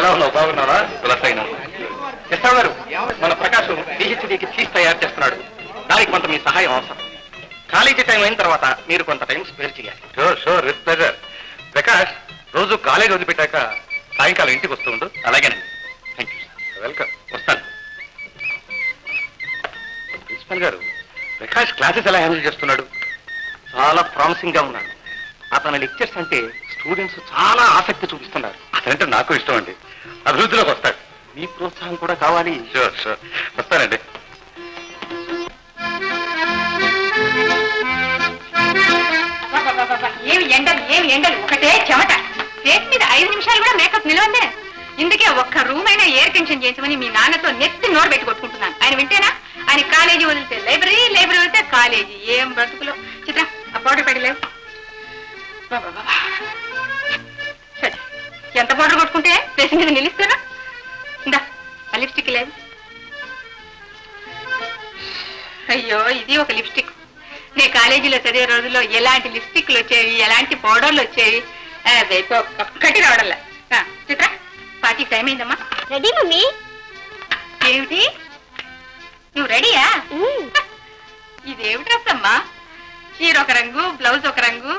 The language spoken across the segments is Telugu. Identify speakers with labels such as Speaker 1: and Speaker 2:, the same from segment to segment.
Speaker 1: ఎలా ఉన్నావు? బాగున్నావా? కులసైన కృష్ణ గారు, మన ప్రకాశం పిహెచ్డీకి ఫీజు తయారు చేస్తున్నాడు. దానికి కొంత మీ సహాయం అవసరం. కాలేజీ టైం అయిన తర్వాత మీరు కొంత టైం స్పేర్ చేయాలి. Sure with pleasure. ప్రకాష్, రోజు కాలేజ్ వదిలిపెట్టాక సాయంకాలం ఇంటికి వస్తూ ఉండు. అలాగేనండి. Thank you sir. వెల్కమ్. వస్తాను. ప్రిన్సిపల్ గారు, ప్రకాష్ క్లాసెస్ ఎలా హ్యాండిల్ చేస్తున్నాడు? చాలా ప్రామిసింగ్ గా ఉన్నాడు. అతని లెక్చర్స్ అంటే స్టూడెంట్స్ చాలా ఆసక్తి చూపిస్తున్నారు. అదంటే నాకు ఇష్టం అండి. అభివృద్ధిలోకి వస్తాడు. మీ ప్రోత్సాహం కూడా కావాలి. షూర్ వస్తానండి.
Speaker 2: ఏమి ఎండలు ఒకటే చెమట. చేతి మీద 5 నిమిషాలు కూడా మేకప్ నిలవందే. ఇందుకే ఒక్క రూమ్ అయినా ఎయిర్ కండిషన్ చేయించమని మీ నాన్నతో నెత్తి నోరు పెట్టి కొట్టుకుంటున్నాను. ఆయన వింటేనా? ఆయన కాలేజీ వదిలితే లైబ్రరీ, లైబ్రరీ వదిలితే కాలేజీ. ఏం బ్రతుకులో. చిత్ర, ఆ పౌడర్ పెట్టలేవు. సరే, ఎంత పౌడర్ కొట్టుకుంటే ఫేస్ మీద నిలుస్తారా? ఇందా ఆ లిప్స్టిక్ లేదు. అయ్యో, ఇది ఒక లిప్స్టిక్. నేను కాలేజీలో చదివే రోజుల్లో ఎలాంటి లిప్స్టిక్లు వచ్చేవి, ఎలాంటి పౌడర్లు వచ్చేవి, ఒక్కటి రావడంలా. చిత్ర, పార్టీకి టైం అయిందమ్మా.
Speaker 3: Ready mummy.
Speaker 2: ఏమిటి, నువ్వు రెడీయా? ఇదేమిటి డ్రెస్ అమ్మా? చీర ఒక రంగు, బ్లౌజ్ ఒక రంగు.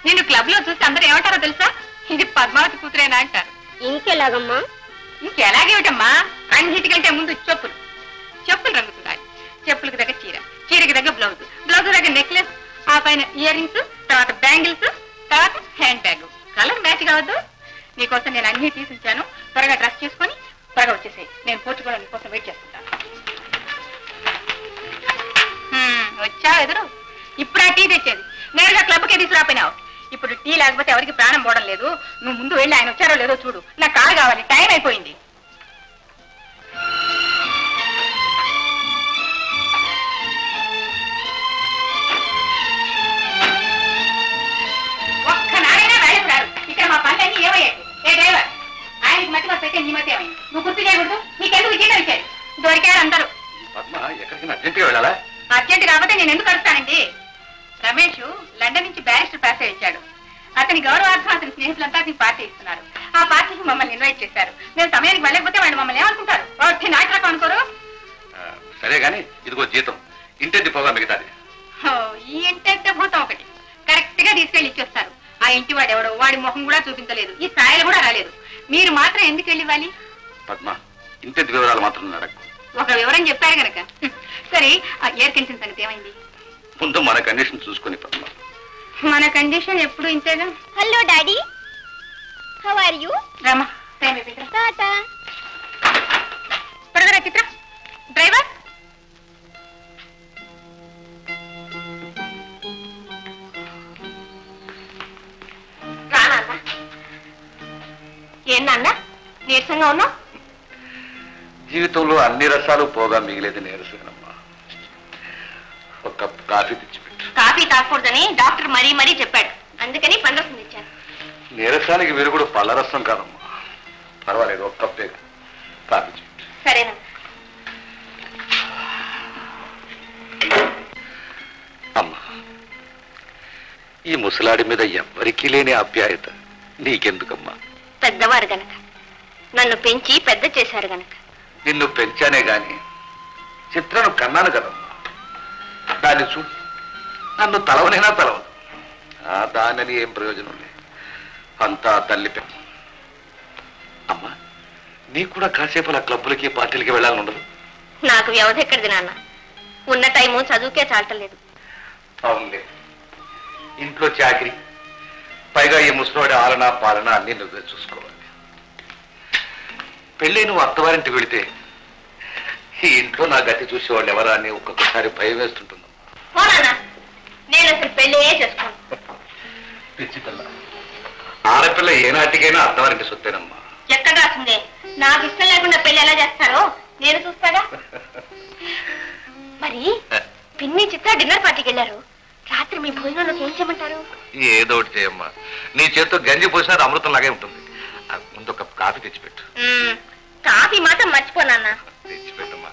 Speaker 2: నేను క్లబ్ లో చూసి అందరూ ఏమంటారో తెలుసా? ఇది పద్మావతి కూతురేనా అంటారు.
Speaker 3: ఇంకెలాగమ్మా?
Speaker 2: ఇంకెలాగేమిటమ్మా? అన్నిటికంటే ముందు చెప్పులు రంగు చూడాలి. చెప్పులకు దగ్గర చీర, చీరకి దగ్గర బ్లౌజ్, బ్లౌజ్ దగ్గర నెక్లెస్, ఆ పైన ఇయర్ రింగ్స్, తర్వాత బ్యాంగిల్స్, తర్వాత హ్యాండ్ బ్యాగ్. కలర్ మ్యాచ్ కావద్దు. నీకోసం నేను అన్ని తీసుంచాను. త్వరగా డ్రెస్ చేసుకొని త్వరగా వచ్చేసాయి. నేను పోర్చుకోవడం నీకోసం వెయిట్ చేస్తుంటాను. వచ్చా ఎదురు? ఇప్పుడు ఆ టీ తెచ్చేది. నేరుగా క్లబ్కే తీసుకురాపోయినావు. ఇప్పుడు టీ లేకపోతే ఎవరికి ప్రాణం పోవడం లేదు. నువ్వు ముందు వెళ్ళి ఆయన వచ్చారో లేదో చూడు. నాకు కారు కావాలి, టైం అయిపోయింది. ఒక్కనాడైనా వెళ్ళిపోయారు. ఇక్కడ మా పనులన్నీ ఏమయ్యాయి? ఏ డ్రైవర్, ఆయనకి మట్టి మా పెట్టే నీ మధ్య ఏమైంది? నువ్వు గుర్తు చేయకూడదు. నీకెందుకు జీతం ఇచ్చారు? దొరికారు అందరూ.
Speaker 1: అర్జెంటుగా వెళ్ళాలా?
Speaker 2: అర్జెంట్ కాబట్టి నేను ఎందుకు అడుగుతానండి? రమేష్ లండన్ నుంచి బ్యారిస్టర్ పాస్ అయ్యాడు. అతని గౌరవార్థం అతని స్నేహితులంతా అతనికి పార్టీ ఇస్తున్నారు. ఆ పార్టీకి మమ్మల్ని ఇన్వైట్ చేశారు. మేము సమయానికి వెళ్ళకపోతే వాళ్ళు మమ్మల్ని ఏమనుకుంటారు? నాయకులకు అనుకోరు.
Speaker 1: సరే గాని ఇదిగో జీతం, ఇంటి పోగా మిగతాది.
Speaker 2: ఈ ఇంటి భూతం ఒకటి కరెక్ట్ గా తీసుకెళ్లి ఇచ్చేస్తారు. ఆ ఇంటి వాడు ఎవడో, వాడి మొహం కూడా చూపించలేదు, ఈ స్థాయిలో కూడా రాలేదు. మీరు మాత్రం ఎందుకు వెళ్ళి ఇవ్వాలి?
Speaker 1: పద్మ, ఇంటి వివరాలు మాత్రం అడగకు.
Speaker 2: ఒక వివరం చెప్పారు కనుక. సరే, ఆ ఎయిర్ కండిషన్ సంగతి ఏమైంది?
Speaker 1: ముందు మన కండిషన్ చూసుకొని పద్మ.
Speaker 2: మన కండిషన్ ఎప్పుడు ఇంతేగా.
Speaker 3: Hello daddy, how are you?
Speaker 2: Rama, time అయిపోయింది.
Speaker 3: టాటా.
Speaker 2: త్వరగా చిత్ర. డ్రైవర్, రానా? ఏనా నీరసంగా ఉన్నావు?
Speaker 1: జీవితంలో అన్ని రసాలు పోగా మిగిలేదు నీరసమమ్మా. ఒక కప్ కాఫీ తెచ్చిపెట్టు.
Speaker 2: కాఫీ తాగకూడదని డాక్టర్ మరీ మరీ చెప్పాడు. అందుకని పండ్రసం తెచ్చాను.
Speaker 1: నీరసానికి విరుగుడు పళ్ళరసం కాదమ్మా. పర్వాలేదు, ఒక కప్పే కాఫీ తెచ్చిపెట్టు.
Speaker 2: సరేనా?
Speaker 1: అమ్మా, ఈ ముసలాడి మీద ఎవ్వరికీ లేని ఆప్యాయత నీకెందుకమ్మా?
Speaker 2: పెద్దవారు గనక, నన్ను పెంచి పెద్ద చేశారు గనక.
Speaker 1: నిన్ను పెంచానే గాని చిత్రను కన్నాను కదమ్మా. దాన్ని చూడు, నన్ను తలవనైనా తలవదు. దానిని ఏం ప్రయోజనం లేదు. అంతా తల్లి పెద్ద. అమ్మా, నీకు కూడా కాసేపు అలా క్లబ్బులకి పార్టీలకి వెళ్ళాలని ఉండదు?
Speaker 2: నాకు వ్యవధి ఎక్కడిది నాన్న. ఉన్న టైము చదువుకే చాలటలేదు.
Speaker 1: అవునులే, ఇంట్లో చాకరీ, పైగా ఈ ముసలోడి ఆలన పాలన అన్ని నువ్వే చూసుకోవాలి. పెళ్ళి నువ్వు అత్తవారింటికి వెళితే ఈ ఇంట్లో నా గతి చూసేవాళ్ళు ఎవరా అని ఒక్కొక్కసారి భయం వేస్తుంటుందమ్మా.
Speaker 2: నేను అసలు పెళ్ళే చేసుకోను.
Speaker 1: పిచ్చి పిల్ల, ఆడపిల్ల ఏనాటికైనా అత్తవారింటి సొత్తేనమ్మా.
Speaker 2: ఎక్కడ రాసిందే? నాకు ఇష్టం లేకుండా పెళ్లి ఎలా చేస్తారో నేను చూస్తాగా. మరి పిన్ని చిత్ర డిన్నర్ పార్టీకి వెళ్ళారు. రాత్రి మీ భోజనంలోకి ఏం చేయమంటారు?
Speaker 1: ఏదో ఒకటి చేయమ్మా. నీ చేత్తో గంజి పోసినా అమృతం లాగే ఉంటుంది. ముందు ఒక కాఫీ తెచ్చిపెట్టు.
Speaker 2: కాఫీ మాత్రం మర్చిపోనా?
Speaker 1: తెచ్చిపెట్టమ్మా.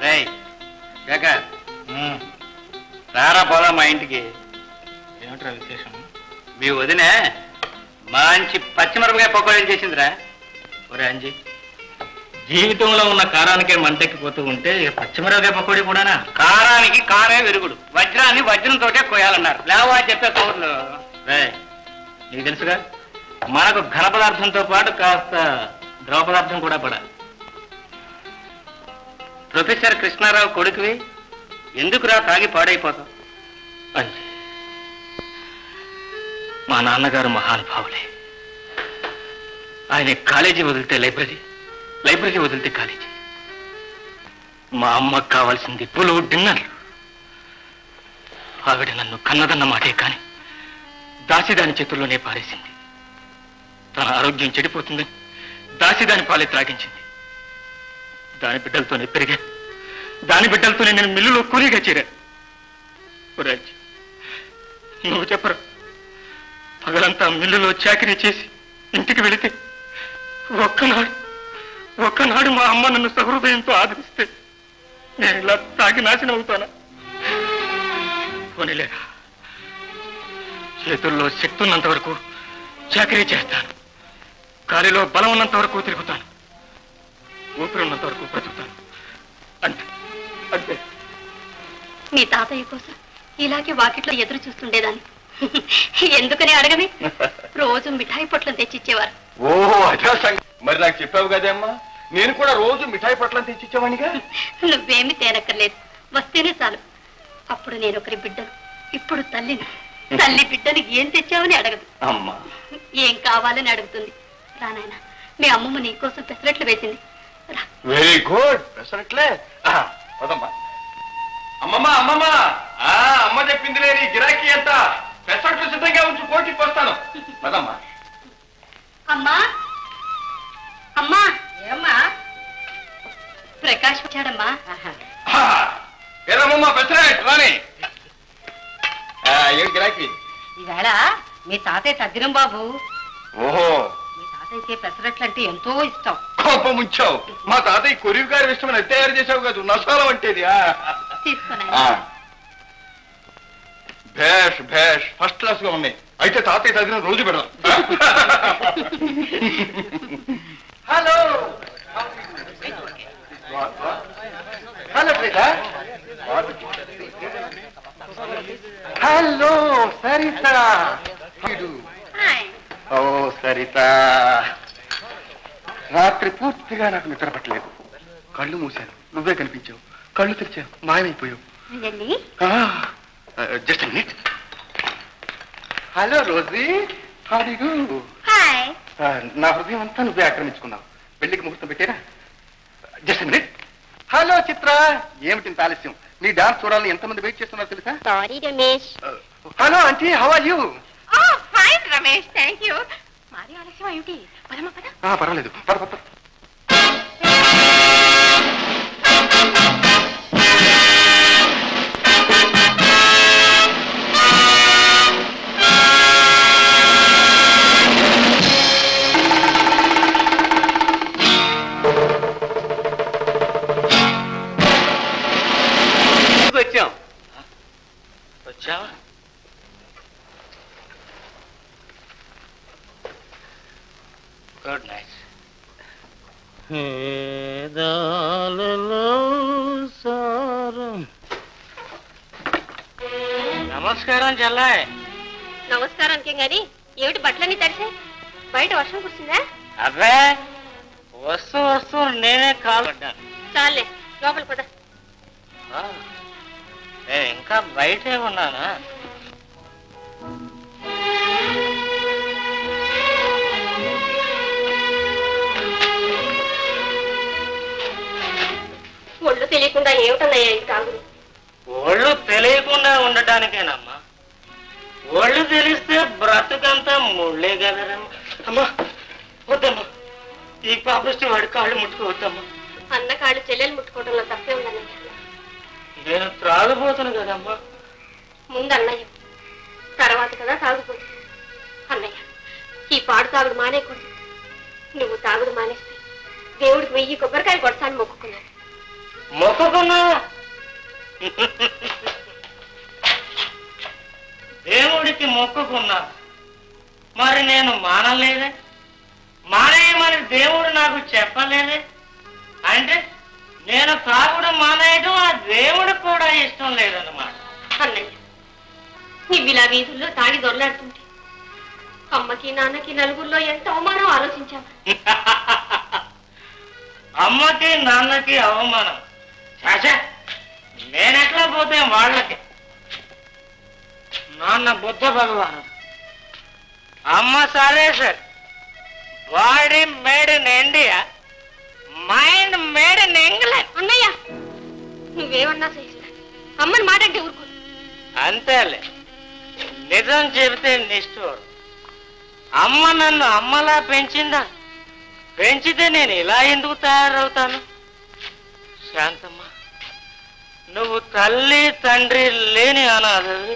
Speaker 1: రేయ్ శేఖర్ రారా పోదా మా ఇంటికి. ఏమిట్రా విశేషం? మీ వదినే మంచి పచ్చిమిరపకాయ పకోడీలు చేసిందిరా. ఒరే అంజీ, జీవితంలో ఉన్న కారానికే మంటెక్కిపోతూ ఉంటే పచ్చిమిరపకాయ పకోడీ కూడానా? కారానికి కారే విరుగుడు, వజ్రాన్ని వజ్రంతోటే కోయాలన్నారు. లేవా చెప్పే కౌర్లు. రే నీకు తెలుసుగా, మనకు ఘన పదార్థంతో పాటు కాస్త ద్రవ పదార్థం కూడా పడాలి. ప్రొఫెసర్ కృష్ణారావు కొడుకువి, ఎందుకురా తాగి పాడైపోతావు? అంజీ, మా నాన్నగారు మహానుభావులే. ఆయన కాలేజీ వదిలితే లైబ్రరీ, లైబ్రరీ వదిలితే కాలేజీ. మా అమ్మకు కావాల్సింది పులు డిన్నర్లు. ఆవిడ నన్ను కన్నదన్న మాటే కాని దాసిదాని చేతుల్లోనే పారేసింది. తన ఆరోగ్యం చెడిపోతుందని దాసిదాని పాలే త్రాగించింది. దాని బిడ్డలతోనే పెరిగా, దాని బిడ్డలతోనే నేను మిల్లులో కూలీగా చేరాను. నువ్వు చెప్పరు, పగలంతా మిల్లులో చాకరీ చేసి ఇంటికి వెళితే ఒక్కనాడు మా అమ్మ నన్ను సహృదయంతో ఆదరిస్తే నేను ఇలా తాగి నాశనం అవుతానా? పోనీలేరా, చేతుల్లో శక్తి ఉన్నంత వరకు చాకరీ చేస్తాను, గాలిలో బలం ఉన్నంత వరకు తిరుగుతాను, ఊపిరి ఉన్నంత వరకు బ్రతుకుతాను. అంతే అంతే.
Speaker 3: మీ తాతయ్య కోసం ఇలాగే వాకిట్లో ఎదురు చూస్తుండేదాన్ని. ఎందుకని అడగని, రోజు మిఠాయి పొట్లం తెచ్చిచ్చేవారు.
Speaker 1: ఓహో అదే సంగతి. మరి నాకు చెప్పావు కదేమ్మా, నేను కూడా రోజు మిఠాయి పొట్లం తెచ్చిచ్చేవానిగా.
Speaker 3: నువ్వేమి తేనక్కర్లేదు, వస్తేనే చాలు. అప్పుడు నేను ఒకరి బిడ్డను, ఇప్పుడు తల్లిని. తల్లి బిడ్డని ఏం తెచ్చావని అడగదు,
Speaker 1: అమ్మా
Speaker 3: ఏం కావాలని అడుగుతుంది. రానాయన, మీ అమ్మమ్మ నీకోసం పెసరట్లు వేసింది.
Speaker 1: Very good. పెసరట్లే పదమ్మా. అమ్మమ్మ అమ్మమ్మ, అమ్మ చెప్పింది లేని గిరాకీ ఎంత, పెసరట్లు సిద్ధంగా ఉంచి పోటీకి వస్తాను. పదమ్మా.
Speaker 3: అమ్మా అమ్మా, ఏమ్మా? ప్రకాష్ వచ్చాడమ్మా.
Speaker 1: ఏరమ్మమ్మ పెసరట్ రాని. ఏం గిరాకీ?
Speaker 2: ఈవేళ మీ తాతయ్య తగ్గిరం బాబు.
Speaker 1: ఓహో,
Speaker 2: మీ తాతయ్యకి పెసరట్లు అంటే ఎంతో ఇష్టం.
Speaker 1: కోపం ముంచావు. మా తాతయ్య కొరివి గారి ఇష్టమని తయారు చేసావు కాదు, నసాలం అంటేది. భేష్ భేష్, ఫస్ట్ క్లాస్ గా ఉన్నాయి. అయితే తాతయ్య తగిన రోజు పెడదాం. Hello hello hello Sarita. ఓ సరిత, రాత్రి పూర్తిగా నాకు నిద్ర పట్టలేదు. కళ్ళు మూసాను, నువ్వే కనిపించావు. కళ్ళు తెరిచాను, మాయమైపోయావు. Just minute. Hello Rosy, how do you do? నా హృదయం అంతా నువ్వే ఆక్రమించుకున్నావు. పెళ్లికి ముహూర్తం పెట్టేరా? Just minute. హలో చిత్ర, ఏమిటి ఇంత ఆలస్యం? నీ డాన్స్ చూడాలని ఎంతమంది వెయిట్ చేస్తున్నారో తెలుసా?
Speaker 3: Sorry Ramesh.
Speaker 1: Hello aunty, how are you?
Speaker 2: Fine Ramesh, thank you. మరి ఆలస్యం ఏమిటి? పదమ్మా పద.
Speaker 1: పర్వాలేదు, పద పద. వచ్చావా? Good night. నమస్కారం చెల్లాయ్.
Speaker 3: నమస్కారానికి గాని ఏమిటి బట్టలన్నీ తడిసాయి? బయట వర్షం కురిసిందా?
Speaker 1: అబ్బే, వస్తూ నేనే కాలు పడ్డాను.
Speaker 3: చాలే, లోపల పద.
Speaker 1: ఇంకా బయటే ఉన్నానా?
Speaker 3: ఒళ్ళు తెలియకుండా ఏమిటన్నాయా ఈ తాగుడు?
Speaker 1: ఒళ్ళు తెలియకుండా ఉండటానికేనమ్మా. ఒళ్ళు తెలిస్తే బ్రతుకంతా ముళ్ళే కదరమ్మా. అమ్మా వద్దమ్మా, ఈ పాపిష్టి వాడి కాళ్ళు ముట్టుకోవద్దమ్మా.
Speaker 3: అన్న కాళ్ళు చెల్లెలు ముట్టుకోవడంలో తప్పే ఉందన్నయ్య.
Speaker 1: నేను త్రాగబోతాను కదమ్మా.
Speaker 3: ముందు అన్నయ్య, తర్వాత కదా తాగుపోతు. అన్నయ్య, ఈ పాడు తాగుడు మానేకూడదు. నువ్వు తాగుడు మానేస్తే దేవుడికి 1000 కొబ్బరికాయలు కొడతాను మొక్కుకున్నాను.
Speaker 4: మొక్కుకున్నా దేవుడికి మొక్కుకున్నా, మరి నేను మానలేదే, మానేయమని దేవుడు నాకు చెప్పలేదే. అంటే నేను తాగుడు మానేయడం ఆ దేవుడికి కూడా ఇష్టం లేదన్నమాట.
Speaker 3: అన్నయ్య, నువ్వు ఇలా వీధుల్లో తాగి దొరలాడుతుంటే అమ్మకి నాన్నకి నలుగురిలో ఎంత అవమానం ఆలోచించావు.
Speaker 4: అమ్మకి నాన్నకి అవమానం చాచా, నేనెట్లా పోతే వాళ్ళకి. నాన్న బుద్ధ భగవాను, అమ్మ సరే sir, body made in India, mind made in England.
Speaker 3: అన్నయ్య, నువ్వేమన్నా సహిస్తా, అమ్మని మాట అంటే ఊరుకో.
Speaker 4: అంతేలే, నిజం చెబితే నిష్ఠూరం. అమ్మ నన్ను అమ్మలా పెంచిందా? పెంచితే నేను ఇలా ఎందుకు తయారవుతాను? శాంతమ్మ, నువ్వు తల్లి తండ్రి లేని అనాథవి,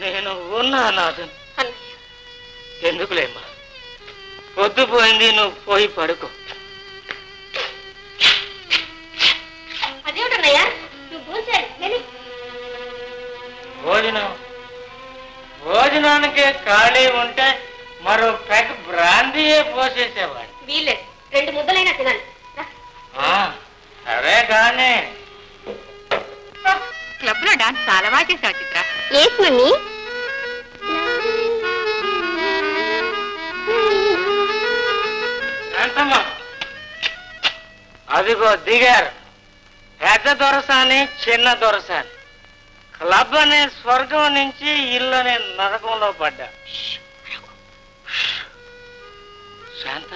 Speaker 4: నేను ఉన్న అనాథను. ఎందుకులేమ్మా, పొద్దుపోయింది, నువ్వు పోయి పడుకో.
Speaker 3: అదేమిటన్నయ్యా, నువ్వు భోజనం
Speaker 4: భోజనానికే ఖాళీ ఉంటే మరో పెగ్ బ్రాందీయే పోసేసేవాడు.
Speaker 3: వీలేదు, 2 ముద్దలైనా తినాలి.
Speaker 4: సరే కానీ
Speaker 2: క్లబ్ లో డాన్స్ చాలా బాగా చేసావు చిత్ర.
Speaker 3: ఏస్ మమ్మీ.
Speaker 4: ఎంతమ్మా, అదిగో దిగారు పెద్ద దొరసాని చిన్న దొరసాని. క్లబ్ అనే స్వర్గం నుంచి ఇల్లు అనే నరకంలో పడ్డా. శాంత,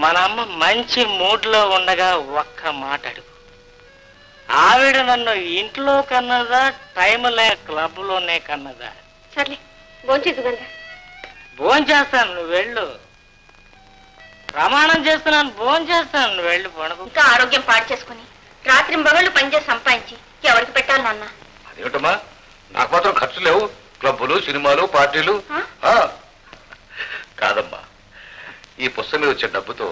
Speaker 4: మన అమ్మ మంచి మూడ్ లో ఉండగా ఒక్క మాట అడుగు. ఆవిడ నన్ను ఇంట్లో కన్నదా, టైం లే క్లబ్ లోనే కన్నదా?
Speaker 3: సర్లే, భోంచేద్దుగా.
Speaker 4: భోంచేస్తాను, నువ్వు వెళ్ళు. ప్రమాణం చేస్తున్నాను, భోంచేస్తాను, నువ్వు వెళ్ళి పడుకో.
Speaker 3: ఇంకా ఆరోగ్యం పాడు చేసుకుని రాత్రి మగళ్ళు పనిచేసి సంపాదించి ఎవరికి పెట్టాలి నాన్న?
Speaker 1: అదేమిటమ్మా, నాకు మాత్రం ఖర్చు లేవు, క్లబ్బులు, సినిమాలు, పార్టీలు. కాదమ్మా, ఈ పుస్తకం మీద వచ్చే డబ్బుతో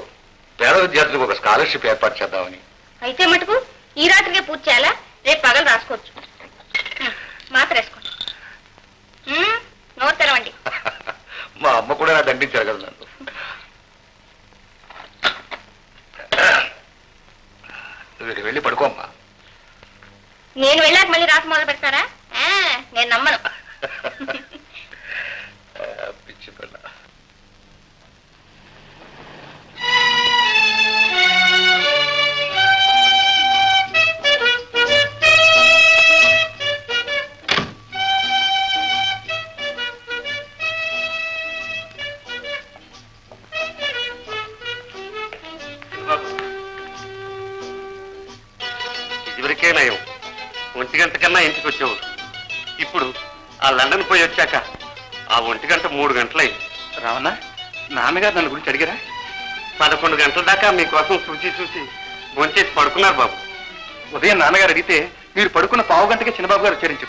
Speaker 1: పేద విద్యార్థులకు ఒక స్కాలర్షిప్ ఏర్పాటు చేద్దామని.
Speaker 3: అయితే మటుకు ఈ రాత్రికే పూర్తి చేయాలా? రేపు పగలు రాసుకోవచ్చు. మాత్ర వేసుకోండి, నోరు తెరవండి.
Speaker 1: మా అమ్మ కూడా నా దండించారు కదా నన్ను. నువ్వు వెళ్ళి పడుకోమ్మా.
Speaker 3: నేను వెళ్ళాక మళ్ళీ రాత్రి మొదలు పెడతారా? నేను నమ్మను.
Speaker 1: పిచ్చి పిల్ల. ఇదివరకే నయం, 1 గంట కన్నా ఇంటికి వచ్చావు. ఇప్పుడు ఆ లండన్ పోయి వచ్చాక ఆ 1 గంట 3 గంటలైంది. రావన్నా, నాన్నగారు నన్ను గురించి అడిగారా? 11 గంటల దాకా మీకోసం చూసి భోంచేసి పడుకున్నారు బాబు. ఉదయం నాన్నగారు అడిగితే మీరు పడుకున్న పావు గంటకే చిన్నబాబు గారు ఉచ్చరించు.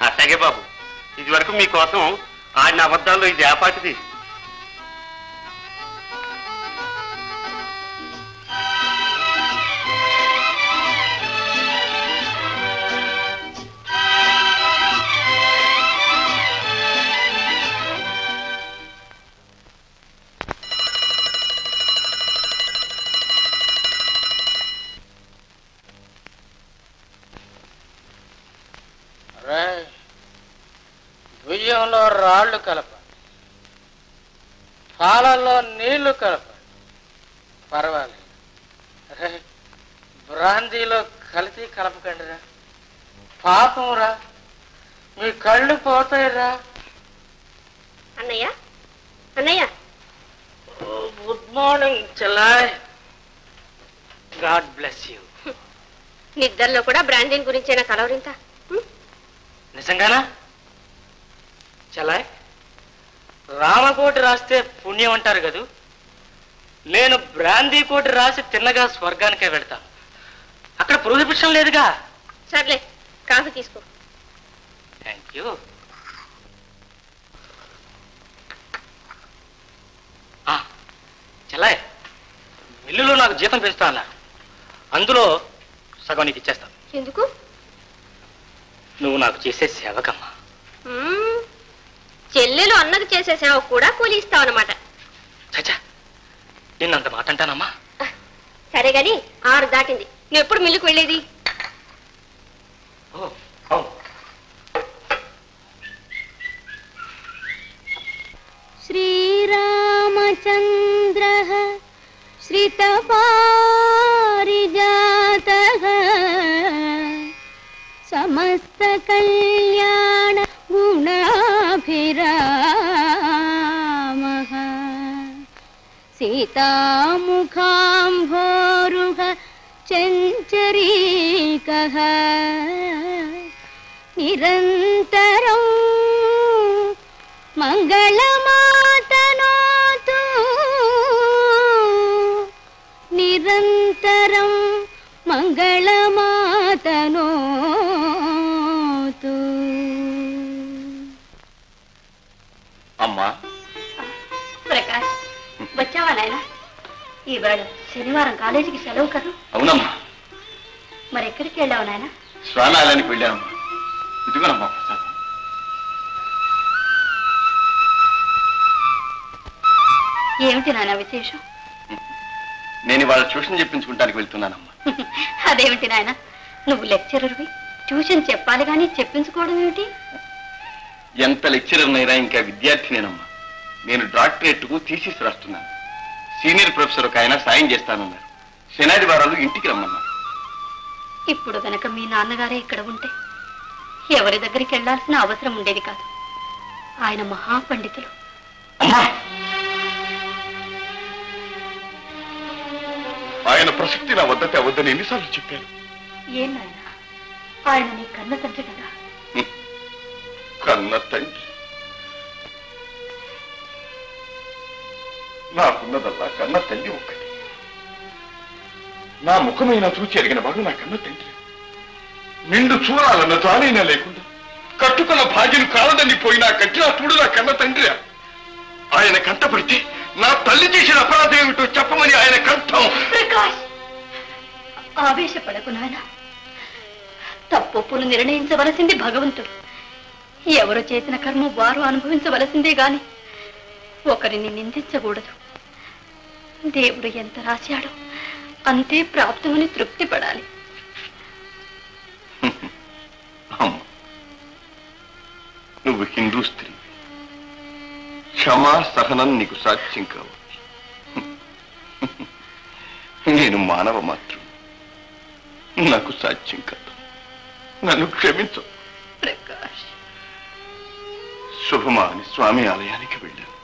Speaker 1: అట్లాగే బాబు, ఇది వరకు మీకోసం ఆడిన అబద్ధాల్లో ఇది ఆపాటిది.
Speaker 4: బియ్యంలో రాళ్ళు కలపండి, పాలల్లో నీళ్లు కలపండి, పర్వాలేదు. బ్రాందీలో కల్తీ కలపకండి రా, పాపం రా, మీ కళ్ళు పోతాయి రా.
Speaker 3: అన్నయ్య, అన్నయ్య.
Speaker 4: గుడ్ మార్నింగ్ చెల్లాయ్, గాడ్ బ్లెస్ యూ.
Speaker 3: నిద్రలో కూడా బ్రాండింగ్ గురించేనా కలవరింత?
Speaker 4: నిజంగానా చెల్లాయ్? రామకోటి రాస్తే పుణ్యం అంటారు కదూ, నేను బ్రాందీ కోటి రాసి తిన్నగా స్వర్గానికే వెళ్తాను. అక్కడ ప్రొహిబిషన్ లేదుగా.
Speaker 3: సర్లే, కాఫీ తీసుకో.
Speaker 4: Thank you. చెల్లాయ్, మిల్లులో నాకు జీతం పెంచుతా అన్నారు. అందులో సగం నీకు ఇచ్చేస్తాను.
Speaker 3: ఎందుకు?
Speaker 4: నువ్వు నాకు చేసే సేవకమ్మా.
Speaker 3: చెల్లెలు అన్నది చేసే సేవ కూడా కూలి ఇస్తావన్నమాట.
Speaker 4: చచ్చా, నిన్నంత మాట అంటానమ్మా.
Speaker 3: సరే గాని 6 దాటింది. నువ్వు ఎప్పుడు మిల్లుకు వెళ్ళేది? శ్రీరామచంద్ర శ్రితపారిజాతః సమస్త కళ్యాణ గుణాభిరామః సీతాముఖాంభోరుహ చంచరీకః నిరంతరం మంగళమాతనోతు నిరంతరం మంగళమాతనోతు.
Speaker 1: అమ్మా
Speaker 3: ప్రకాష్, వచ్చావా నాయన? ఈవేళ శనివారం కాలేజీకి సెలవు కదా?
Speaker 1: అవునమ్మా.
Speaker 3: మరి ఎక్కడికి వెళ్ళావు నాయన?
Speaker 1: స్వానాలయానికి వెళ్ళానమ్మా. ఇదిగోనమ్మా ప్రసాదం.
Speaker 3: ఏమిటి నాయన విశేషం?
Speaker 1: నేను ఇవాళ ట్యూషన్ చెప్పించుకుంటానికి వెళ్తున్నానమ్మా.
Speaker 3: అదేమిటి నాయన, నువ్వు లెక్చరర్వి, ట్యూషన్ చెప్పాలి కానీ చెప్పించుకోవడం ఏమిటి?
Speaker 1: ఎంత లెక్చరర్నైనా ఇంకా విద్యార్థినేనమ్మా. నేను డాక్టరేట్కు థీసిస్ రాస్తున్నాను. సీనియర్ ప్రొఫెసర్ ఒక ఆయన సాయం చేస్తానన్నారు. శనాదివారాలు ఇంటికి రమ్మన్నారు.
Speaker 3: ఇప్పుడు గనక మీ నాన్నగారే ఇక్కడ ఉంటే ఎవరి దగ్గరికి వెళ్లాల్సిన అవసరం ఉండేది కాదు. ఆయన మహాపండితులు.
Speaker 1: అమ్మా, ఆయన ప్రసక్తి నా వద్ద తేవద్దని ఎన్నిసార్లు చెప్పాను.
Speaker 3: ఏం నాయన, ఆయన నీ కన్న తండ్రి కదా.
Speaker 1: కన్న తండ్రి? నాకున్నదల్లా కన్న తల్లి ఒక్కటి. నా ముఖమైనా చూచి ఎరిగిన వాడు నా కన్న తండ్రి. నిండు చూడాలన్న తానైనా లేకుండా కట్టుకున్న భాగ్యం కాలదని పోయినా కట్టినప్పుడు నా కన్న తండ్రి. ఆయన కంటపడితే నా తల్లి చేసిన అపరాధం ఏమిటో చెప్పమని ఆయన కంఠం.
Speaker 3: ప్రకాష్, ఆవేశపడకు నాయన. తప్పును నిర్ణయించవలసింది భగవంతుడు. ఎవరు చేసిన కర్మ వారు అనుభవించవలసిందే గాని ఒకరిని నిందించకూడదు. దేవుడు ఎంత రాశాడో అంతే ప్రాప్తమని తృప్తి పడాలి.
Speaker 1: నువ్వు హిందూ స్త్రీ, క్షమా సహనం నీకు సాధ్యం కావచ్చు. నేను మానవ మాత్రం, నాకు సాధ్యం కాదు. నన్ను క్షమించు.
Speaker 3: ప్రకాష్,
Speaker 1: శుభమా అని స్వామి ఆలయానికి వెళ్ళాను.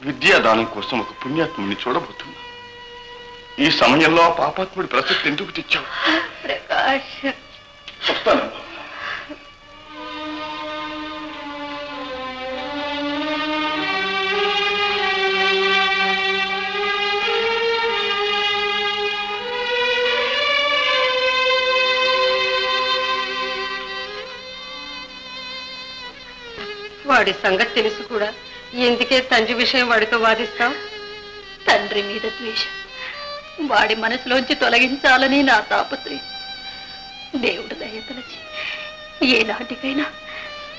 Speaker 1: విద్యాదానం కోసం ఒక పుణ్యాత్ముడిని చూడబోతున్నా. ఈ సమయంలో ఆ పాపాత్ముడి ప్రసక్తి ఎందుకు తెచ్చావు?
Speaker 3: ప్రకాష్,
Speaker 1: చెప్తానమ్మా.
Speaker 2: వాడి సంగతి తెలుసు కూడా ఎందుకే తండ్రి విషయం వాడితో వాదిస్తావు?
Speaker 3: తండ్రి మీద ద్వేషం వాడి మనసులోంచి తొలగించాలని నా తాపత్రయం. దేవుడు దయతలచి ఏనాటికైనా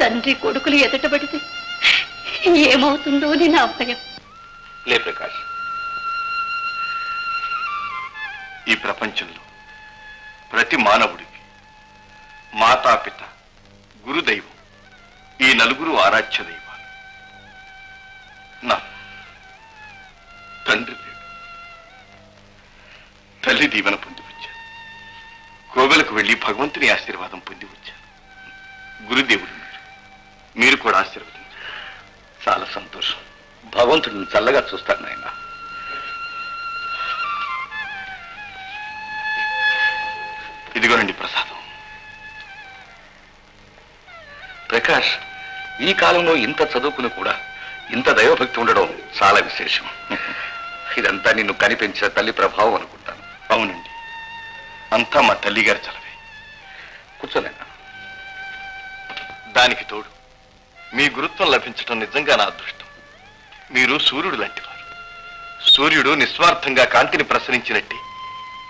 Speaker 3: తండ్రి కొడుకులు ఎదుటపడితే ఏమవుతుందో అని నా భయం.
Speaker 1: లే ప్రకాష్, ఈ ప్రపంచంలో ప్రతి మానవుడికి మాతాపిత, గురుదైవం, ఈ నలుగురు ఆరాధ్య దైవాలు. నా తండ్రి లేడు. తల్లి దీవెన పొంది వచ్చాను. కోవెలకు వెళ్ళి భగవంతుని ఆశీర్వాదం పొంది వచ్చాను. గురుదేవుడు మీరు కూడా ఆశీర్వదించారు. చాలా సంతోషం. భగవంతుడిని చల్లగా చూస్తాను నాయన. ఇదిగోనండి ప్రసాదం. ప్రకాష్, ఈ కాలంలో ఇంత చదువుకుని కూడా ఇంత దైవభక్తి ఉండడం చాలా విశేషం. ఇదంతా నిన్ను కనిపించిన తల్లి ప్రభావం అనుకుంటాను. అవునండి, అంతా మా తల్లిగారి చలవే. కూర్చోలేనా? దానికి తోడు మీ గురుత్వం లభించడం నిజంగా నా అదృష్టం. మీరు సూర్యుడు లాంటివారు. సూర్యుడు నిస్వార్థంగా కాంతిని ప్రసరించినట్టే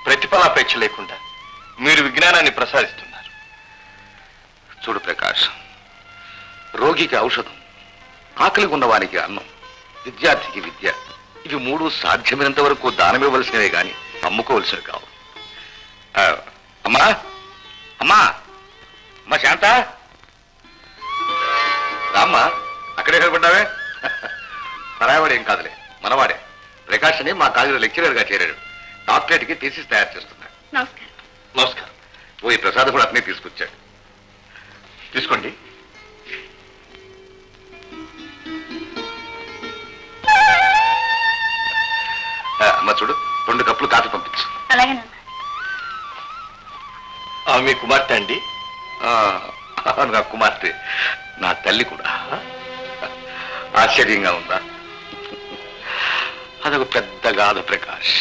Speaker 1: ప్రతిఫలాపేక్ష లేకుండా మీరు విజ్ఞానాన్ని ప్రసాదిస్తున్నారు.
Speaker 5: చూడు ప్రకాష్, రోగికి ఔషధం, ఆకలి ఉన్నవానికి అన్నం, విద్యార్థికి విద్య, ఇవి మూడు సాధ్యమైనంత వరకు దానమివ్వవలసినవే కానీ అమ్ముకోవలసినవి కావు. అమ్మా అమ్మా అమ్మా శాంత, రామ్మా, అక్కడే కనపడ్డావే. పరాయవాడు ఏం కాదులే, మనవాడే. ప్రకాష్ అని మా కాలేజీలో లెక్చరర్ గా చేరాడు. డాక్టరేట్ కి థీసిస్ తయారు చేస్తున్నాడు.
Speaker 3: నమస్కారం.
Speaker 5: నమస్కారం. ఓ ఈ ప్రసాద్ కూడా అతనే తీసుకొచ్చాడు. తీసుకోండి. అమ్మ చూడు, 2 కప్పులు కాఫీ పంపించు.
Speaker 3: అలాగే
Speaker 1: మీ కుమార్తె అండి?
Speaker 5: నా కుమార్తె, నా తల్లి కూడా. ఆశ్చర్యంగా ఉందా? అదొక పెద్ద గాథ ప్రకాష్.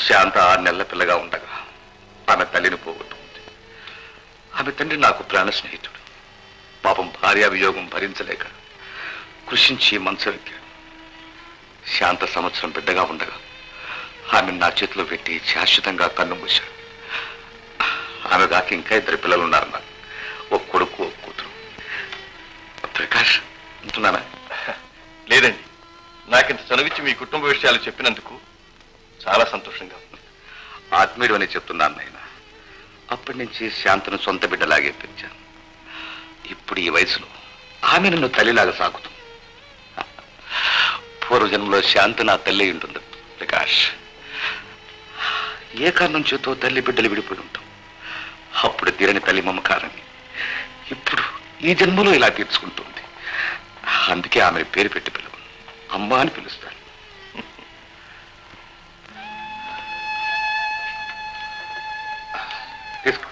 Speaker 5: శాంత 6 నెలల పిల్లగా ఉండగా ఆమె తల్లిని పోగొట్టుకుంది. ఆమె తండ్రి నాకు ప్రాణ స్నేహితుడు. పాపం భార్య వియోగం భరించలేక కృషించి మంచమెక్కాడు. శాంత సంవత్సరం బిడ్డగా ఉండగా ఆమె నా చేతిలో పెట్టి శాశ్వతంగా కన్ను మూశాడు. ఆమె దాకా ఇంకా 2 పిల్లలు ఉన్నారు నాకు. ఒక కొడుకు, ఒక కూతురు. ప్రకాష్ ఉంటున్నానా?
Speaker 1: లేదండి, నాకింత చనువిచ్చి మీ కుటుంబ విషయాలు చెప్పినందుకు చాలా సంతోషంగా ఉంది.
Speaker 5: ఆత్మీయుడు అని చెప్తున్నాను నాయన. అప్పటి నుంచి శాంతను సొంత బిడ్డలాగే పెంచాను. ఇప్పుడు ఈ వయసులో ఆమె నన్ను తల్లిలాగా సాగుతుంది. పూర్వజన్మలో శాంతి నా తల్లి ఉంటుంది ప్రకాష్. ఏ కారణం చేతో తల్లి బిడ్డలు విడిపోయి ఉంటాం. అప్పుడు తీరని తల్లి మమకారాన్ని ఇప్పుడు ఈ జన్మలో ఇలా తీర్చుకుంటుంది. అందుకే ఆమె పేరు పెట్టి పిలువ, అమ్మ అని పిలుస్తాను. తీసుకో.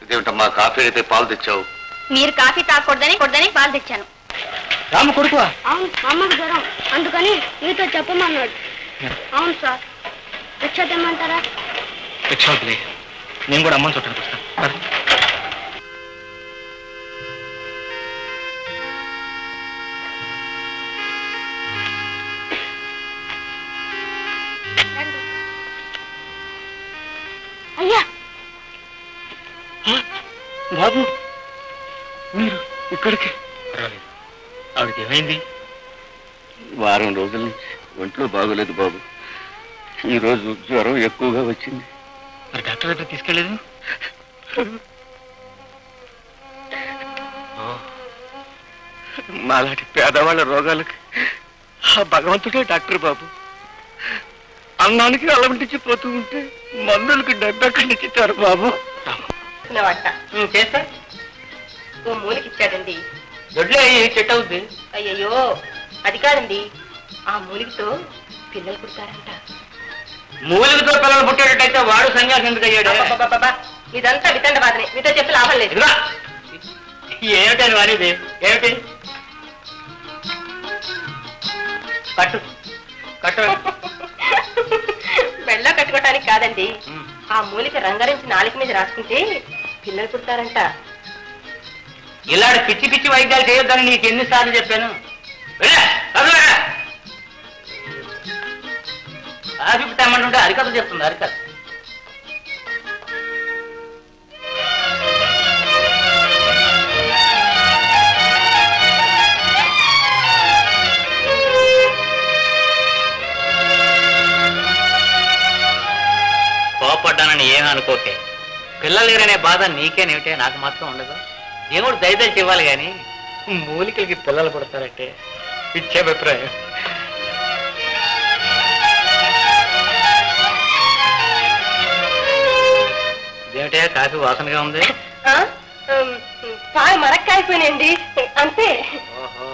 Speaker 5: ఇదేమిటమ్మా, కాఫీ అయితే పాలు తెచ్చావు?
Speaker 3: మీరు కాఫీ తాగకూడదని పాలు తెచ్చాను.
Speaker 1: రాము కొడుకు?
Speaker 6: అవును, అమ్మకు జ్వరం, అందుకని మీతో చెప్పమన్నాడు. అవును సార్. రిక్షా తెమ్మంటారా?
Speaker 1: రిక్షా వద్దులే, నేను కూడా అమ్మని చూడటానికి వస్తాను.
Speaker 6: అయ్యా
Speaker 1: బాబు, మీరు ఇక్కడికి రాలేదు. ఆవిడకి ఏమైంది?
Speaker 5: వారం రోజుల నుంచి ఒంట్లో బాగోలేదు బాబు. ఈరోజు జ్వరం ఎక్కువగా వచ్చింది.
Speaker 1: మరి డాక్టర్ దగ్గర తీసుకెళ్ళలేదు?
Speaker 5: మాలాంటి పేదవాళ్ళ రోగాలకి ఆ భగవంతుడే డాక్టర్ బాబు. అన్నానికి అలవంటించి పోతూ ఉంటే మందులకి డబ్బు ఎక్కడి నుంచి ఇచ్చారు బాబు.
Speaker 2: చేస్తా ఓ మూలికి ఇచ్చాడండి.
Speaker 4: దొడ్లో చెట్టు అవుద్ది.
Speaker 2: అయ్యయ్యో, అది కాదండి, ఆ మూలికతో పిల్లలు పుడతారంట.
Speaker 4: మూలికతో పిల్లలు పుట్టేటట్టయితే వాడు సన్యాసం ఎందుకు అయ్యాడు?
Speaker 2: అబ్బబ్బబ్బబ్బా, ఇదంతా వితండ బాధనే, మీతో చెప్పి లాభం లేదు.
Speaker 4: ఏమిటని వాడేది? ఏమిటి? కట్టు కట్టు.
Speaker 2: మెళ్ళ కట్టుకోవటానికి కాదండి, ఆ మూలిక రంగరించి నాలుక మీద రాసుకుంటే పిల్లలు పుడతారంట.
Speaker 4: ఇలాంటి పిచ్చి పిచ్చి వైద్యాలు చేయొద్దని నీకు ఎన్నిసార్లు చెప్పాను? చూపిస్తామంటుంటే అరికథ చెప్తుంది. అరికథ కోపడ్డానని ఏమీ అనుకోకే. పిల్లలు లేరనే బాధ నీకేనేమిటే, నాకు మాత్రం ఉండదు. దేవుడు దయదలిచి ఇవ్వాలి కానీ మూలికలకి పిల్లలు పుడతారంటే పిచ్చే అభిప్రాయం. ఇదేమిటే కాఫీ వాసనగా ఉంది?
Speaker 2: పాలు మరక్కాయిపోయినండి, అంతే.
Speaker 4: ఓహో,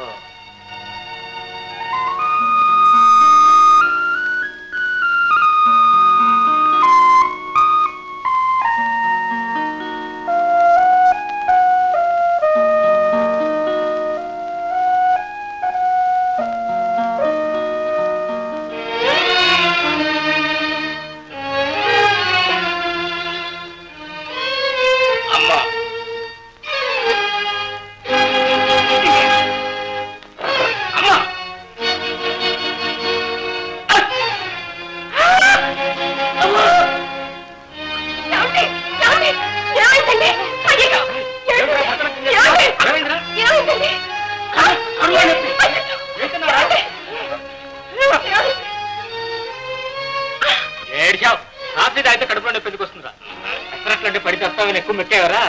Speaker 4: చస్తామని ఎక్కువ పెట్టావరా?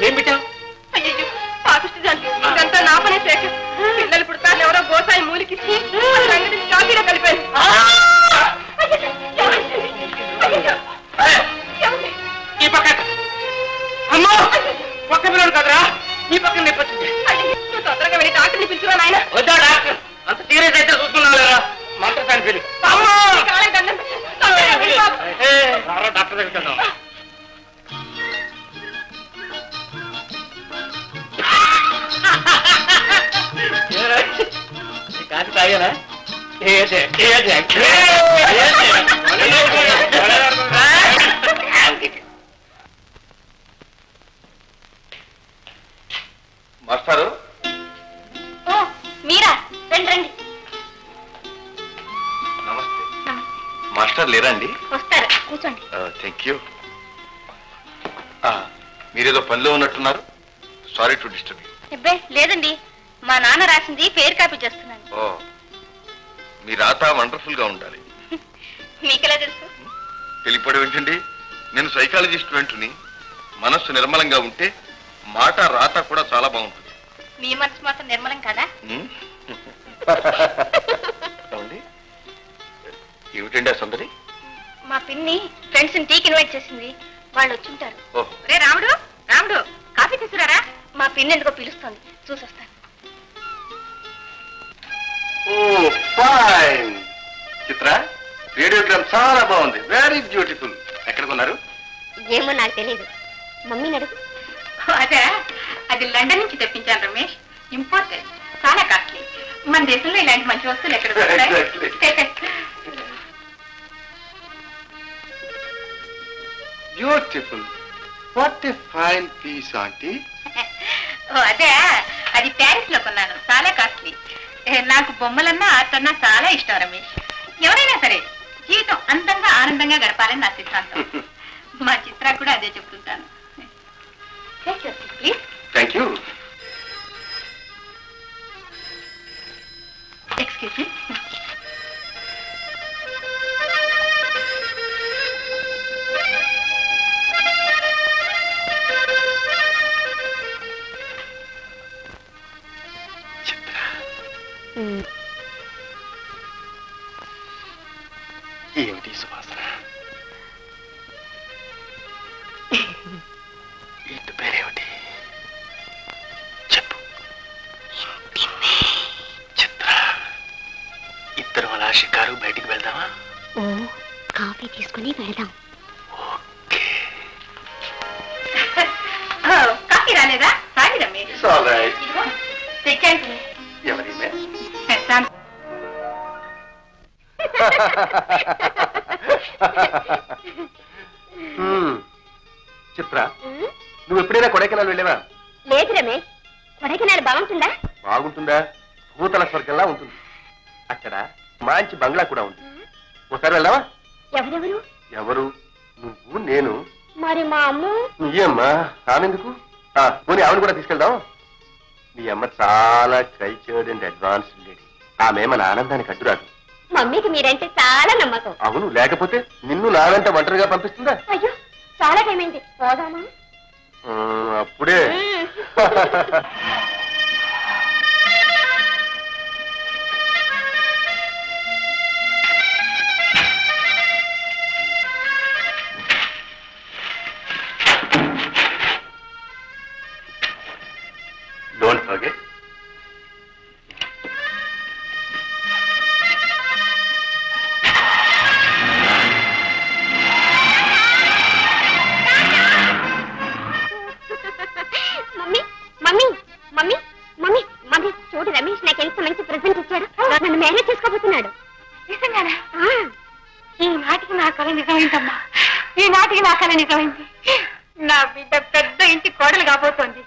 Speaker 4: ఏం పెట్టావు?
Speaker 2: అయ్యో ఇదంతా నా పనే శేఖర్. పిల్లలు పుడతాను ఎవరో గోసాయి మూలికిచ్చి కాఫీలో కలిపాను.
Speaker 4: ఈ పక్క అమ్మా, పక్క పిల్లలు కదరా, ఈ పక్కన నొప్పి వచ్చింది.
Speaker 2: నువ్వు తొందరగా వెళ్ళి డాక్టర్ని పిలుచురా నాయన.
Speaker 4: వద్దా డాక్టర్, అంత సీరియస్ అయితే చూసుకున్నావులేరా. మంట ఫ్యాన్ పిలు. డాక్టర్ దగ్గరికి వెళ్దాం. కాదు తాగానా?
Speaker 5: మాస్టారు,
Speaker 3: ఓ మీరా, రండి రండి.
Speaker 5: నమస్తే. మాస్టర్ లేరా అండి?
Speaker 3: వస్తారు, కూర్చోండి.
Speaker 5: Thank you. మీరేదో పనిలో ఉన్నట్టున్నారు. Sorry to disturb you.
Speaker 3: అబ్బే లేదండి, మా నాన్న రాసింది పేరు కాపీ చేస్తున్నాను.
Speaker 5: ఓ, మీ రాత వండర్ఫుల్ గా ఉండాలి.
Speaker 3: మీకెలా తెలుసు?
Speaker 5: తెలియపడం ఏంటండి, నేను సైకాలజీ స్టూడెంట్ని. మనస్సు నిర్మలంగా ఉంటే మాట రాత కూడా చాలా బాగుంటుంది.
Speaker 3: మీ మనసు మాత్రం నిర్మలం కాదా?
Speaker 5: ఏమిటండి ఆ సందడి?
Speaker 3: మా పిన్ని ఫ్రెండ్స్ టీకి ఇన్వైట్ చేసింది, వాళ్ళు వచ్చుంటారు.
Speaker 5: ఓహో,
Speaker 2: రే రాముడు, రాముడు కాఫీ తీసుకురారా.
Speaker 3: మా పిన్ని ఎందుకో పిలుస్తుంది, చూసొస్తాను.
Speaker 5: ఫైన్. చిత్ర, రేడియోగ్రామ్ చాలా బాగుంది, వెరీ బ్యూటిఫుల్. ఎక్కడ కొన్నారు?
Speaker 3: ఏమో నాకు తెలియదు, మమ్మీని అడుగు.
Speaker 2: అదే, అది లండన్ నుంచి తెప్పించాను రమేష్. ఇంపార్టెంట్, చాలా కాస్ట్లీ. మన దేశంలో ఇలాంటి మంచి వస్తువులు ఎక్కడ దొరుకుతాయి?
Speaker 5: Beautiful. What a fine piece aunty.
Speaker 2: ఓ అదే, అది ప్యారిస్ లో కొన్నాను, చాలా కాస్ట్లీ. నాకు బొమ్మలన్నా ఆర్ట్ అన్నా చాలా ఇష్టం రమేష్. ఎవరైనా సరే జీవితం అందంగా ఆనందంగా గడపాలని నా సిద్ధాంతం. మా చిత్ర కూడా అదే చెప్తుంటాను. Please.
Speaker 5: Thank you.
Speaker 2: Excuse me.
Speaker 5: ఏమిటి సువాసన? ఇంటి పేరేమిటి చెప్పు. చిత్ర, ఇద్దరు అలా షికారు బయటికి వెళ్దామా?
Speaker 6: ఓ, కాఫీ తీసుకుని వెళ్దాం.
Speaker 5: ఓకే.
Speaker 2: కాఫీ రాలేదా? సారీ రమేష్. తెచ్చాను.
Speaker 5: ఎవరి చిత్ర, నువ్వు ఎప్పుడైనా కొడైకెనాల్ వెళ్ళావా?
Speaker 6: లేదు రమేష్, కొడైకెనాల్ బాగుంటుందా?
Speaker 5: బాగుంటుందా? భూతల స్వర్గంలా ఉంటుంది. అక్కడ మంచి బంగ్లా కూడా ఉంది. ఒకసారి వెళ్దావా?
Speaker 6: ఎవరెవరు?
Speaker 5: ఎవరు? నువ్వు, నేను.
Speaker 6: మరి మా అమ్మ?
Speaker 5: నీ అమ్మ ఆమెందుకు? పోనీ ఆమెను కూడా తీసుకెళ్దాం. నీ అమ్మ చాలా కల్చర్డ్ అండ్ అడ్వాన్స్డ్ లేడీ. ఆమె మన ఆనందానికి అడ్డురాదు.
Speaker 6: మమ్మీకి మీరంటే చాలా నమ్మకం.
Speaker 5: అవును, లేకపోతే నిన్ను నానంటే ఒంటరిగా పంపిస్తుందా?
Speaker 6: అయ్యో, చాలా టైం అయింది, పోదామా?
Speaker 5: అప్పుడే. Don't forget.
Speaker 6: Mummy mummy mummy mummy mummy చూడు, రమేష్ నాకు ఎంత మంచి ప్రెజెంట్ ఇచ్చాడు. నన్ను మ్యారేజ్ చేసుకోబోతున్నాడు.
Speaker 2: నిజంగానా? ఈనాటికి నా కళ నిజమైందమ్మా, ఈనాటికి నా కళ నిజమైంది. నా బిడ్డ పెద్ద ఇంటి కోడలు కాబోతోంది.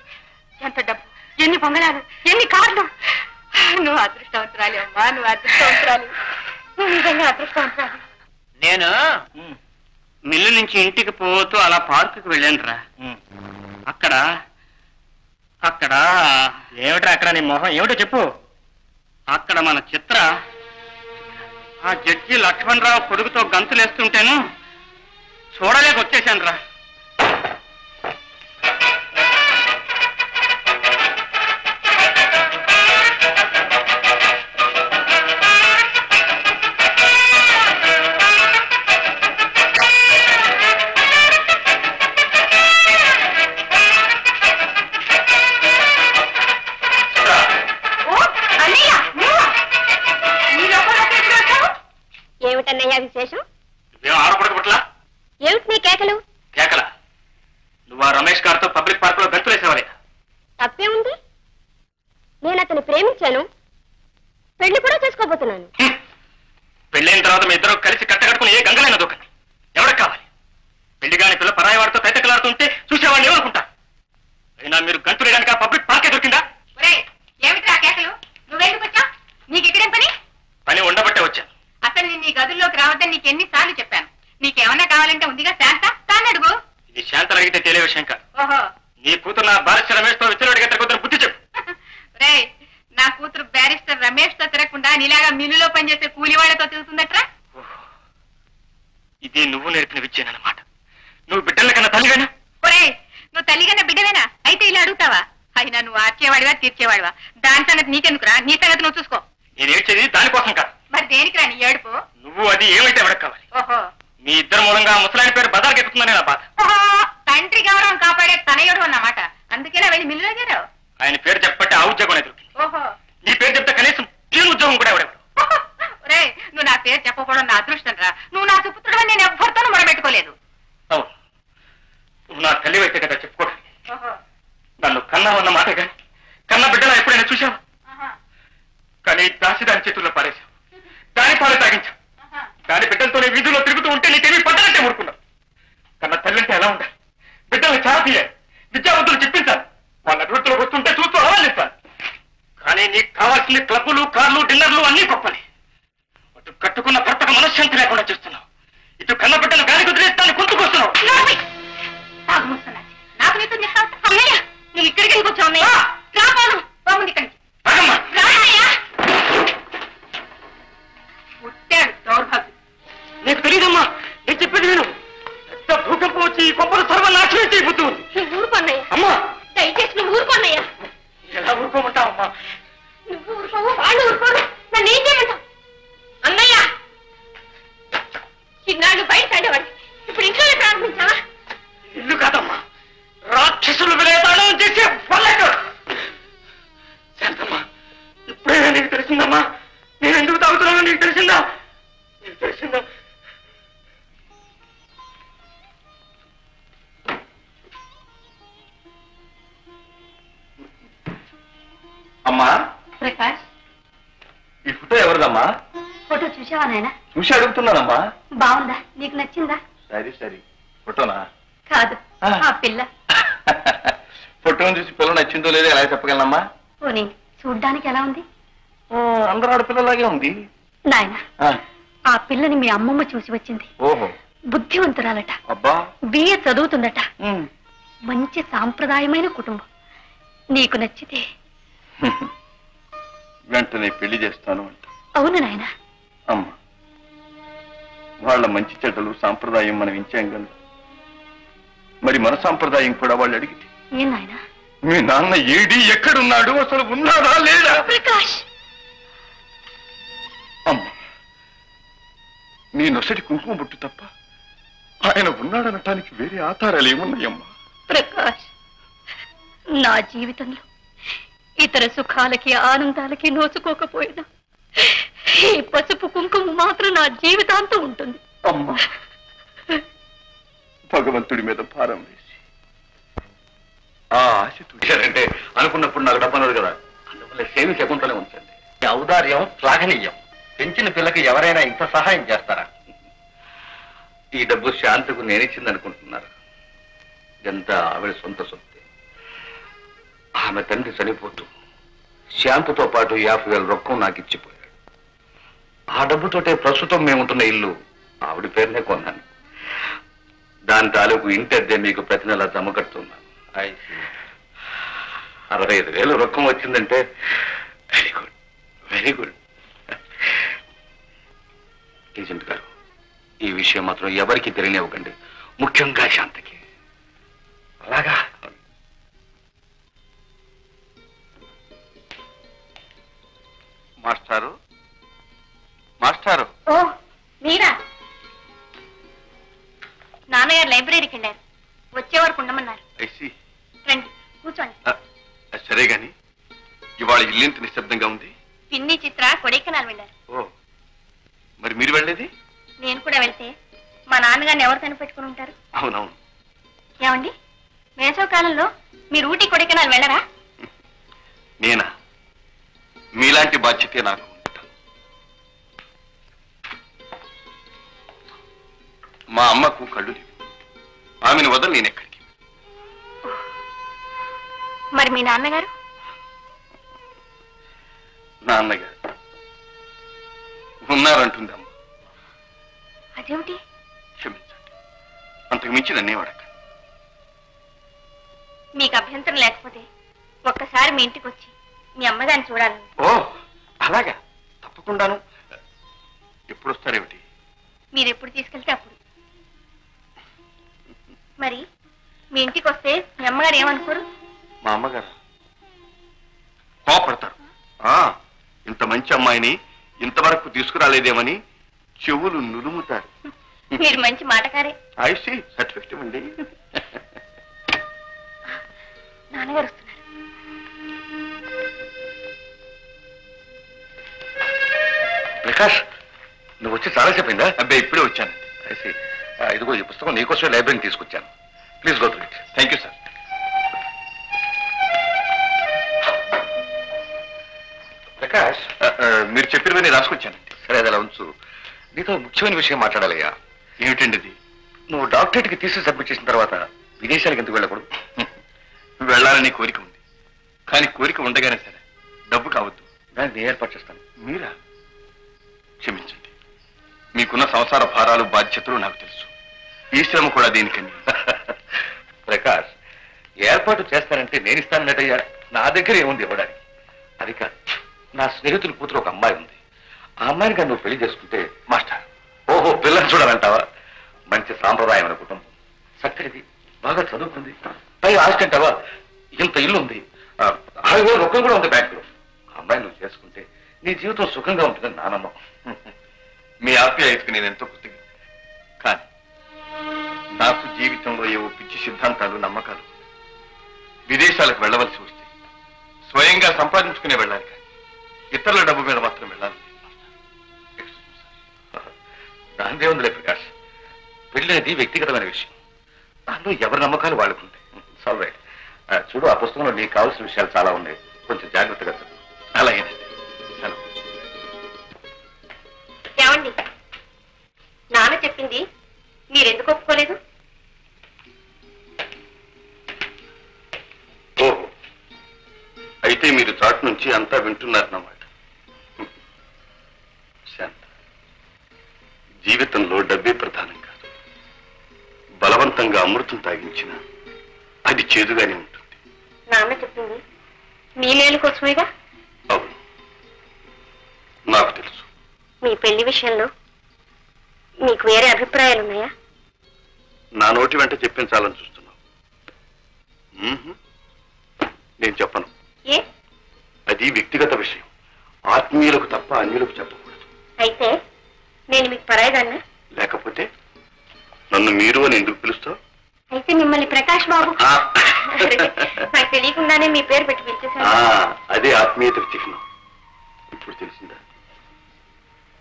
Speaker 2: ఎంత డబ్బు, ఎన్ని బంగళాలు, ఎన్ని కార్లు. నువ్వు అదృష్టవంతురాలి అమ్మా, నువ్వు అదృష్టవంతురాలి, నువ్వు నిజంగా అదృష్టవంతురాలి.
Speaker 4: నేను మిల్లు నుంచి ఇంటికి పోతూ అలా పార్కుకి వెళ్ళాను రా. అక్కడ అక్కడ ఏమిట్రా అక్కడ? నీ మొహం ఏమిటో చెప్పు. అక్కడ మన చిత్ర ఆ జడ్జి లక్ష్మణరావు కొడుకుతో గంతులేస్తుంటేను
Speaker 1: చూడలేక వచ్చేసాను రా.
Speaker 6: ఏమిటన్నయ్యా విశేషం?
Speaker 1: నువ్వేం ఆడపడకట్లా?
Speaker 6: ఏమిటి నీ కేకలు?
Speaker 1: కేకలా? నువ్వు ఆ రమేష్ గారితో పబ్లిక్ పార్క్ లో గంతులేసేవారే.
Speaker 6: తప్పే ఉంది? నేను అతన్ని ప్రేమించాను, పెళ్లి కూడా చేసుకోబోతున్నాను.
Speaker 1: పెళ్ళైన తర్వాత మీ ఇద్దరు కలిసి కట్టగట్టుకుని ఏ గంగలైన దొక్కండి. ఎవరికి కావాలి? పెళ్లి కాని పిల్ల పరాయి వాడితో తైతకలాడుతుంటే చూసేవాడిని ఏమనుకుంటా? అయినా మీరు గంతులేయడానికి ఆ పబ్లిక్ పార్కే దొరికిందా?
Speaker 2: ఏమిటి ఆ కేకలు? నువ్వెందుకు వచ్చా? నీకు ఇక్కడేం పని?
Speaker 1: పని ఉండబట్టే వచ్చాను.
Speaker 2: అసలు నేను నీ గదుల్లోకి రావద్దని నీకు ఎన్నిసార్లు చెప్పాను. నీకేమన్నా కావాలంటే ఉందిగా శాంత, తాను అడుగు.
Speaker 1: ఇది శాంతలు అడిగితే తెలియ విషయం కాదు.
Speaker 2: ఓహో,
Speaker 1: నీ కూతురు నా బారిస్టర్ రమేష్ తో విచ్చలవాడిగా తిరుగుతున్న బుద్ధి చెప్పు.
Speaker 2: రే, నా కూతురు బ్యారిస్టర్ రమేష్ తో తిరగకుండా నీలాగా మిల్లులో పనిచేసే కూలివాళ్లతో తిరుగుతుందట్రా.
Speaker 1: ఇది నువ్వు నేర్పిన విద్యేనమాట. నువ్వు బిడ్డల కన్నా తల్లివేనా?
Speaker 2: ఒరే, నువ్వు తల్లిగన్న బిడ్డవేనా? అయితే ఇలా అడుగుతావా? అయినా నువ్వు ఆర్చేవాడివా తీర్చేవాడివా? దాని సంగతి నీకెందుకురా? నీ సంగతి నువ్వు చూసుకో.
Speaker 1: నేను ఏడ్చేది దానికోసం కాదు.
Speaker 2: మరి దేనికి రా నీ ఏడుపు?
Speaker 1: నువ్వు అది ఏమైతే ఎవరికి కావాలి?
Speaker 2: ఓహో,
Speaker 1: మీ ఇద్దరు మూలంగా ముసలాయన పేరు బదార్కెక్కుతుందనే నా బాధ.
Speaker 2: ఓహో, తండ్రి గౌరవం కాపాడే తనయుడు అన్నమాట. అందుకేనా వెళ్ళి మిల్లులో చేరావు?
Speaker 1: ఆయన పేరు చెప్పబట్టే ఆ ఉద్యోగం ఎదురు.
Speaker 2: ఓహో,
Speaker 1: నీ పేరు చెప్తే కనీసం ప్యూన్ ఉద్యోగం కూడా ఎవడెవడు.
Speaker 2: ఒరే, నువ్వు నా పేరు చెప్పకూడదు నా అదృష్టం రా. నువ్వు నా సుపుత్రుడు నేను ఎవ్వరితోనూ మొరబెట్టుకోలేదు.
Speaker 1: అవును, నువ్వు నా తల్లివైతే కదా చెప్పుకోవడం.
Speaker 2: ఓహో,
Speaker 1: నన్ను కన్నావన్న మాట కానీ కన్న బిడ్డలా ఎప్పుడైనా చూసావా?
Speaker 2: ఆహా,
Speaker 1: కానీ దాసి దాని చేతుల్లో పారేశావు. దాని పాలు తాగించావు.
Speaker 2: ఆహా.
Speaker 1: దాని బిడ్డలతోనే వీధుల్లో తిరుగుతూ ఉంటే నీకేమీ పడ్డనంటే ఊరుకున్నావు. కన్న తల్లింటే ఎలా ఉండాలి? బిడ్డలు చాలా తీయాలి, విద్యావంతులు చెప్పించాలి, వాళ్ళ అభివృద్ధిలోకి వస్తుంటే చూస్తూ ఆవాలిస్తాను. కానీ నీకు కావాల్సిన క్లబ్బులు, కార్లు, డిన్నర్లు అన్నీ గొప్పని. అటు కట్టుకున్న భర్తకు మనశ్శాంతి లేకుండా చేస్తున్నావు. ఇటు కన్న బిడ్డలు గాలి కుదిరేస్తాను గుర్తుకొస్తున్నావు.
Speaker 2: నాకు నీతో చెప్తావు? అన్నయ్య, నువ్వు ఇక్కడికి ఎందుకు వచ్చావు? అన్నయ్య రాను, బాగుంది ఇక్కడికి. పుట్టాడు దౌర్భాగ్యం.
Speaker 1: నీకు తెలియదమ్మా, నేను చెప్పేది నేను. పెద్ద భూకంపం వచ్చి ఈ కొబ్బరి సర్వనాశనం చేయబోతుంది.
Speaker 6: నువ్వు ఊరుకోన్నయ్యా,
Speaker 1: అమ్మా,
Speaker 6: దయచేసి నువ్వు ఊరుకోన్నయ్యా.
Speaker 1: ఎలా ఊరుకోమంటావమ్మా?
Speaker 6: నువ్వు ఊరుకోవు, వాళ్ళు ఊరుకోరు, నన్ను ఏం చేయమంటావు? అన్నయ్య, చిన్నాళ్ళు బయట ఆడేవాడి, ఇప్పుడు ఇంట్లోనే ప్రారంభించావా?
Speaker 1: ఇల్లు కాదమ్మా, రాక్షసులు విలేతాళం చేసే పల్లెటూరు. శాంతమ్మా, ఇప్పుడే నీకు తెలిసిందమ్మా నేను ఎందుకు తాగుతున్నానో నీకు తెలిసిందా? నీకు తెలిసిందా? అమ్మా,
Speaker 3: ప్రకాష్,
Speaker 1: ఈ ఫోటో ఎవరిదమ్మా?
Speaker 3: ఫోటో చూసావా నాయన?
Speaker 1: చూసి అడుగుతున్నానమ్మా.
Speaker 3: బాగుందా? నీకు నచ్చిందా?
Speaker 1: సరే సరే, ఫోటోనా?
Speaker 3: కాదు, ఆ పిల్ల.
Speaker 1: ఫోటోను చూసి పిల్ల నచ్చిందో లేదో ఎలా చెప్పగలనమ్మా?
Speaker 3: పోనీ చూడ్డానికి ఎలా ఉంది?
Speaker 1: అందరూ ఆడపిల్లలాగే ఉంది.
Speaker 3: నాయన, ఆ పిల్లని మీ అమ్మమ్మ చూసి వచ్చింది.
Speaker 1: ఓహో,
Speaker 3: బుద్ధివంతురాలట,
Speaker 1: అబ్బా,
Speaker 3: బిఏ చదువుతుందట, మంచి సాంప్రదాయమైన కుటుంబం. నీకు నచ్చితే
Speaker 1: వెంటనే పెళ్లి చేస్తాను అంట.
Speaker 3: అవును నాయన.
Speaker 1: అమ్మా, వాళ్ళ మంచి చెడ్డలు సాంప్రదాయం మనం ఇచ్చాం కదా, మరి మన సాంప్రదాయం కూడా వాళ్ళు అడిగితే
Speaker 3: ఏం నాయన?
Speaker 1: మీ నాన్న ఏడి, ఎక్కడున్నాడు, అసలు ఉన్నాడా లేడా?
Speaker 3: ప్రకాష్,
Speaker 1: అమ్మా, నీ నొసటి కుంకుమ బొట్టు తప్ప ఆయన ఉన్నాడనటానికి వేరే ఆధారాలు ఏమున్నాయమ్మా?
Speaker 3: ప్రకాష్, నా జీవితంలో ఇతర సుఖాలకి ఆనందాలకి నోచుకోకపోయినా ఈ పసుపు కుంకుమ మాత్రం నా జీవితాంతం ఉంటుంది.
Speaker 1: అమ్మా, భగవంతుడి మీద భారం వేసి ఆ ఆశ చూశారంటే అనుకున్నప్పుడు నాకు డబ్బనడు కదా, అందువల్ల సేమి చెకుంటూనే ఉంచండి.
Speaker 5: ఈ ఔదార్యం శ్లాఘనీయం. పెంచిన పిల్లకి ఎవరైనా ఇంత సహాయం చేస్తారా?
Speaker 1: ఈ డబ్బు శాంతకు నేనిచ్చింది అనుకుంటున్నారు. ఎంత ఆవిడ సొంత సొత్తే. ఆమె తండ్రి చనిపోతూ శాంతతో పాటు 50,000 రొక్కం నాకు ఇచ్చిపోయాడు. ఆ డబ్బుతోటే ప్రస్తుతం మేముంటున్న ఇల్లు ఆవిడ పేరునే కొన్నాను. దాని తాలూకు ఇంటద్దే మీకు ప్రతి నెల జమ కడుతున్నాను. 65,000 రొక్కం వచ్చిందంటే very good, very good. Agent గారు, ఈ విషయం మాత్రం ఎవరికి తెలియనివ్వకండి.
Speaker 5: ముఖ్యంగా శాంతకి. అలాగా? మాస్టారు, మాస్టారు.
Speaker 3: ఓ మీరా? నాన్నగారు లైబ్రరీకి వెళ్ళారు, వచ్చే వరకు ఉండమన్నారు. రండి కూర్చోండి.
Speaker 5: సరే గాని ఇవాళ ఇల్లింత నిశ్శబ్దంగా ఉంది.
Speaker 3: పిన్ని చిత్ర కొడైకెనాల్ వెళ్ళారు.
Speaker 5: ఓ, మరి మీరు వెళ్ళేది?
Speaker 3: నేను కూడా వెళ్తే మా నాన్నగారిని ఎవరు కనిపెట్టుకుని ఉంటారు?
Speaker 5: అవునవును.
Speaker 3: ఏమండి, వేసవ కాలంలో మీరు ఊటీ కొడైకెనాల్ వెళ్ళరా?
Speaker 5: నేనా? మీలాంటి బాధ్యతే నాకు. మా అమ్మకు కళ్ళు లేవు, ఆమెను వదలు నేనెక్కడికి.
Speaker 3: మరి మీ నాన్నగారు?
Speaker 5: నాన్నగారు ఉన్నారంటుంది అమ్మ.
Speaker 3: అదేమిటి?
Speaker 5: క్షమించండి, అంతకు మించి నన్నే అడగండి.
Speaker 3: మీకు అభ్యంతరం లేకపోతే ఒక్కసారి మీ ఇంటికి వచ్చి మీ అమ్మగారిని చూడాలని.
Speaker 5: ఓ అలాగా, తప్పకుండాను. ఎప్పుడు వస్తారేమిటి?
Speaker 3: మీరు ఎప్పుడు తీసుకెళ్తే అప్పుడు. మరి మీ ఇంటికి వస్తే మీ అమ్మగారు ఏమనుకోరు?
Speaker 5: మా అమ్మగారు కోపడతారు. ఇంత మంచి అమ్మాయిని ఇంతవరకు తీసుకురాలేదేమని చెవులు నులుముతారు.
Speaker 3: మీరు మంచి మాటకారే.
Speaker 5: ఐసి సర్టిఫికెట్ ఇవ్వండి.
Speaker 3: నాన్నగారు వస్తున్నారు.
Speaker 5: ప్రకాష్, నువ్వు వచ్చి చాలా చెప్పిందా? అబ్బాయి ఇప్పుడే వచ్చాను. ఐసి, ఇదిగో ఈ పుస్తకం నీకోసమే లైబ్రరీని తీసుకొచ్చాను. Please go through it. Thank you sir. Prakash, మీరు చెప్పినవన్నీ రాసుకొచ్చానండి. సరే, అది అలా ఉంచు. నీతో ముఖ్యమైన విషయం మాట్లాడాలయ్యా. ఏమిటండి ఇది? నువ్వు డాక్టరేట్కి తీసి సబ్మిట్ చేసిన తర్వాత విదేశాలకు ఎందుకు వెళ్ళకూడదు? వెళ్ళాలని కోరిక ఉంది, కానీ కోరిక ఉండగానే సరే డబ్బు కావద్దు. దాన్ని నేను ఏర్పాటు చేస్తాను. మీరా? క్షమించండి, మీకున్న సంసార భారాలు బాధ్యతలు నాకు తెలుసు. ఈ శ్రమ కూడా దేనికని. ప్రకాష్, ఏర్పాటు చేస్తానంటే నేను ఇస్తానన్నట్టయ్యా. నా దగ్గర ఏముంది ఇవ్వడానికి? అది కాదు, నా స్నేహితుని కూతురు ఒక అమ్మాయి ఉంది. ఆ అమ్మాయిని కానీ నువ్వు పెళ్లి చేసుకుంటే మాస్టర్. ఓహో, పిల్లల్ని చూడాలంటావా? మంచి సాంప్రదాయమైన కుటుంబం, చక్కటిది, బాగా చదువుకుంది, పై ఆస్తి అంటావా? ఇంత ఇల్లు ఉంది, 6,000 రూపాయలు కూడా ఉంది బ్యాంకులో. ఆ అమ్మాయిని నువ్వు చేసుకుంటే నీ జీవితం సుఖంగా ఉంటుందని నా నమ్మకం. మీ ఆప్యాయతకు నేను ఎంతో కృతజ్ఞ. కానీ నాకు జీవితంలో ఏవో పిచ్చి సిద్ధాంతాలు, నమ్మకాలు. విదేశాలకు వెళ్ళవలసి వస్తే స్వయంగా సంపాదించుకునే వెళ్ళాలి, కానీ ఇతరుల డబ్బు మీద మాత్రం వెళ్ళాలి. దానిదే ఉందిలే ప్రకాష్, పెళ్ళనేది వ్యక్తిగతమైన విషయం. దానిలో ఎవరి నమ్మకాలు వాళ్ళకుంటాయి. సాల్ రైట్. చూడు, ఆ పుస్తకంలో నీకు కావాల్సిన విషయాలు చాలా ఉన్నాయి, కొంచెం జాగ్రత్తగా చదువు. అలాగేనండి.
Speaker 3: ఏమండి, నాన్న చెప్పింది మీరెందుకు ఒప్పుకోలేదు?
Speaker 5: ఓహో, అయితే మీరు చాటు నుంచి అంతా వింటున్నారన్నమాట. శాంత, జీవితంలో డబ్బే ప్రధానం కాదు. బలవంతంగా అమృతం తాగించిన అది చేదుగానే ఉంటుంది.
Speaker 3: నాన్న చెప్పింది మీ మేలు కోసమేగా?
Speaker 5: అవును, నాకు తెలుసు.
Speaker 3: మీ పెళ్లి విషయంలో మీకు వేరే అభిప్రాయాలు ఉన్నాయా?
Speaker 5: నా నోటి వెంట చెప్పించాలని చూస్తున్నావు. నేను చెప్పను.
Speaker 3: ఏ?
Speaker 5: అది వ్యక్తిగత విషయం, ఆత్మీయులకు తప్ప అన్యులకు చెప్పకూడదు.
Speaker 3: అయితే నేను మీకు పరాయిదాన్నా?
Speaker 5: లేకపోతే నన్ను మీరు అని ఎందుకు పిలుస్తావు?
Speaker 3: అయితే మిమ్మల్ని ప్రకాష్ బాబు. నాకు తెలియకుండానే మీ పేరు పెట్టి పిలిచేశాను.
Speaker 5: అదే ఆత్మీయతకు చిహ్నం. ఇప్పుడు తెలిసిందా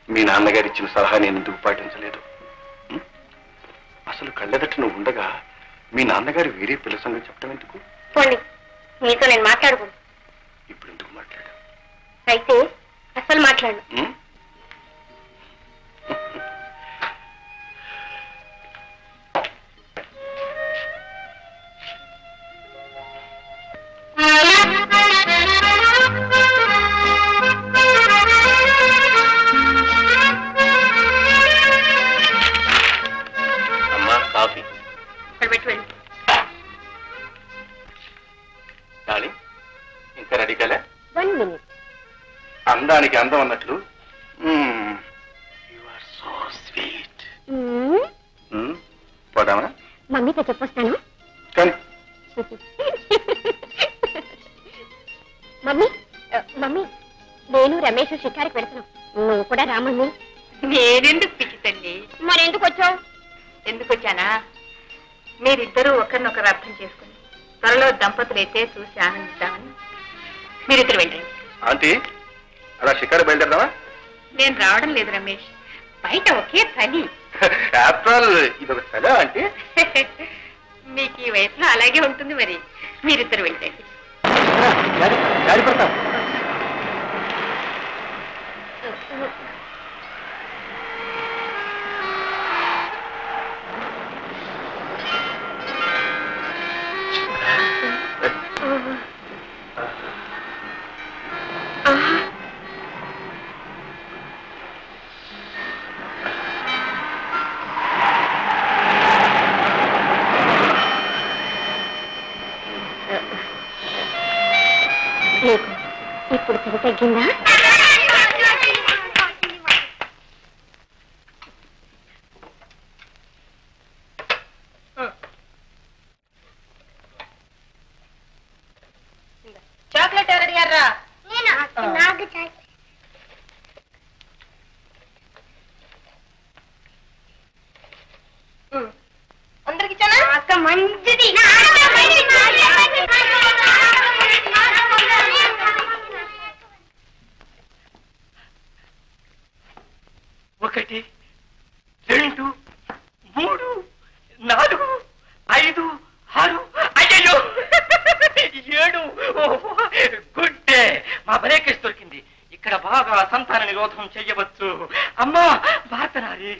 Speaker 5: మీ నాన్నగారు ఇచ్చిన సలహా నేను ఎందుకు పాటించలేదు? అసలు కళ్ళెదట నువ్వు ఉండగా మీ నాన్నగారు వేరే పిల్ల సంగతి చెప్పడం ఎందుకు?
Speaker 3: పోండి, మీతో నేను మాట్లాడకూడదు.
Speaker 5: ఇప్పుడు ఎందుకు మాట్లాడా?
Speaker 3: అయితే అసలు మాట్లాడు.
Speaker 5: అమ్మా, కాఫీ.
Speaker 3: ఇక్కడ పెట్టి వెళ్ళి.
Speaker 5: డార్లింగ్, ఇంకా రెడీ కాలే?
Speaker 3: 1 minute.
Speaker 5: అందానికి అందం అన్నట్లు యు ఆర్ సో స్వీట్. పోదామా?
Speaker 6: మమ్మీతో చెప్పొస్తాను.
Speaker 1: కానీ
Speaker 6: మమ్మీ మమ్మీ నేను రమేష్ షికారికి పెడుతున్నాం. నువ్వు కూడా రా మమ్మీ.
Speaker 2: నేనెందుకు పిచ్చి తల్లి?
Speaker 6: మరెందుకు వచ్చావు?
Speaker 2: ఎందుకు వచ్చానా? మీరిద్దరూ ఒకరినొకరు అర్థం చేసుకుని త్వరలో దంపతులైతే చూసి ఆనందిద్దామని. మీరిద్దరు వెళ్ళండి.
Speaker 1: ఆంటీ అలా షికారు బయలుదేరదామా?
Speaker 2: నేను రావడం లేదు రమేష్, బయట ఒకే చలి.
Speaker 1: ఆఫ్టర్ ఆల్ ఇది ఒక చలి ఆంటీ.
Speaker 2: మీకు ఈ వయసులో అలాగే ఉంటుంది మరి. మీరిద్దరు వెళ్ళండి.
Speaker 1: జారిపడతాం.
Speaker 6: ఇప్పుడు చలి తగ్గిందా?
Speaker 2: చాక్లెట్ ఎవరు అడిగారా?
Speaker 6: నాకు
Speaker 2: అందరికి ఇచ్చానా?
Speaker 6: అక్క మంచిది.
Speaker 4: ఒకటి, రెండు, మూడు, నాలుగు, ఐదు, ఆరు, అయ్యో 7. Good day. మా బ్రేకేజ్ దొరికింది. ఇక్కడ బాగా సంతాన నిరోధం చెయ్యవచ్చు. అమ్మా భారతనారి.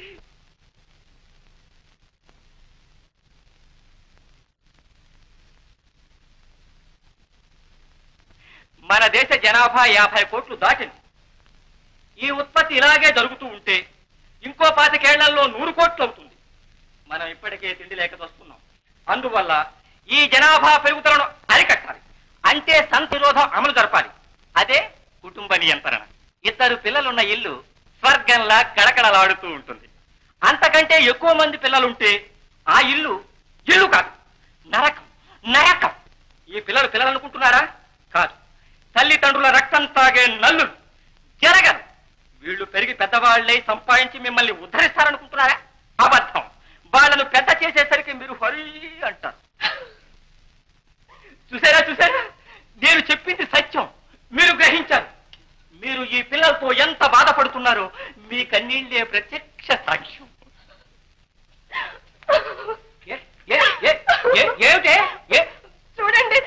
Speaker 4: మన దేశ జనాభా 50 కోట్లు దాటింది. ఈ ఉత్పత్తి ఇలాగే జరుగుతూ ఉంటే ఇంకో 25 ఏళ్లలో 100 కోట్లు అవుతుంది. మనం ఇప్పటికే తిండి లేక వస్తున్నాం. అందువల్ల ఈ జనాభా పెరుగుదలను అరికట్టాలి. అంటే సంతిరోధం అమలు జరపాలి. అదే కుటుంబ నియంత్రణ. 2 పిల్లలున్న ఇల్లు స్వర్గంలా కడకడలాడుతూ ఉంటుంది. అంతకంటే ఎక్కువ మంది పిల్లలుంటే ఆ ఇల్లు ఇల్లు కాదు, నరకం. నరకం. ఈ పిల్లలు అనుకుంటున్నారా? కాదు, తల్లిదండ్రుల రక్తం తాగే నల్లులు. జరగదు. వీళ్ళు పెరిగి పెద్దవాళ్ళై సంపాదించి మిమ్మల్ని ఉద్ధరిస్తారనుకుంటున్నారా? అబద్ధం. వాళ్ళను పెద్ద చేసేసరికి మీరు హరి అంటారు. చూసారా? నేను చెప్పింది సత్యం. మీరు గ్రహించారు. మీరు ఈ పిల్లలతో ఎంత బాధపడుతున్నారో మీ కన్నీళ్ళే ప్రత్యక్ష సాక్ష్యం. ఏమిటే?
Speaker 2: చూడండి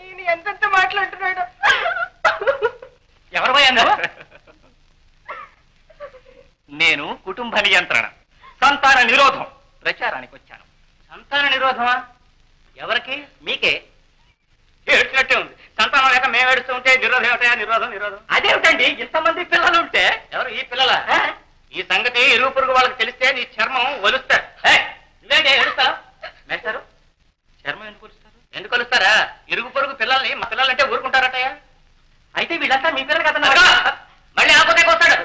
Speaker 2: ఈయన ఎంతెంత మాట్లాడుతున్నాడు.
Speaker 4: ఎవరు అన్నారు? నేను కుటుంబ నియంత్రణ, సంతాన నిరోధం ప్రచారానికి వచ్చాను. సంతాన నిరోధమా? ఎవరికి? మీకే. ఏడ్చినట్టే ఉంది. సంతానం లేక మేము ఏడుస్తూ ఉంటే నిరోధం ఏమిటయా? నిరోధం అదేమిటండి? ఇంతమంది పిల్లలు ఉంటే. ఎవరు ఈ పిల్లల? ఈ సంగతి ఇరుగు పొరుగు వాళ్ళకి తెలిస్తే నీ చర్మం ఒలుస్తారు. నువ్వేంటి ఏడుస్తావు? మేస్తారు చర్మం ఎందుకు కొలుస్తారా? ఇరుగు పొరుగు పిల్లల్ని మా పిల్లలంటే ఊరుకుంటారటయ్యా? అయితే వీళ్ళంతా మీ పిల్లలు కదా. మళ్ళీ ఆపోతే వస్తాడు.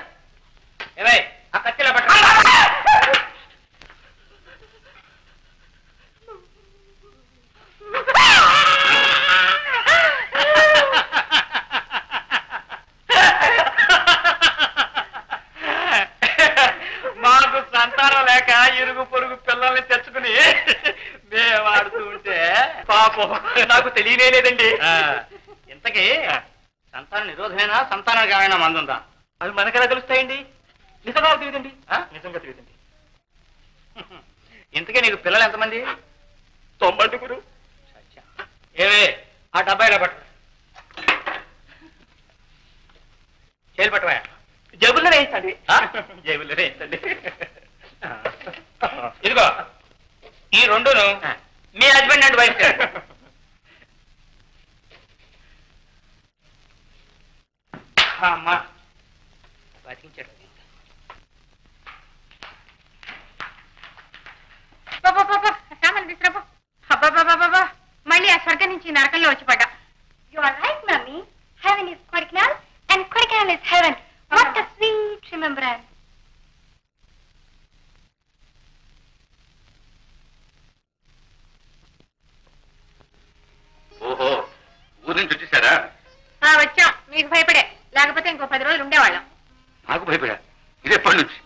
Speaker 4: ఏవై ఆ కత్తిలో పట్ట. మాకు సంతానం లేక ఇరుగు పొరుగు పిల్లల్ని తెచ్చుకుని మేము ఆడుతూ ఉంటే పాపం నాకు తెలియలేదండి. ఇంతకీ సంతాన నిరోధమైనా సంతానానికి ఏమైనా మందుందా? అవి మనకెలా తెలుస్తాయండి? నిజంగా తెలియదండి. నిజంగా తెలియదండి. ఇంతకీ నీకు పిల్లలు ఎంతమంది? 90. ఏవే ఆ డబ్బాయిలో పట్టు. చేలు పట్టవా? జేబుల్లో వేయించండి. జేబుల్లో వేయించండి. ఇదిగో ఈ 2ను మీ హస్బెండ్ అండ్ వైఫ్. అమ్మా బతికించాడు.
Speaker 2: సామాన్ తీసుకురాపో. అబ్బాబాబాబా మళ్ళీ ఆ స్వర్గం నుంచి నరకంలో వచ్చి పడ్డా.
Speaker 6: You are right, Mummy. Heaven is Kodaikanal and Kodaikanal is heaven. What a sweet remembrance.
Speaker 5: ఊరి నుంచి వచ్చేసారా?
Speaker 2: వచ్చాం, మీకు భయపడే, లేకపోతే ఇంకో 10 రోజులు ఉండేవాళ్ళం.
Speaker 5: నాకు భయపడా? ఇది ఎప్పటి నుంచి?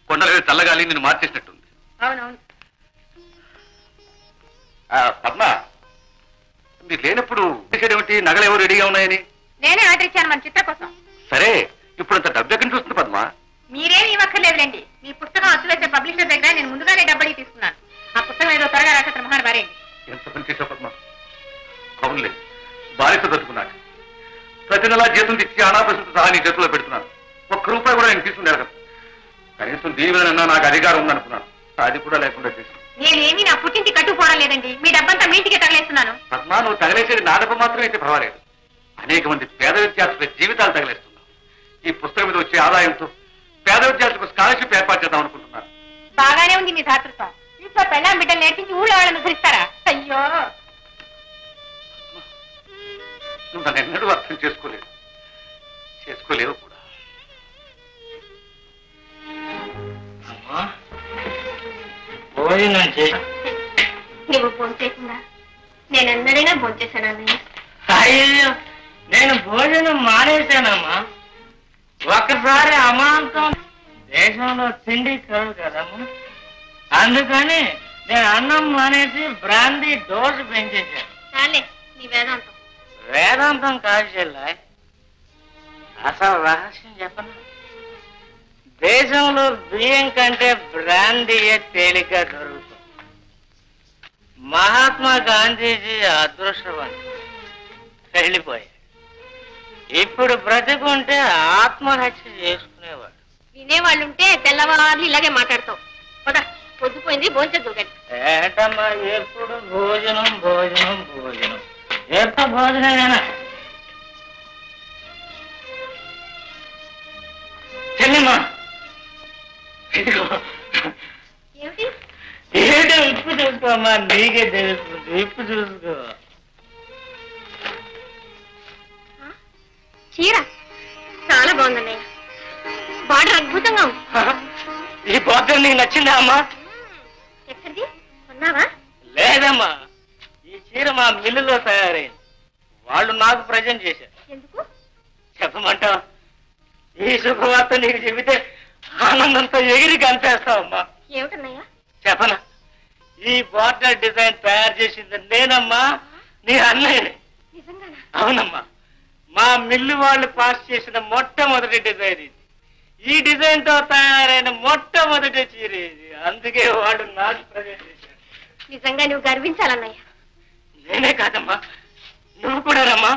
Speaker 5: కొండల చల్లగాలి నిన్ను మార్చేసినట్టుంది.
Speaker 2: అవునవును.
Speaker 5: పద్మ, మీరు లేనప్పుడు చేసేదేమిటి? నగలు ఎవరు రెడీగా ఉన్నాయని?
Speaker 2: నేనే ఆర్డర్ ఇచ్చాను మన చిత్ర కోసం.
Speaker 5: సరే, ఇప్పుడు అంత డబ్బు ఎక్కడి నుంచి వస్తుంది పద్మ?
Speaker 2: మీరేమి ఇవ్వక్కర్లేదులేండి. మీ పుస్తకం అచ్చు వేసే పబ్లిషర్ దగ్గర నేను ముందుగానే డబ్బులు తీసుకున్నాను. ఆ పుస్తకం ఏదో త్వరగా రాసేట మహాన్ వారేండి.
Speaker 5: ఎంత పని చేసావు పద్మ. అవునులే, బాలిక దొరుకున్నాడు. ప్రతి నెలా జీతం తెచ్చి అనాపరిస్థితి సహా నీ చేతిలో పెడుతున్నాను. ₹1 కూడా నేను తీసుకుని ఎరగను. కనీసం దీని మీద నాకు అధికారం ఉందనుకున్నాను. అది కూడా లేకుండా చేశాను.
Speaker 2: నేనేమి నా పుట్టింటి కట్టుకోవడం లేదండి. మీ డబ్బంతా మీ ఇంటికి తగలేస్తున్నాను.
Speaker 5: పద్మ, నువ్వు తగలేసేది నా డబ్బు మాత్రమే అయితే పర్వాలేదు. అనేక మంది పేద విద్యార్థుల జీవితాలు తగలేస్తున్నావు. ఈ పుస్తకం మీద వచ్చే ఆదాయంతో పేద విద్యార్థులకు స్కాలర్షిప్ ఏర్పాటు చేద్దాం అనుకుంటున్నాను.
Speaker 2: బాగానే ఉంది మీ దాతృత్వం. ఇంట్లో పెళ్ళాం బిడ్డలు నేర్పించి ఊళ్ళో వాళ్ళని ఉద్ధరిస్తారా? అయ్యో,
Speaker 5: నువ్వు నన్ను ఎన్నడూ అర్థం చేసుకోలేవు కూడా.
Speaker 4: భోజనం చేసి
Speaker 3: నువ్వు భోంచేసిందా? నేను ఎన్నడైనా భోంచేశాను అన్నయ్య.
Speaker 4: అయ్యో, నేను భోజనం మానేశానమ్మా. ఒకసారి అమాంతం దేశంలో తిండి కరువు కదమ్మా. అందుకని నేను అన్నం మానేసి బ్రాందీ డోసు పెంచేశాను.
Speaker 3: చాలే నీ వేదాంతం.
Speaker 4: వేదాంతం కాదు చెల్లా, అసలు రహస్యం చెప్పను. దేశంలో బియ్యం కంటే బ్రాందీయే తేలిక దొరుకుతుంది. మహాత్మా గాంధీజీ అదృష్టవంతుడు, వెళ్ళిపోయాడు. ఇప్పుడు బ్రతికుంటే ఆత్మహత్య చేసుకునేవాడు.
Speaker 3: వినేవాళ్ళుంటే తెల్లవారు ఇలాగే మాట్లాడతావు. పద, పొద్దుపోయింది, భోంచేద్దు కానీ.
Speaker 4: ఏంటమ్మా ఎప్పుడు భోజనం భోజనం భోజనం, ఎప్పుడు భోజనమేనా? చెల్లిమా,
Speaker 3: ఏమిటి?
Speaker 4: ఏంటో ఉప్పు చూసుకోమ్మా, నీకే తెలుస్తుంది. ఉప్పు చూసుకో.
Speaker 3: చీర చాలా బాగుందన్నయ్య. బార్డర్ అద్భుతంగా ఉంది.
Speaker 4: ఈ బార్డర్ నీకు నచ్చిందా అమ్మా?
Speaker 3: ఎక్కడిది కొన్నావా?
Speaker 4: లేదమ్మా, ఈ చీర మా మిల్లులో తయారైంది. వాళ్ళు నాకు ప్రజెంట్ చేశారు.
Speaker 3: ఎందుకు
Speaker 4: చెప్పమంటావా? ఈ శుభవార్త నీకు చెబితే ఆనందంతో ఎగిరి కనిపేస్తావమ్మా.
Speaker 3: ఏమిటన్నయ్య?
Speaker 4: చెప్పనా? ఈ బార్డర్ డిజైన్ తయారు చేసింది నేనమ్మా, నీ అన్నయ్య.
Speaker 3: నిజంగానా?
Speaker 4: అవునమ్మా, మా మిల్లు వాళ్ళు పాస్ చేసిన మొట్టమొదటి డిజైన్ ఇది. ఈ డిజైన్ తో తయారైన మొట్టమొదటి చీర ఇది. అందుకే వాడు నాకు ప్రజెంట్ చేశాడు.
Speaker 3: నిజంగా నువ్వు గర్వించాలన్నయ్య.
Speaker 4: నేనే కాదమ్మా, నువ్వు కూడా రమ్మా.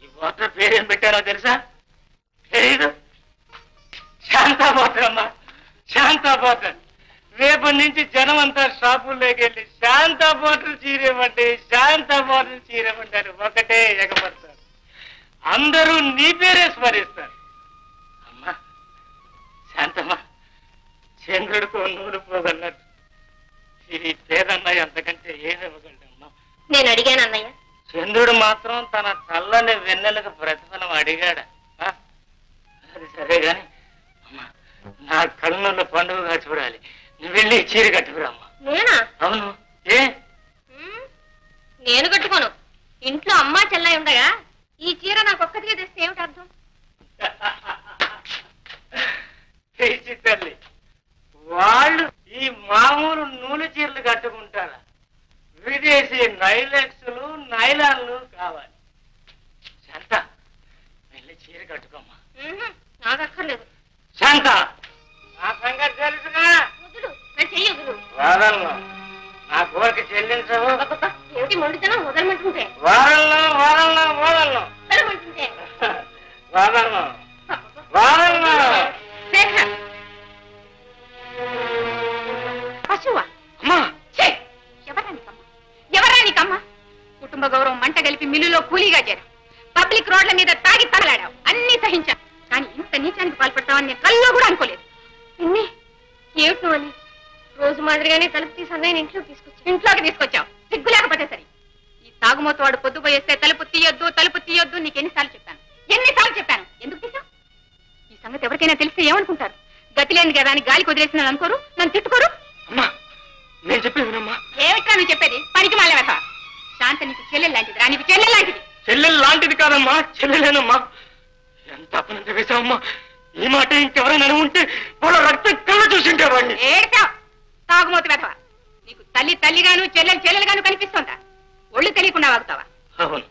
Speaker 4: ఈ వాటర్ పేరేం పెట్టానో తెలుసా? తెలీదు? శాంతా వాటర్ అమ్మా, శాంతా వాటర్. రేపటి నుంచి జనం అంతా షాపుల్లోకి వెళ్ళి శాంతా వాటర్ చీరేమంటే శాంతా వాటర్ చీరేమంటారు. ఒకటే ఎగపడతారు. అందరూ నీ పేరే స్మరిస్తారు. అమ్మా శాంతమ్మ, చంద్రుడితో నూనె పోగలన్నట్టు ఈ పేదన్నయ్య అంతకంటే ఏమివ్వగలడమ్మా?
Speaker 3: నేను అడిగాను అన్నయ్య.
Speaker 4: చంద్రుడు మాత్రం తన చల్లని వెన్నెలకు ప్రతిఫలం అడిగాడా? అది సరే గాని అమ్మా, నా కళ్ళలో పండుగగా చూడాలి. నువ్వు వెళ్ళి చీర కట్టుకురామ్మా.
Speaker 3: నేనా?
Speaker 4: అవును. ఏ
Speaker 3: నేను కట్టుకోను. ఇంట్లో అమ్మా చెల్లై ఉండగా ఈ చీర నాకు ఒక్కటిగా తెస్తే ఏమిటి అర్థం?
Speaker 4: తల్లి, వాళ్ళు ఈ మామూలు నూనె చీరలు కట్టుకుంటారా? విదేశీ నైలెక్స్లు నైలాన్లు కావాలి. శాంత, వెళ్ళి చీర కట్టుకోమ్మా.
Speaker 3: నాకు అక్కర్లేదు.
Speaker 4: శాంత, నా సంగతి తెలుసుగా.
Speaker 3: వదులు, నా చెయ్యి వదులు.
Speaker 4: వారంలో నా కోరిక చెల్లించవు.
Speaker 3: ఏమిటి మొండితనం? వదలమంటుంటే
Speaker 4: వారంలో వారంలో వారంలో
Speaker 3: వదలమంటుంటే
Speaker 4: వారంలో వారంలో
Speaker 2: పశువా?
Speaker 4: అమ్మా,
Speaker 2: ఎవరా నీకమ్మ? కుటుంబ గౌరవం మంట కలిపి మిల్లులో కూలీగా చేరా. పబ్లిక్ రోడ్ల మీద తాగి తగలాడావు. అన్ని సహించాను. కానీ ఇంత నీచానికి పాల్పడతావని నేను కల్లో కూడా అనుకోలేదు.
Speaker 3: ఇన్ని ఏమిటి నువ్వు అని? రోజు మాదిరిగానే తలుపు తీసి అన్నయ్య
Speaker 2: ఇంట్లోకి తీసుకొచ్చావు. సిగ్గు లేకపోతే సరే. ఈ తాగుమోతు వాడు పొద్దుపోయేస్తే తలుపు తీయొద్దు నీకు ఎన్నిసార్లు చెప్పాను? ఎందుకు తీసావు? ఈ సంగతి ఎవరికైనా తెలిస్తే ఏమనుకుంటారు? గతి లేని కదా అని గాలికి వదిలేసిన అనుకోరు, నన్ను తిట్టుకోరు.
Speaker 4: అమ్మా, నేను చెప్పేది వినమ్మా.
Speaker 2: ఏమిట్రా నువ్వు చెప్పేది? పనికి మాలేవా? శాంత నీకు చెల్లెలు లాంటిది రా, నీకు చెల్లెలు లాంటిది.
Speaker 1: చెల్లెలు లాంటిది కాదమ్మా, చెల్లెలేనమ్మా. ఎంత అపనంత వేశావమ్మా. ఈ మాట ఇంకెవరైనా ఉంటే వాళ్ళ రక్తం కళ్ళ చూసింటే వాడిని.
Speaker 2: ఏడతావు తాగుమోతి వెధవ. నీకు తల్లి తల్లిగాను చెల్లెలు చెల్లెలుగాను కనిపిస్తుందా? ఒళ్ళు తెలియకుండా వాగుతావా?
Speaker 1: అవును,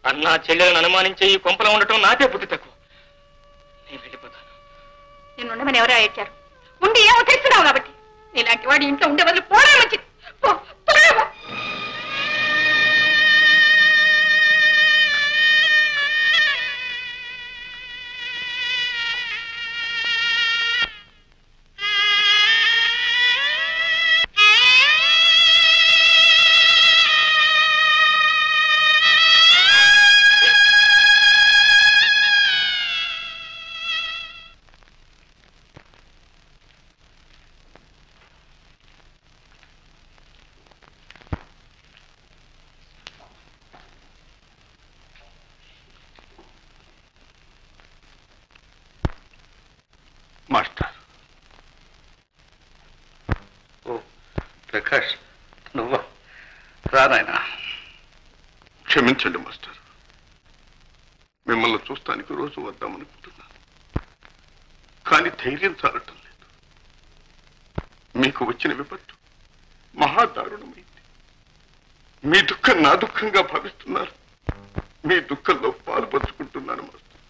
Speaker 1: అన్నా చెల్లెలను అనుమానించే ఈ కొంపలో ఉండటం నాకే బుద్ధి తక్కువ. నేను వెళ్ళిపోతాను.
Speaker 2: నేను ఉండమని ఎవరో ఏడ్చారు. ఉండి ఏమో తెస్తున్నావు కాబట్టి. నీలాంటి వాడి ఇంట్లో ఉండే బదులు పోవడం మంచిది. పో, త్వరగా పో.
Speaker 5: మాస్టర్. ఓ ప్రకాష్, నువ్వా? రానాయనా. క్షమించండి మాస్టర్, మిమ్మల్ని చూస్తానికి రోజు వద్దామనుకుంటున్నాను, కానీ ధైర్యం చాలటం లేదు. మీకు వచ్చిన విపత్తు మహాదారుణమైంది. మీ దుఃఖం నా దుఃఖంగా భావిస్తున్నారు. మీ దుఃఖంలో పాలు పంచుకుంటున్నాను మాస్టర్.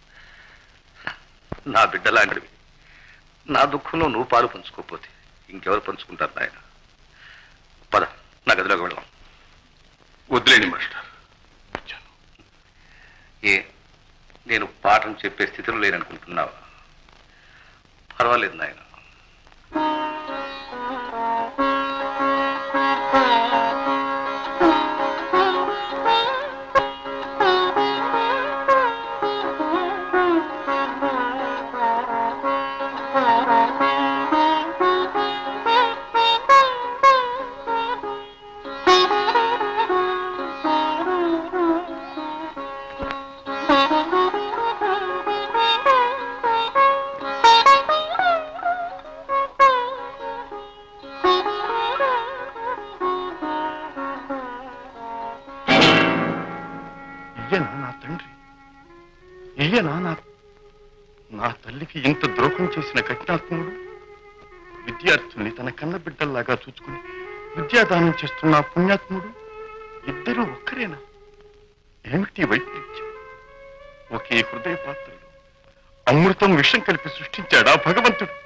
Speaker 5: నా బిడ్డలాంటివి. నా దుఃఖంలో నువ్వు పాలు పంచుకోకపోతే ఇంకెవరు పంచుకుంటారు నాయన? పద, నా గదిలోకి వెళ్దాం. వదిలేండి మాస్టర్. ఏ, నేను పాఠం చెప్పే స్థితిలో లేననుకుంటున్నావా? పర్వాలేదు నాయన. నా తండ్రి ఈయన నా తల్లికి ఇంత ద్రోహం చేసిన కఠినాత్ముడు, విద్యార్థుల్ని తన కన్న బిడ్డల్లాగా చూసుకుని విద్యాదానం చేస్తున్న పుణ్యాత్ముడు ఇద్దరూ ఒక్కరేనా? ఏమిటి వైపరీత్యం? ఒకే హృదయ పాత్రలో అమృతం విషం కలిపి సృష్టించాడా భగవంతుడు?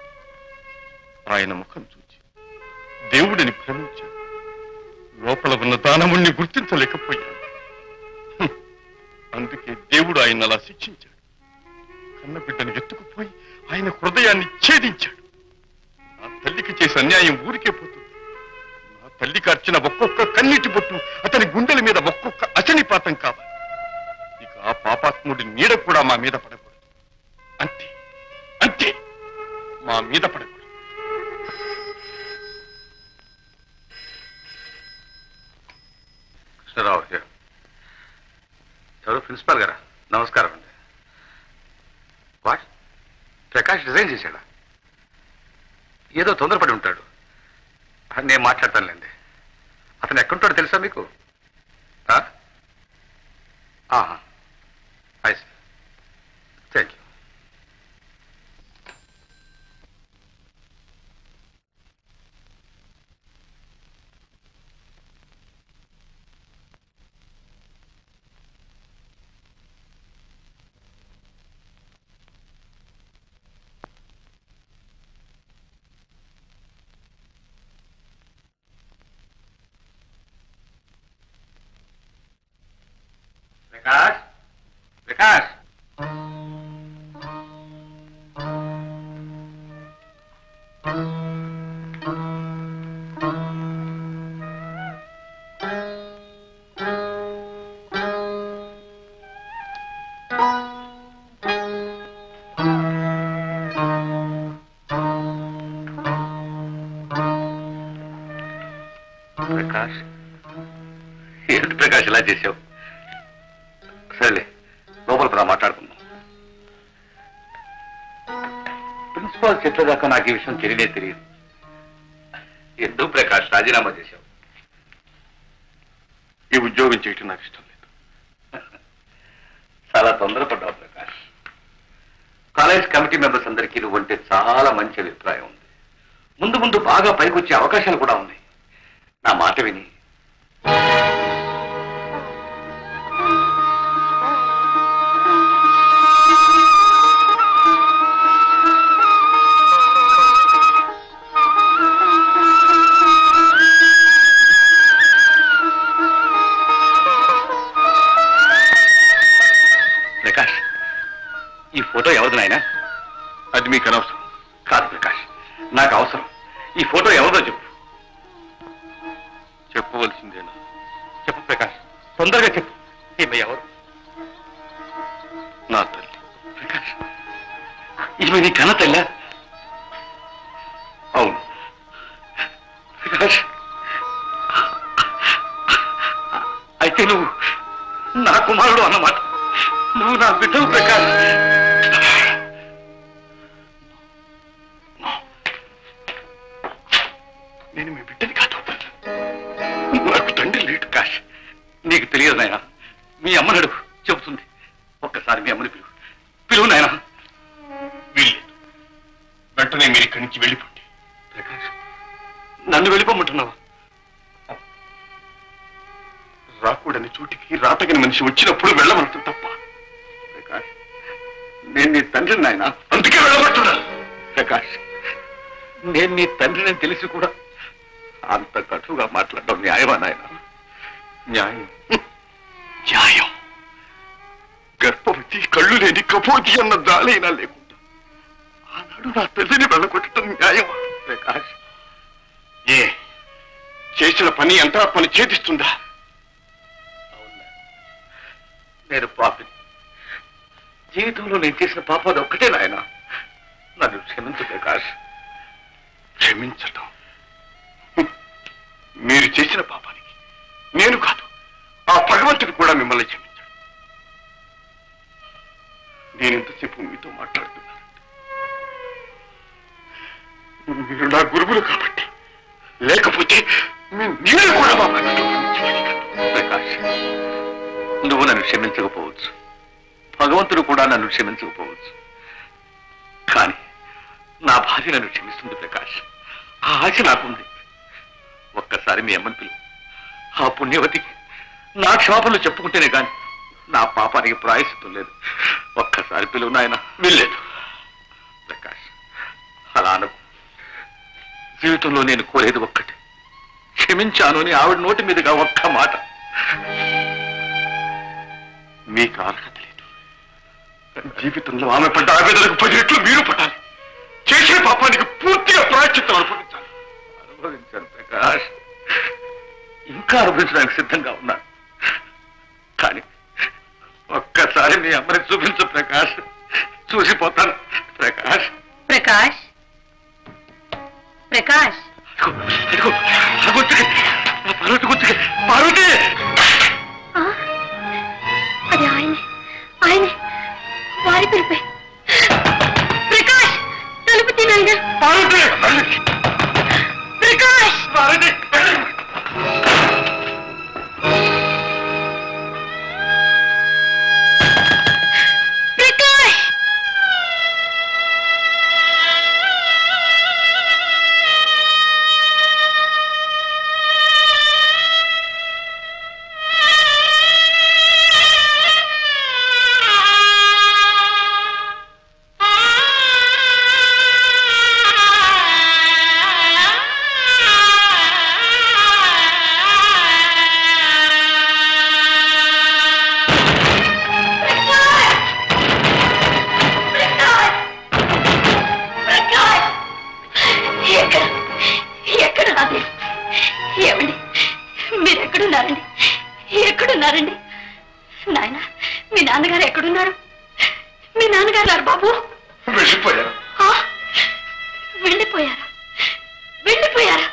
Speaker 5: ఆయన ముఖం చూచి దేవుడిని భ్రమించాడు. లోపల ఉన్న దానవుణ్ణి గుర్తించలేకపోయాడు. అందుకే దేవుడు ఆయన అలా శిక్షించాడు. కన్న బిడ్డను ఎత్తుకుపోయి ఆయన హృదయాన్ని ఛేదించాడు. నా తల్లికి చేసే అన్యాయం ఊరికే పోతుంది. నా తల్లికి అర్చిన ఒక్కొక్క కన్నీటి బొట్టు అతని గుండెల మీద ఒక్కొక్క అచనిపాతం కావాలి. ఇక ఆ పాపాత్ముడి నీడ కూడా మా మీద పడకూడదు. అంతే అంతే, మా మీద పడకూడదు. కృష్ణరావు, ఎవరు? ప్రిన్సిపాల్ గారా? నమస్కారం అండి. వాట్, ప్రకాష్ రిజైన్ చేశాడా? ఏదో తొందరపడి ఉంటాడు. నేను మాట్లాడతానులేండి. అతను ఎక్కడుంటాడో తెలుసా మీకు? I see. Thank you. Prakash, Prakash, Prakash, ఏంటి ప్రకాష్ ఇలా చేసావు? సరేలే, లోపల కూడా మాట్లాడుకుందాం. ప్రిన్సిపాల్ చెప్పేదాకా నాకు ఈ విషయం తెలియదు. ఎందుకు ప్రకాష్ రాజీనామా చేశావు? ఈ ఉద్యోగం చేయటం నాకు ఇష్టం లేదు. చాలా తొందరపడ్డావు ప్రకాష్. కాలేజ్ కమిటీ మెంబర్స్ అందరికీ నువ్వంటే చాలా మంచి అభిప్రాయం ఉంది. ముందు ముందు బాగా పైకొచ్చే అవకాశాలు కూడా ఉన్నాయి. నా మాట విని ప్రకాష్, ఈ ఫోటో ఎవరిది నాయనా?
Speaker 1: అది మీకు అనవసరం.
Speaker 5: కాదు ప్రకాష్, నాకు అవసరం. ఈ ఫోటో ఎవరిదో చెప్పు.
Speaker 1: చెప్పవలసిందేనా?
Speaker 5: చెప్పు ప్రకాష్, తొందరగా చెప్పు. ఈమె ఎవరు?
Speaker 1: నా తల్లి.
Speaker 5: ప్రకాష్, ఈమె నీ కన్న తల్లా? అవును ప్రకాష్. అయితే నువ్వు నా కుమారుడు అన్నమాట. నువ్వు నా బిడ్డవు ప్రకాష్. నేను మీ బిడ్డని కాదు, నాకు తండ్రి లేడు. ప్రకాష్, నీకు తెలియదు నాయన. మీ అమ్మని అడుగు, చెబుతుంది. ఒక్కసారి మీ అమ్మని పిలువు నాయన.
Speaker 1: వీల్లేదు. వెంటనే మీరు ఇక్కడి నుంచి వెళ్ళిపోండి.
Speaker 5: ప్రకాష్, నన్ను వెళ్ళిపోమంటున్నావా?
Speaker 1: రాకూడని చోటికి రాతగిన మనిషి వచ్చినప్పుడు వెళ్ళమంటుంది తప్ప.
Speaker 5: ప్రకాష్, నేను నీ తండ్రిని నాయన.
Speaker 1: అందుకే వెళ్ళమంటున్నాను.
Speaker 5: ప్రకాష్, నేను నీ తండ్రిని తెలిసి కూడా అంత కటుగా మాట్లాడడం న్యాయమా నాయన?
Speaker 1: న్యాయం న్యాయం. గర్భవతి, కళ్ళు లేని కపోతి అన్న దాలైనా లేకుండా ఆనాడు నా తల్లిని వెళ్ళగొట్టడం న్యాయమా?
Speaker 5: ప్రకాష్,
Speaker 1: ఏ చేసిన పని అంతా పని ఛేదిస్తుందా?
Speaker 5: నేను పాపిని. జీవితంలో నేను చేసిన పాపం అది ఒక్కటే నాయన. నన్ను క్షమించు ప్రకాష్.
Speaker 1: క్షమించటం? మీరు చేసిన పాపానికి నేను కాదు, ఆ భగవంతుడు కూడా మిమ్మల్ని క్షమించాడు. నేను ఇంతసేపు మీతో మాట్లాడుతున్నానంటే మీరు నా గురువులు కాబట్టి. లేకపోతే నేను కూడా మా
Speaker 5: ప్రకాష్, నువ్వు నన్ను క్షమించకపోవచ్చు, భగవంతుడు కూడా నన్ను క్షమించకపోవచ్చు, కానీ నా భార్య నన్ను క్షమిస్తుంది ప్రకాష్. ఆ ఆశ నాకుంది. ఒక్కసారి మీ అమ్మని పిలువు. ఆ పుణ్యవతికి నా క్షమాపణలు చెప్పుకుంటేనే కానీ నా పాపానికి ప్రాయశ్చిత్తం లేదు. ఒక్కసారి పిలువు నాయన.
Speaker 1: వెళ్ళలేదు.
Speaker 5: ప్రకాష్, అలా అనకు. జీవితంలో నేను కోరేది ఒక్కటి, క్షమించాను అని ఆవిడ నోటి మీదుగా ఒక్క మాట.
Speaker 1: మీకు అర్హత లేదు. జీవితంలో ఆమె పడ్డ ఆవేదనకు 10 రెట్లు మీరు పడాలి. చేసిన పాపానికి పూర్తిగా ప్రాయశ్చిత్తం అనుభవించాలి.
Speaker 5: అనుభవించాను ప్రకాష్, ఇంకా అనుభవించడానికి సిద్ధంగా ఉన్నాను. కానీ ఒక్కసారి మీ అమ్మని చూపించు ప్రకాష్. చూసిపోతాను ప్రకాష్.
Speaker 2: ప్రకాష్, ప్రకాష్,
Speaker 5: అదిగో ఆ గుర్తుకి, ఆ పార్వతి గుర్తుకి. పార్వతి!
Speaker 3: అది ఆయనే, ఆయనే వారి పిలిపే. ప్రకాష్, తలుపు తినాలిగా.
Speaker 5: పార్వతి!
Speaker 3: ప్రకాష్,
Speaker 5: పార్వతి!
Speaker 3: ప్రకాష్! ఏమండి, మీరెక్కడున్నారండి? ఎక్కడున్నారండి? నాయన, మీ నాన్నగారు ఎక్కడున్నారు? మీ నాన్నగారు బాబు
Speaker 1: వెళ్ళిపోయారు.
Speaker 3: వెళ్ళిపోయారా? వెళ్ళిపోయారా?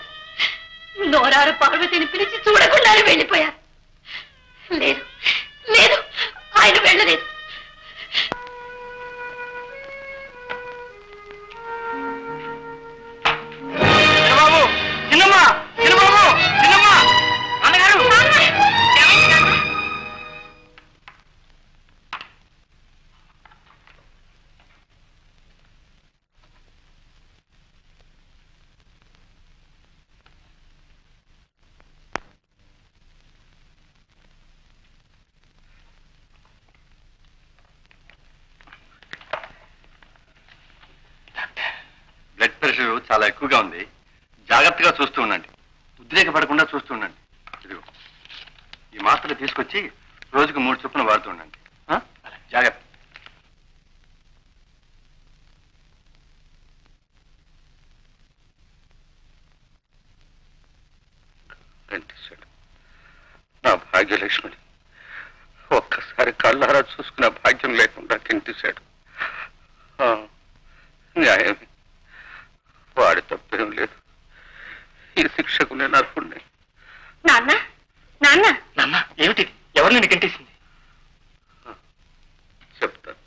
Speaker 3: నోరారు పార్వతిని పిలిచి చూడకుండానే వెళ్ళిపోయారు. లేదు లేదు, ఆయన వెళ్ళలేదు.
Speaker 1: చాలా ఎక్కువగా ఉంది. జాగ్రత్తగా చూస్తూ ఉండండి, ఉద్రేకపడకుండా చూస్తూ ఉండండి. ఇదిగో ఈ మాత్రలు తీసుకొచ్చి రోజుకు 3 చొప్పున వాడుతూ ఉండండి. జాగ్రత్త. నా భాగ్యలక్ష్మిని ఒక్కసారి కళ్ళారా చూసుకున్న భాగ్యం లేకుండా తింటేశాడు. న్యాయమే, వాడి తప్పేం లేదు. ఈ శిక్షకు నేను అర్హుణ్ణి.
Speaker 2: నాన్న నాన్న
Speaker 4: నాన్న ఏమిటి? ఎవరు నేను కంటేసింది?
Speaker 1: చెప్తాను.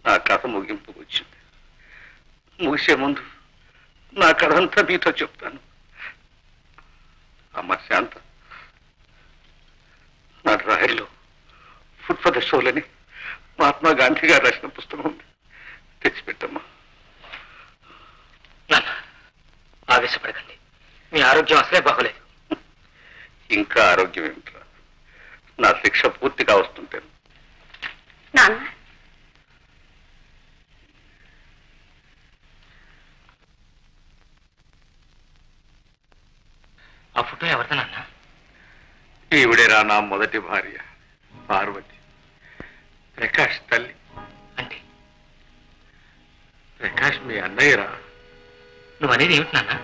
Speaker 1: నా కథ ముగింపుకు వచ్చింది. ముగిసే ముందు నా కథ అంతా మీతో చెప్తాను. అమ్మ శాంత, నా డ్రాయర్లో ఫుడ్ ఫర్ ద సోల్ అని మహాత్మా గాంధీ గారు రాసిన పుస్తకం ఉంది, తెచ్చిపెట్టమ్మా.
Speaker 4: నాన్న ఆవేశపడకండి, మీ ఆరోగ్యం అసలే బాగోలేదు.
Speaker 1: ఇంకా ఆరోగ్యం ఏమిట్రా? నా శిక్ష పూర్తిగా వస్తుంటాను.
Speaker 2: నాన్న
Speaker 4: ఆ ఫోటో ఎవరిదా నాన్న?
Speaker 1: ఈవిడేరా నా మొదటి భార్య పార్వతి, ప్రకాష్ తల్లి.
Speaker 4: అంటే
Speaker 1: ప్రకాష్ మీ అన్నయ్యరా?
Speaker 4: నువ్వు అనేది ఏమిటి నాన్న?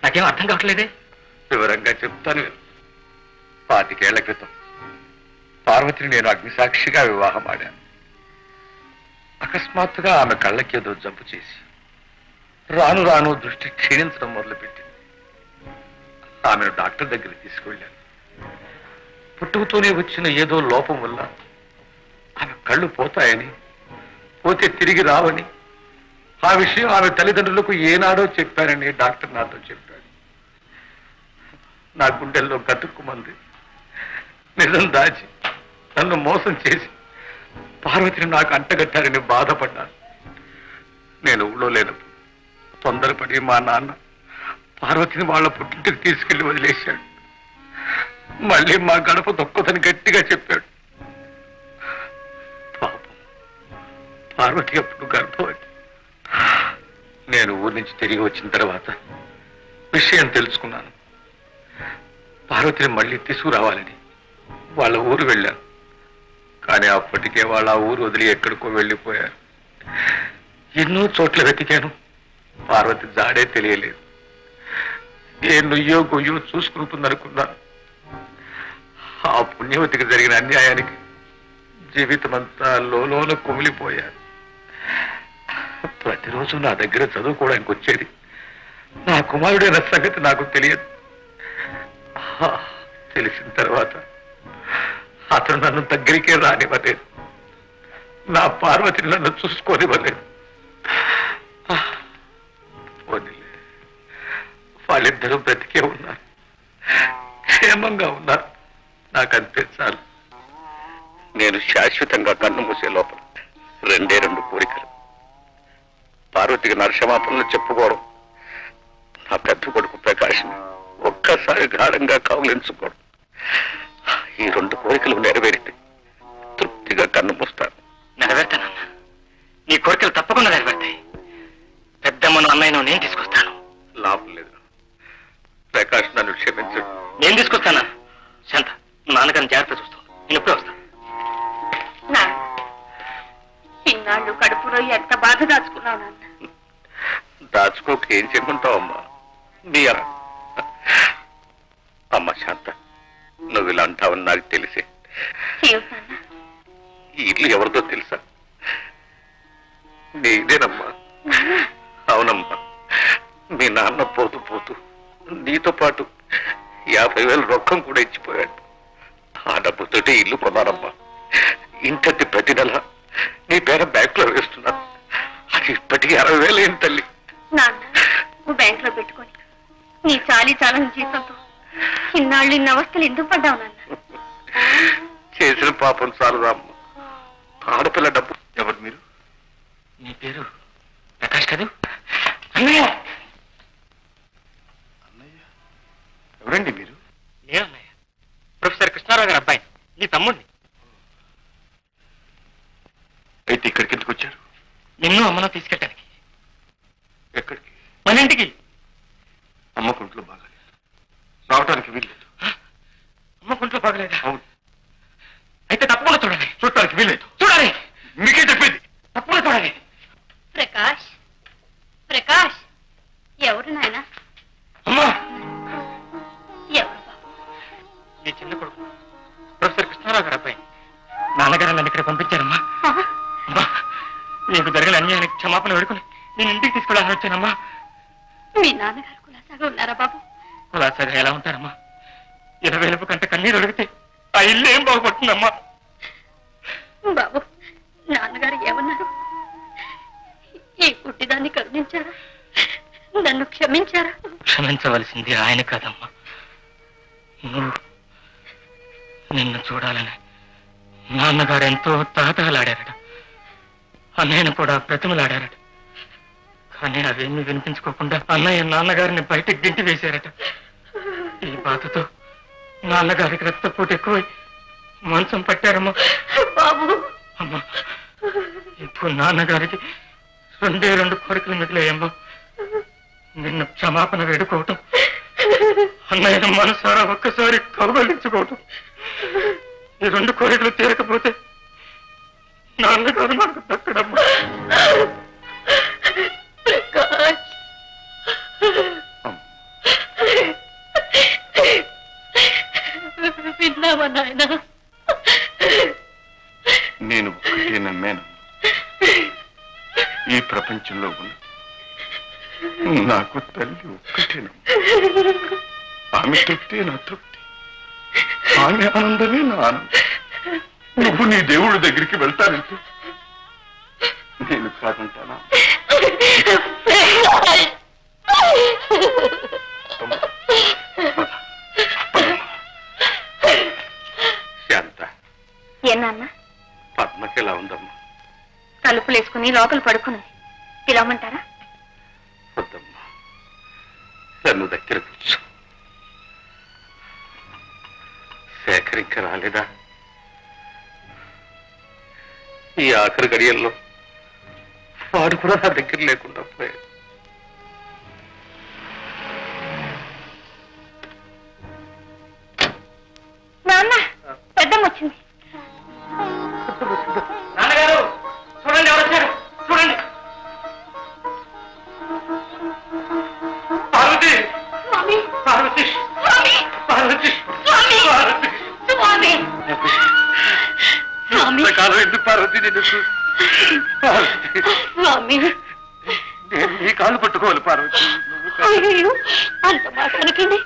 Speaker 4: నాకేం అర్థం కావట్లేదే.
Speaker 1: వివరంగా చెప్తాను. 25 ఏళ్ల క్రితం పార్వతిని నేను అగ్నిసాక్షిగా వివాహం ఆడాను. అకస్మాత్తుగా ఆమె కళ్ళకి ఏదో జబ్బు చేసి రాను రాను దృష్టి క్షీణించడం మొదలుపెట్టింది. ఆమెను డాక్టర్ దగ్గరికి తీసుకువెళ్ళాను. పుట్టుకతోనే వచ్చిన ఏదో లోపం వల్ల ఆమె కళ్ళు పోతాయని, పోతే తిరిగి రావని, ఆ విషయం ఆమె తల్లిదండ్రులకు ఏనాడో చెప్పారని డాక్టర్ నాతో చెప్పాడు. నా గుండెల్లో గతుక్కుమంది. నిజం దాచి నన్ను మోసం చేసి పార్వతిని నాకు అంటగట్టారని బాధపడ్డాను. నేను ఊళ్ళో లేనప్పుడు తొందరపడి మా నాన్న పార్వతిని వాళ్ళ పుట్టింటికి తీసుకెళ్లి వదిలేశాడు. మళ్ళీ మా గడప దొక్కదని గట్టిగా చెప్పాడు. పాపం, పార్వతి అప్పుడు గర్భవతి. నేను ఊరి నుంచి తిరిగి వచ్చిన తర్వాత విషయం తెలుసుకున్నాను. పార్వతిని మళ్ళీ తీసుకురావాలని వాళ్ళ ఊరు వెళ్ళాను. కానీ అప్పటికే వాళ్ళ ఊరు వదిలి ఎక్కడికో వెళ్ళిపోయారు. ఎన్నో చోట్ల వెతికాను, పార్వతి జాడే తెలియలేదు. ఏ నుయ్యో గొయ్యో చూసుకుంటుందనుకున్నాను. ఆ పుణ్యవతికి జరిగిన అన్యాయానికి జీవితమంతా లోలోన కుమిలిపోయాను. ప్రతిరోజు నా దగ్గర చదువుకోవడానికి వచ్చేది. నా కుమారుడైన సంగతి నాకు తెలియదు. తెలిసిన తర్వాత అతను నన్ను దగ్గరికే రానివ్వలేదు. నా పార్వతిని నన్ను చూసుకోనివ్వలేదు. వాళ్ళిద్దరూ బ్రతికే ఉన్నారు, క్షేమంగా ఉన్నారు. నాకు అంతే చాలు. నేను శాశ్వతంగా కన్ను మూసే లోపల 2 కోరికలు. పార్వతికి నా క్షమాపణలు చెప్పుకోవడం, నా పెద్ద కొడుకు ప్రకాశం ఒక్కసారి గాఢంగా కౌలించుకోవడం. ఈ 2 కోరికలు నెరవేరితే తృప్తిగా కన్ను మూస్తాను.
Speaker 4: నెరవేర్తానన్న, నీ కోరికలు తప్పకుండా నెరవేర్తాయి. పెద్దమ్మను అన్నయ్యను నేను తీసుకొస్తాను.
Speaker 1: లాభం లేదు. ప్రకాష్ నన్ను క్షమించడు.
Speaker 4: నేను తీసుకొస్తానా? శాంత, నాన్నగారిని జాగ్రత్త చూస్తాను. నేను ఎప్పుడే వస్తాను.
Speaker 2: ఇన్నాళ్ళు కడుపులో ఎంత బాధ దాచుకున్నావు నాన్న.
Speaker 1: దాచుకోక ఏం చేయమంటావు అమ్మా? నీ అమ్మ శాంత, నువ్వు ఇలా అంటావని నాకు తెలిసే. ఈ ఇల్లు ఎవరిదో తెలుసా? నీదేనమ్మా. అవునమ్మా, మీ నాన్న పోతూ పోతూ నీతో పాటు 50,000 రొక్కం కూడా ఇచ్చిపోయాడు. ఆ డబ్బుతోటి ఇల్లు కొన్నానమ్మా. ఇంటది ప్రతి నెల నీ పేర బ్యాంకులో వేస్తున్నాను. అది ఇప్పటికీ 60,000 ఏం తల్లి.
Speaker 2: నాన్న, నువ్వు బ్యాంక్ లో పెట్టుకొని నీ చాలని జీతంతో ఇన్నాళ్ళు ఇన్ని అవస్థలు ఎందుకు పడ్డావు నాన్న?
Speaker 1: చేసిన పాపం చాలుదామ్మ. ఆడపిల్ల డబ్బు. ఎవరు మీరు?
Speaker 4: నీ పేరు ప్రకాష్ కాదు? అన్నయ్య.
Speaker 1: అన్నయ్య ఎవరండి మీరు?
Speaker 4: నేనన్నయ్య, ప్రొఫెసర్ కృష్ణారావు గారి అబ్బాయి, నీ తమ్ముడిని.
Speaker 1: అయితే ఇక్కడికి ఎందుకు వచ్చారు?
Speaker 4: నిన్ను అమ్మను తీసుకెళ్ళడానికి.
Speaker 1: ఎక్కడికి?
Speaker 4: మన ఇంటికి.
Speaker 1: నాన్నగారికి క్షమాపణ వేడుకుని నేను ఇంటికి తీసుకెళ్ళాలని వచ్చానమ్మా.
Speaker 3: మీ నాన్నగారు కులాసాగా ఉన్నారా బాబు?
Speaker 1: కులాసాగా ఎలా ఉంటారమ్మా? 20,000 కంటే కన్నీరు అడిగితే ఆ ఇల్లు ఏం బాగుపడుతుందమ్మా?
Speaker 3: బాబు, నాన్నగారు ఏమన్నారు? ఈ పుట్టిదాన్ని కరుణించారా? నన్ను క్షమించారా?
Speaker 1: క్షమించవలసింది ఆయన కాదమ్మా, నువ్వు. నిన్ను చూడాలని నాన్నగారు ఎంతో తాతలాడారట, అన్నయ్యను కూడా బ్రతిమలాడారట. కానీ అవేమీ వినిపించుకోకుండా అన్నయ్య నాన్నగారిని బయటకు గింటి వేశారట. ఈ బాధతో నాన్నగారికి రక్తపోటు ఎక్కువై మంచం పట్టారమ్మా.
Speaker 3: బాబు,
Speaker 1: అమ్మా, ఇప్పుడు నాన్నగారికి 2 కోరికలు మిగిలాయమ్మా. నిన్ను క్షమాపణ వేడుకోవటం, అన్నయ్యను మనసారా ఒక్కసారి కౌగలించుకోవటం. ఈ 2 కోరికలు తీరకపోతే నాన్నగారు నాకు దక్కడమ్మా.
Speaker 3: విన్నావా నాయన?
Speaker 5: నేను ఒక్కటే నమ్మాను, ఈ ప్రపంచంలో ఉన్న నాకు తల్లి ఒక్కటేనా. ఆమె తృప్తి నా తృప్తి, ఆమె ఆనందమే నా ఆనందం. నువ్వు నీ దేవుడి దగ్గరికి వెళ్తానంటే నేను కాదంటానా? శాంత,
Speaker 6: ఏనాన్న?
Speaker 5: పద్మకి ఎలా ఉందమ్మా?
Speaker 6: తలుపులు వేసుకుని లోపల పడుకున్నది. పిలవమంటారా?
Speaker 5: వద్దమ్మా, నన్ను దగ్గర కూర్చో. శేఖర్ ఇంకా రాలేదా? ఈ ఆఖరి గడియల్లో వాడు కూడా నా దగ్గర లేకుండా పోయాడు.
Speaker 6: నాన్న, పెద్దమ్మ వచ్చింది.
Speaker 1: నాన్నగారు చూడండి, ఎవరు వచ్చారు చూడండి. పార్వతి,
Speaker 3: స్వామి,
Speaker 1: పార్వతి,
Speaker 3: స్వామి,
Speaker 1: పార్వతి,
Speaker 3: స్వామి,
Speaker 1: పార్వతి.
Speaker 3: స్వామి, స్వామి,
Speaker 5: కాలం ఎందుకు పార్వతి? నేను పార్వతి,
Speaker 3: స్వామి.
Speaker 5: నేను నీ కాళ్ళు పట్టుకోవాలి పార్వతి. నువ్వు కాదు.
Speaker 3: అయ్యో, అంత మాట అనకండి.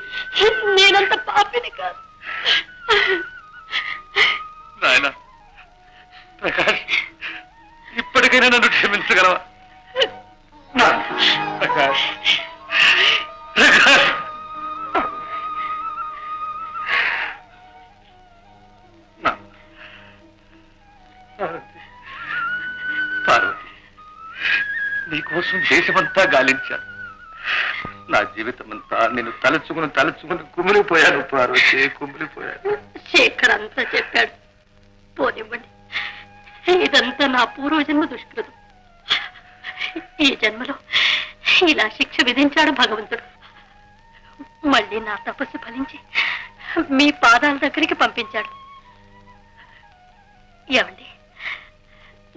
Speaker 3: నేనంత పాపిని కాదు.
Speaker 5: నాయన ప్రకాష్, ఇప్పటికైనా నన్ను క్షమించగలవా? ప్రకాష్, ప్రకాష్, పార్వతి, నీకోసం దేశమంతా గాలించాను. నా జీవితం అంతా నేను తలుచుకుని కుమిలిపోయాను పార్వతి, కుమిలిపోయాను.
Speaker 3: శేఖర్ అంతా చెప్పాడు. పోనివ్వండి, ఇదంతా నా పూర్వజన్మ దుష్కృతం. ఈ జన్మలో ఇలా శిక్ష విధించాడు భగవంతుడు. మళ్ళీ నా తపస్సు ఫలించి మీ పాదాల దగ్గరికి పంపించాడు. ఏమండి,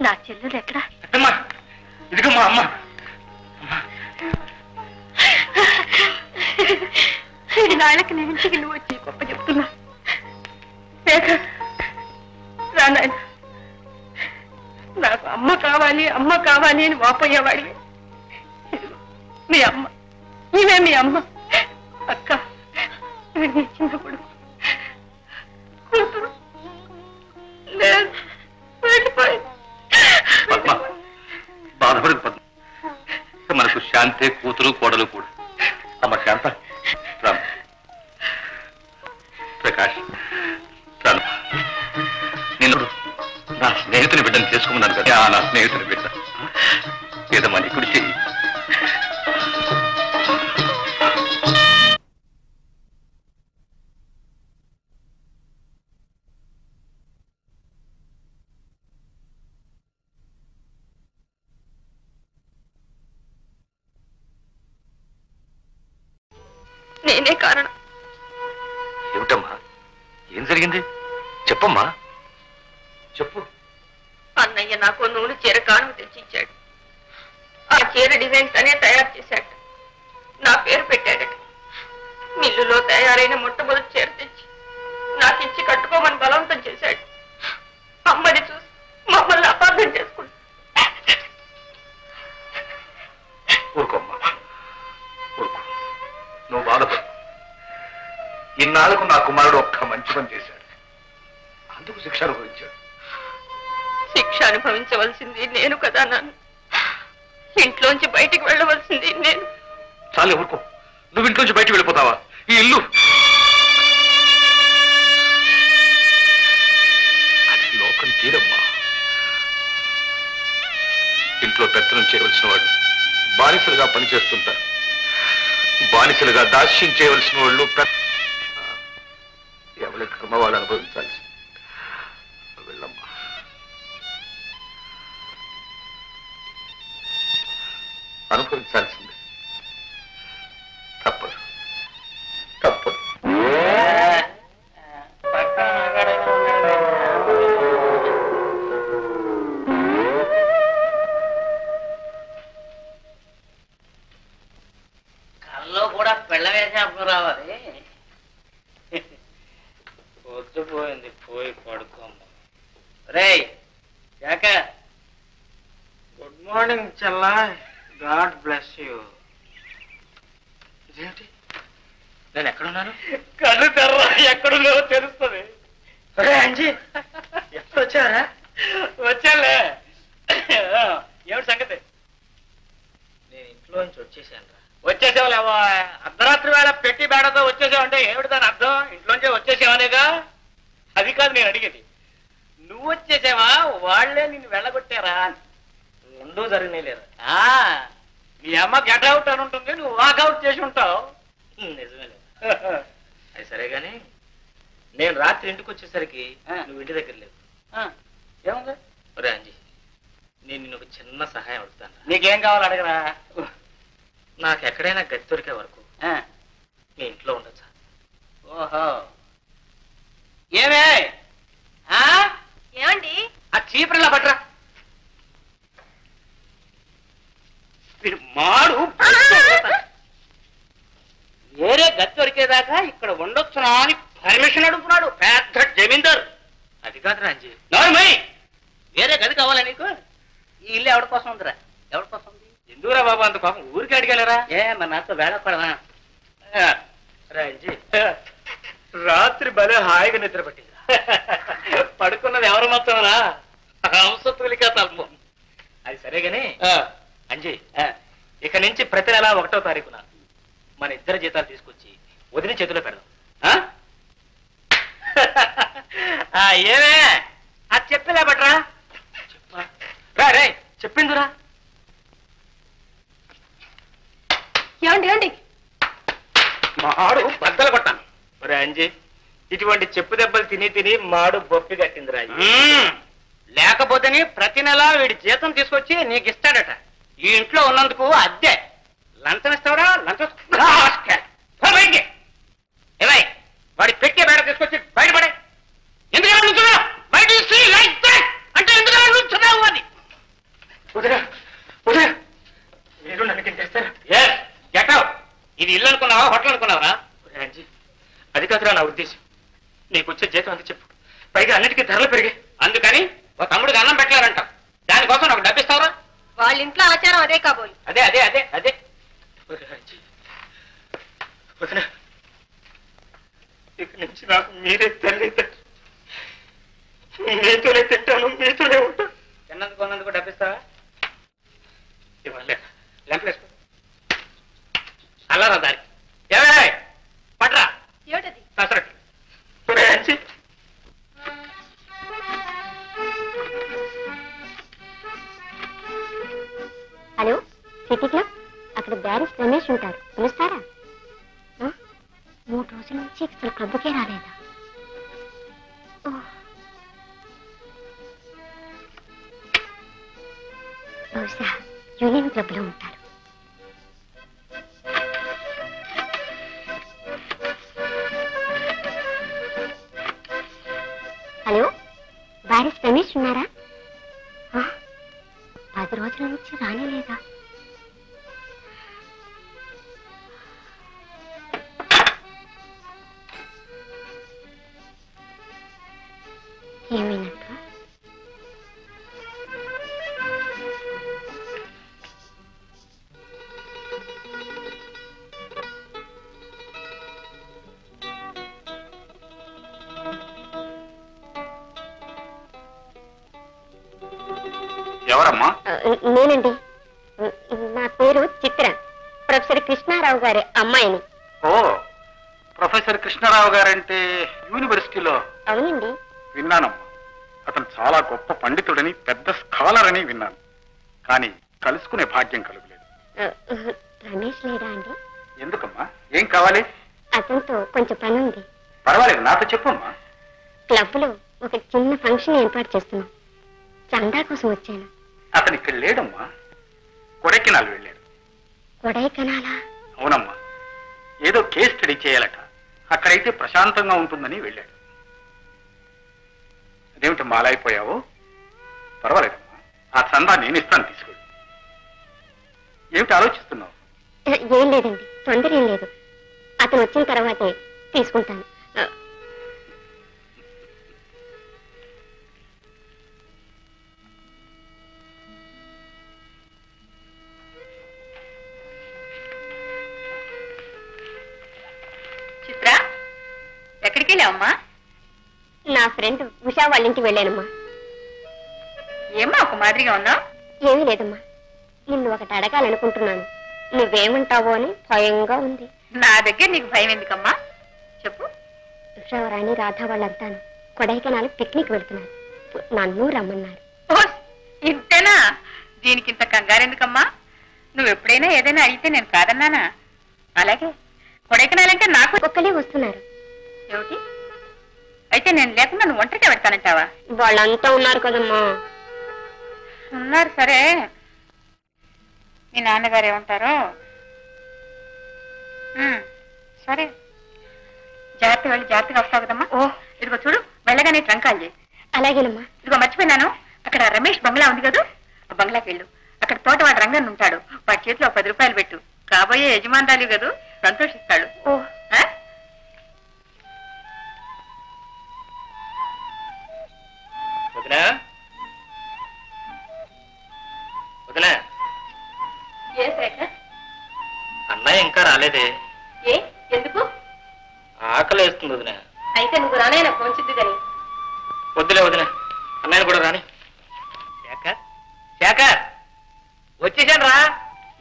Speaker 3: నా చెల్లెలు ఎక్కడా?
Speaker 1: అమ్మా, ఇదిగో మా అమ్మ.
Speaker 3: నాళ్ళకి నేను ఇంటికి నువ్వు వచ్చి గొప్ప చెప్తున్నా. శేఖర్, రా నాయన. నాకు అమ్మ కావాలి, అమ్మ కావాలి అని వాపోయేవాడివి. మీ అమ్మ, ఇవే మీ అమ్మ. అక్క, నీ చిన్న కొడుకు, కూతురు లేదు, వెళ్ళిపోయింది.
Speaker 5: పద్మ, బాధపడదు పద్మ. మనకు శాంతే కూతురు కోడలు కూడా. అమ్మ శాంత, రామ్, ప్రకాష్, రాను. నేను నా స్నేహితుని బిడ్డను చేసుకున్నాను కదా. నా స్నేహితుని బిడ్డ ఏదమ్మా నీ కుడి చెయ్యి.
Speaker 3: నేనే కారణం.
Speaker 5: ఏమిటమ్మా, ఏం జరిగింది? చెప్పమ్మా, చెప్పు.
Speaker 3: అన్నయ్య నాకు నూనె చీర కానుక తెచ్చిచ్చాడు. ఆ చీర డిజైన్స్ అనే తయారు చేశాడు. నా పేరు పెట్టాడట. మిల్లులో తయారైన మొట్టమొదటి చీర తెచ్చి నాకిచ్చి కట్టుకోమని బలవంతం చేశాడు. అమ్మని చూసి మమ్మల్ని అపార్థం చేసుకుంటా
Speaker 5: ఇన్నాళ్లకు నా కుమారుడు ఒక్క మంచి పని చేశాడు, అందుకు శిక్ష అనుభవించాడు.
Speaker 3: శిక్ష అనుభవించవలసింది నేను కదా నాన్న. ఇంట్లోంచి బయటికి వెళ్ళవలసింది నేను.
Speaker 5: చాలే ఊరుకో, నువ్వు ఇంట్లోంచి బయటికి వెళ్ళిపోతావా? ఈ ఇల్లు అది లోకం తీరమ్మా. ఇంట్లో పెత్తనం చేయవలసిన వాడు బానిసలుగా పనిచేస్తుంటారు, బానిసలుగా దాస్యం చేయవలసిన వాళ్ళు ఎవరి కర్మ వాళ్ళు అనుభవించాల్సి. వెళ్ళమ్మా. అనుభవించాల్సిందే, తప్పదు తప్పదు.
Speaker 4: కల్లో కూడా పెళ్ళవేసి అప్పుడు రావాలి. పొద్దుపోయింది, పోయి పడుకోమ్మా. రేయ్ యాక గుడ్ మార్నింగ్ చెల్లా, గాడ్ బ్లెస్ యూ. ఇదేంటి, నేను ఎక్కడున్నాను? కళ్ళు తెర్రా, ఎక్కడున్నావో తెలుస్తుంది. అరే అంజీ, ఎప్పుడు వచ్చారా? వచ్చాలే. ఏమిటి సంగతి? నేను ఇంట్లో నుంచి వచ్చేసాను రా. వచ్చేసావులేవా? అర్ధరాత్రి వేళ పెట్టి బేడతో వచ్చేసావంటే ఏమిటి దాని అర్థం? ఇంట్లోంచే వచ్చేసావనేగా. అది కాదు నేను అడిగేది, నువ్వు వచ్చేసావా వాళ్లే నిన్ను వెళ్ళగొట్టారా? రెండూ జరిగినాయి లేదా? మీ అమ్మ గెట్ అవుట్ అని ఉంటుంది, నువ్వు వాకౌట్ చేసి ఉంటావు. నిజమే లేదు. అది సరే గాని నేను రాత్రి ఇంటికి వచ్చేసరికి నువ్వు ఇంటి దగ్గర లేవు. ఏముంది? ఒరే అంజీ, నేను నిన్ను ఒక చిన్న సహాయం అడుగుతాను. నీకేం కావాలి అడగరా? నాకు ఎక్కడైనా గది దొరికే వరకు నీ ఇంట్లో ఉండొచ్చా? ఓహో, ఏమే
Speaker 3: ఏమండి?
Speaker 4: ఆ చీపురులా పట్రా. వీడు మాడు వేరే గది దొరికేదాకా ఇక్కడ ఉండొచ్చునా అని పర్మిషన్ అడుగుతున్నాడు పెద్ద జమీందారు. అది కాదు రాంజీ, నోర్మై, వేరే గది కావాలా నీకు? ఈ ఇల్లు ఎవరి కోసం ఉందిరా? ఎవరి కోసం ఉంది? ఎందుకురా బాబు అంత పాపం, ఊరికి అడిగలరా? మరి నాతో వేళపడవా? రాంజీ, రాత్రి భలే హాయిగా నిద్ర పట్టింది. పడుకున్నది ఎవరు మొత్తంరా? హంసతులికా తల్పం. అది సరేగాని అంజీ, ఇక నుంచి ప్రతి నెల 1వ తారీఖున మన ఇద్దరు జీతాలు తీసుకొచ్చి వదిలి చేతిలో పెడదాం. ఏమే అది చెప్పిలే బట్రా. రే చెప్పిందిరా.
Speaker 3: ఏమండి ఏమండి?
Speaker 4: మాడు బద్దలు కొట్టాను. ఒరే అంజీ, ఇటువంటి చెప్పు దెబ్బలు తిని తిని మాడు బొప్పి కట్టిందిరా. లేకపోతేనే ప్రతి నెల వీడి జీతం తీసుకొచ్చి నీకు ఇస్తాడట. ఈ ఇంట్లో ఉన్నందుకు అద్దె లంచం ఇస్తావరా? లంచం ఏమై వాడి పెట్టే బయట తీసుకొచ్చి బయటపడే. ఎందుకు బయట అంటే ఎందుకు అని మీరు నన్ను చేస్తారా? ఇది ఇల్లు అనుకున్నావా, హోటల్ అనుకున్నావరా? అది కాదురా నా ఉద్దేశం. నీకు వచ్చే జీతం అంత చెప్పు. పైగా అన్నిటికీ ధరలు పెరిగాయి. అందుకని ఒక తమ్ముడికి అన్నం పెట్టలేరంటాం. దానికోసం నాకు డబ్బిస్తావరా?
Speaker 3: వాళ్ళ ఇంట్లో ఆచారం అదే కాబోలు.
Speaker 4: అదే అదే అదే అదే ఇక నుంచి నాకు మీరే తల్లి. మీతోనే తింటాను, మీతోనే ఉంటాను. తిన్నందుకు ఉన్నందుకు డబ్బిస్తావా? ఇవ్వలే. లెంపలేసుకో. అల్లారా దారి. ఏమే పట్రా.
Speaker 3: ఏమిటది?
Speaker 4: కసరట్టు.
Speaker 6: హలో, సిటీ క్లబ్, అక్కడ బ్యారిస్ రమేష్ ఉంటారు, పిలుస్తారా? 3 రోజుల నుంచి అసలు క్లబ్కే రాలేదా? బహుశా యూనియన్ క్లబ్ లో ఉంటారు. హలో, బ్యారిస్ రమేష్ ఉన్నారా? 10 రోజుల నుంచి రానేలేదా? ఏమైనట్టు?
Speaker 1: ఎవరమ్మా?
Speaker 6: నేనండి. నా పేరు చిత్ర. ప్రొఫెసర్ కృష్ణారావు గారి అమ్మాయిని.
Speaker 1: ఓ, ప్రొఫెసర్ కృష్ణారావు గారంటే యూనివర్సిటీలో?
Speaker 6: అవునండి.
Speaker 1: విన్నానమ్మా. అతను చాలా గొప్ప పండితుడని, పెద్ద స్కాలర్ అని విన్నాను. కానీ కలుసుకునే భాగ్యం కలుగులేదు.
Speaker 6: రమేష్ లేడా అండి?
Speaker 1: ఎందుకమ్మా? ఏం కావాలి?
Speaker 6: అతనితో కొంచెం పని ఉంది.
Speaker 1: పర్వాలేదు, నాతో చెప్పమ్మా.
Speaker 6: క్లబ్ లో ఒక చిన్న ఫంక్షన్ ఏర్పాటు చేస్తున్నాం. చందా కోసం వచ్చాను.
Speaker 1: అతను ఇక్కడ లేడమ్మా, కొడైకెనాల్ వెళ్ళాడు.
Speaker 6: కొడైకెనాలా?
Speaker 1: అవునమ్మా, ఏదో కేస్ స్టడీ చేయాలట. అక్కడైతే ప్రశాంతంగా ఉంటుందని వెళ్ళాడు. అదేమిటమ్మా అలా అయిపోయావు? పర్వాలేదమ్మా, ఆ చందా నేను ఇస్తాను, తీసుకెళ్ళి. ఏమిటి ఆలోచిస్తున్నావు?
Speaker 6: ఏం లేదండి, తొందర ఏం లేదు. అతను వచ్చిన తర్వాతే తీసుకుంటాను.
Speaker 2: చిత్ర, ఎక్కడికి వెళ్ళావమ్మా?
Speaker 6: నా ఫ్రెండ్ ఉషా వాళ్ళ ఇంటికి వెళ్ళానమ్మా.
Speaker 2: ఏమ్మా ఒక మాదిరిగా ఉన్నావు?
Speaker 6: ఏమీ లేదమ్మా, నిన్ను ఒకటి అడగాలనుకుంటున్నాను. నువ్వేమంటావో అని భయంగా ఉంది.
Speaker 2: నా దగ్గర నీకు భయం ఎందుకమ్మా? చెప్పు.
Speaker 6: ఉషారాణి రాధా వాళ్ళంతాను కొడైకెనాల్ పిక్నిక్ వెళ్తున్నారు. నన్ను రమ్మన్నారు.
Speaker 2: ఓ, ఇంతేనా? దీనికి ఇంత కంగారు ఎందుకమ్మా? నువ్వు ఎప్పుడైనా ఏదైనా అడిగితే నేను కాదన్నానా? అలాగే కొడైకెనాల్ అంటే నాకు
Speaker 6: ఒక్కలే వస్తున్నారు.
Speaker 2: ఏమిటి? అయితే నేను లేకుండా నువ్వు ఒంటరిగా పెడతానంటావా?
Speaker 6: వాళ్ళంతా ఉన్నారు కదమ్మా.
Speaker 2: ఉన్నారు సరే, మీ నాన్నగారు ఏమంటారో? సరే, జాగ్రత్త వెళ్ళి జాగ్రత్తగా వస్తావు కదమ్మా. ఓ, ఇదిగో చూడు, వెళ్ళగానే ట్రంకాలు చేయి.
Speaker 6: అలాగేనమ్మా.
Speaker 2: ఇదిగో మర్చిపోయినాను, అక్కడ రమేష్ బంగ్లా ఉంది కదా, ఆ బంగ్లాకి వెళ్ళు. అక్కడ తోటవాడు రంగన్ ఉంటాడు. వాడి చేతిలో 10 రూపాయలు పెట్టు. కాబోయే యజమానురాలు కదా, సంతోషిస్తాడు.
Speaker 6: ఓ,
Speaker 4: వదినా, వదినా,
Speaker 2: ఏ శేఖర్?
Speaker 4: అన్నయ్య ఇంకా రాలేదే.
Speaker 2: ఏ ఎందుకు?
Speaker 4: ఆకలి వేస్తుంది వదినా.
Speaker 2: అయితే నువ్వు రానైనా పోంచిద్ది కానీ.
Speaker 4: వద్దులే వదినా, అన్నయ్యను కూడా రాని. శేఖర్, శేఖర్, వచ్చేసాను రా.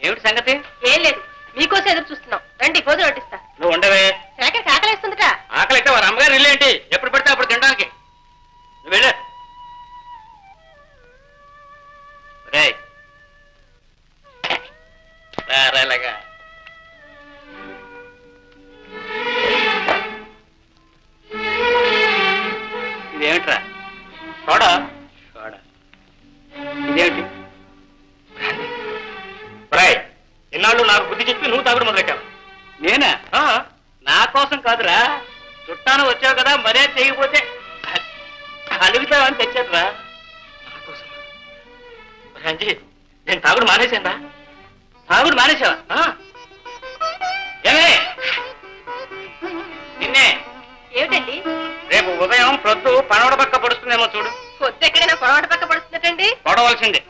Speaker 4: ఏమిటి సంగతి?
Speaker 2: ఏం లేదు, మీకోసం ఎదురు చూస్తున్నాం. రండి, భోజనం వడ్డిస్తా.
Speaker 4: నువ్వు ఉండవే.
Speaker 2: శేఖర్ ఆకలిస్తుందట.
Speaker 4: ఆకలి అయితే వారి అమ్మగారు ఇల్లు ఏంటి? ఎప్పుడు పడితే అప్పుడు తినడానికి. నువ్వు వెళ్ళు. రేయ్, రారాలగా. ఇదేమిట్రా? సోడా? సోడా. ఇదేమిటి? రాయ్, ఇన్నాళ్ళు నాకు బుద్ధి చెప్పి నువ్వు తాగుడు మొదలెట్టావు. నేనా? నా కోసం కాదురా, చుట్టాను వచ్చావు కదా, మరే చేయకపోతే అలుగుతావని తెచ్చాడురా. నా కోసం రంజీ, నేను తాగుడు మానేశాను. తాగుడు మానేశావా? ఏమే నిన్నే.
Speaker 2: ఏమిటండి?
Speaker 4: రేపు ఉదయం ప్రొద్దు పనవడ పక్క పడుతుందేమో చూడు.
Speaker 2: పొద్దు ఎక్కడైనా పొరపాటు పక్క పడుతుందటండి.
Speaker 4: పడవలసిందే.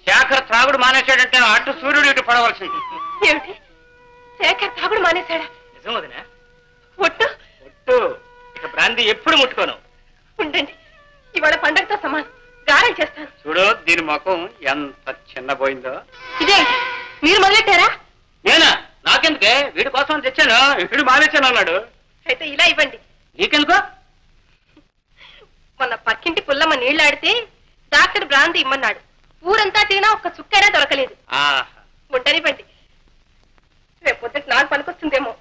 Speaker 4: శేఖర్ తాగుడు మానేశాడంటే అటు సూర్యుడు ఇటు పడవలసింది.
Speaker 2: ఏమిటి? శేఖర్ తాగుడు మానేశాడా?
Speaker 4: నిజం వదినా?
Speaker 2: ఒట్టు
Speaker 4: ఒట్టు. ఇక బ్రాంతి ఎప్పుడు ముట్టుకోను.
Speaker 2: ఉండండి, ఇవాళ పండగతో సమానం. గారం చేస్తాను.
Speaker 1: చూడు, దీని ముఖం ఎంత చిన్నపోయిందో.
Speaker 2: ఇదేంటి, మీరు మొదలెట్టారా?
Speaker 4: నేనా? నాకెందుకే, వీడి కోసం తెచ్చాను. వీడు మానేశాను అన్నాడు.
Speaker 2: అయితే ఇలా ఇవ్వండి.
Speaker 4: నీకెందుకో?
Speaker 2: మొన్న పక్కింటి పుల్లమ్మ నీళ్లాడితే డాక్టర్ బ్రాంతి ఇమ్మన్నాడు. ఊరంతా తిరిగినా ఒక్క చుక్కైనా దొరకలేదు. ఉండనివ్వండి, రేపు పొద్దుట నాకు పనికొస్తుందేమో.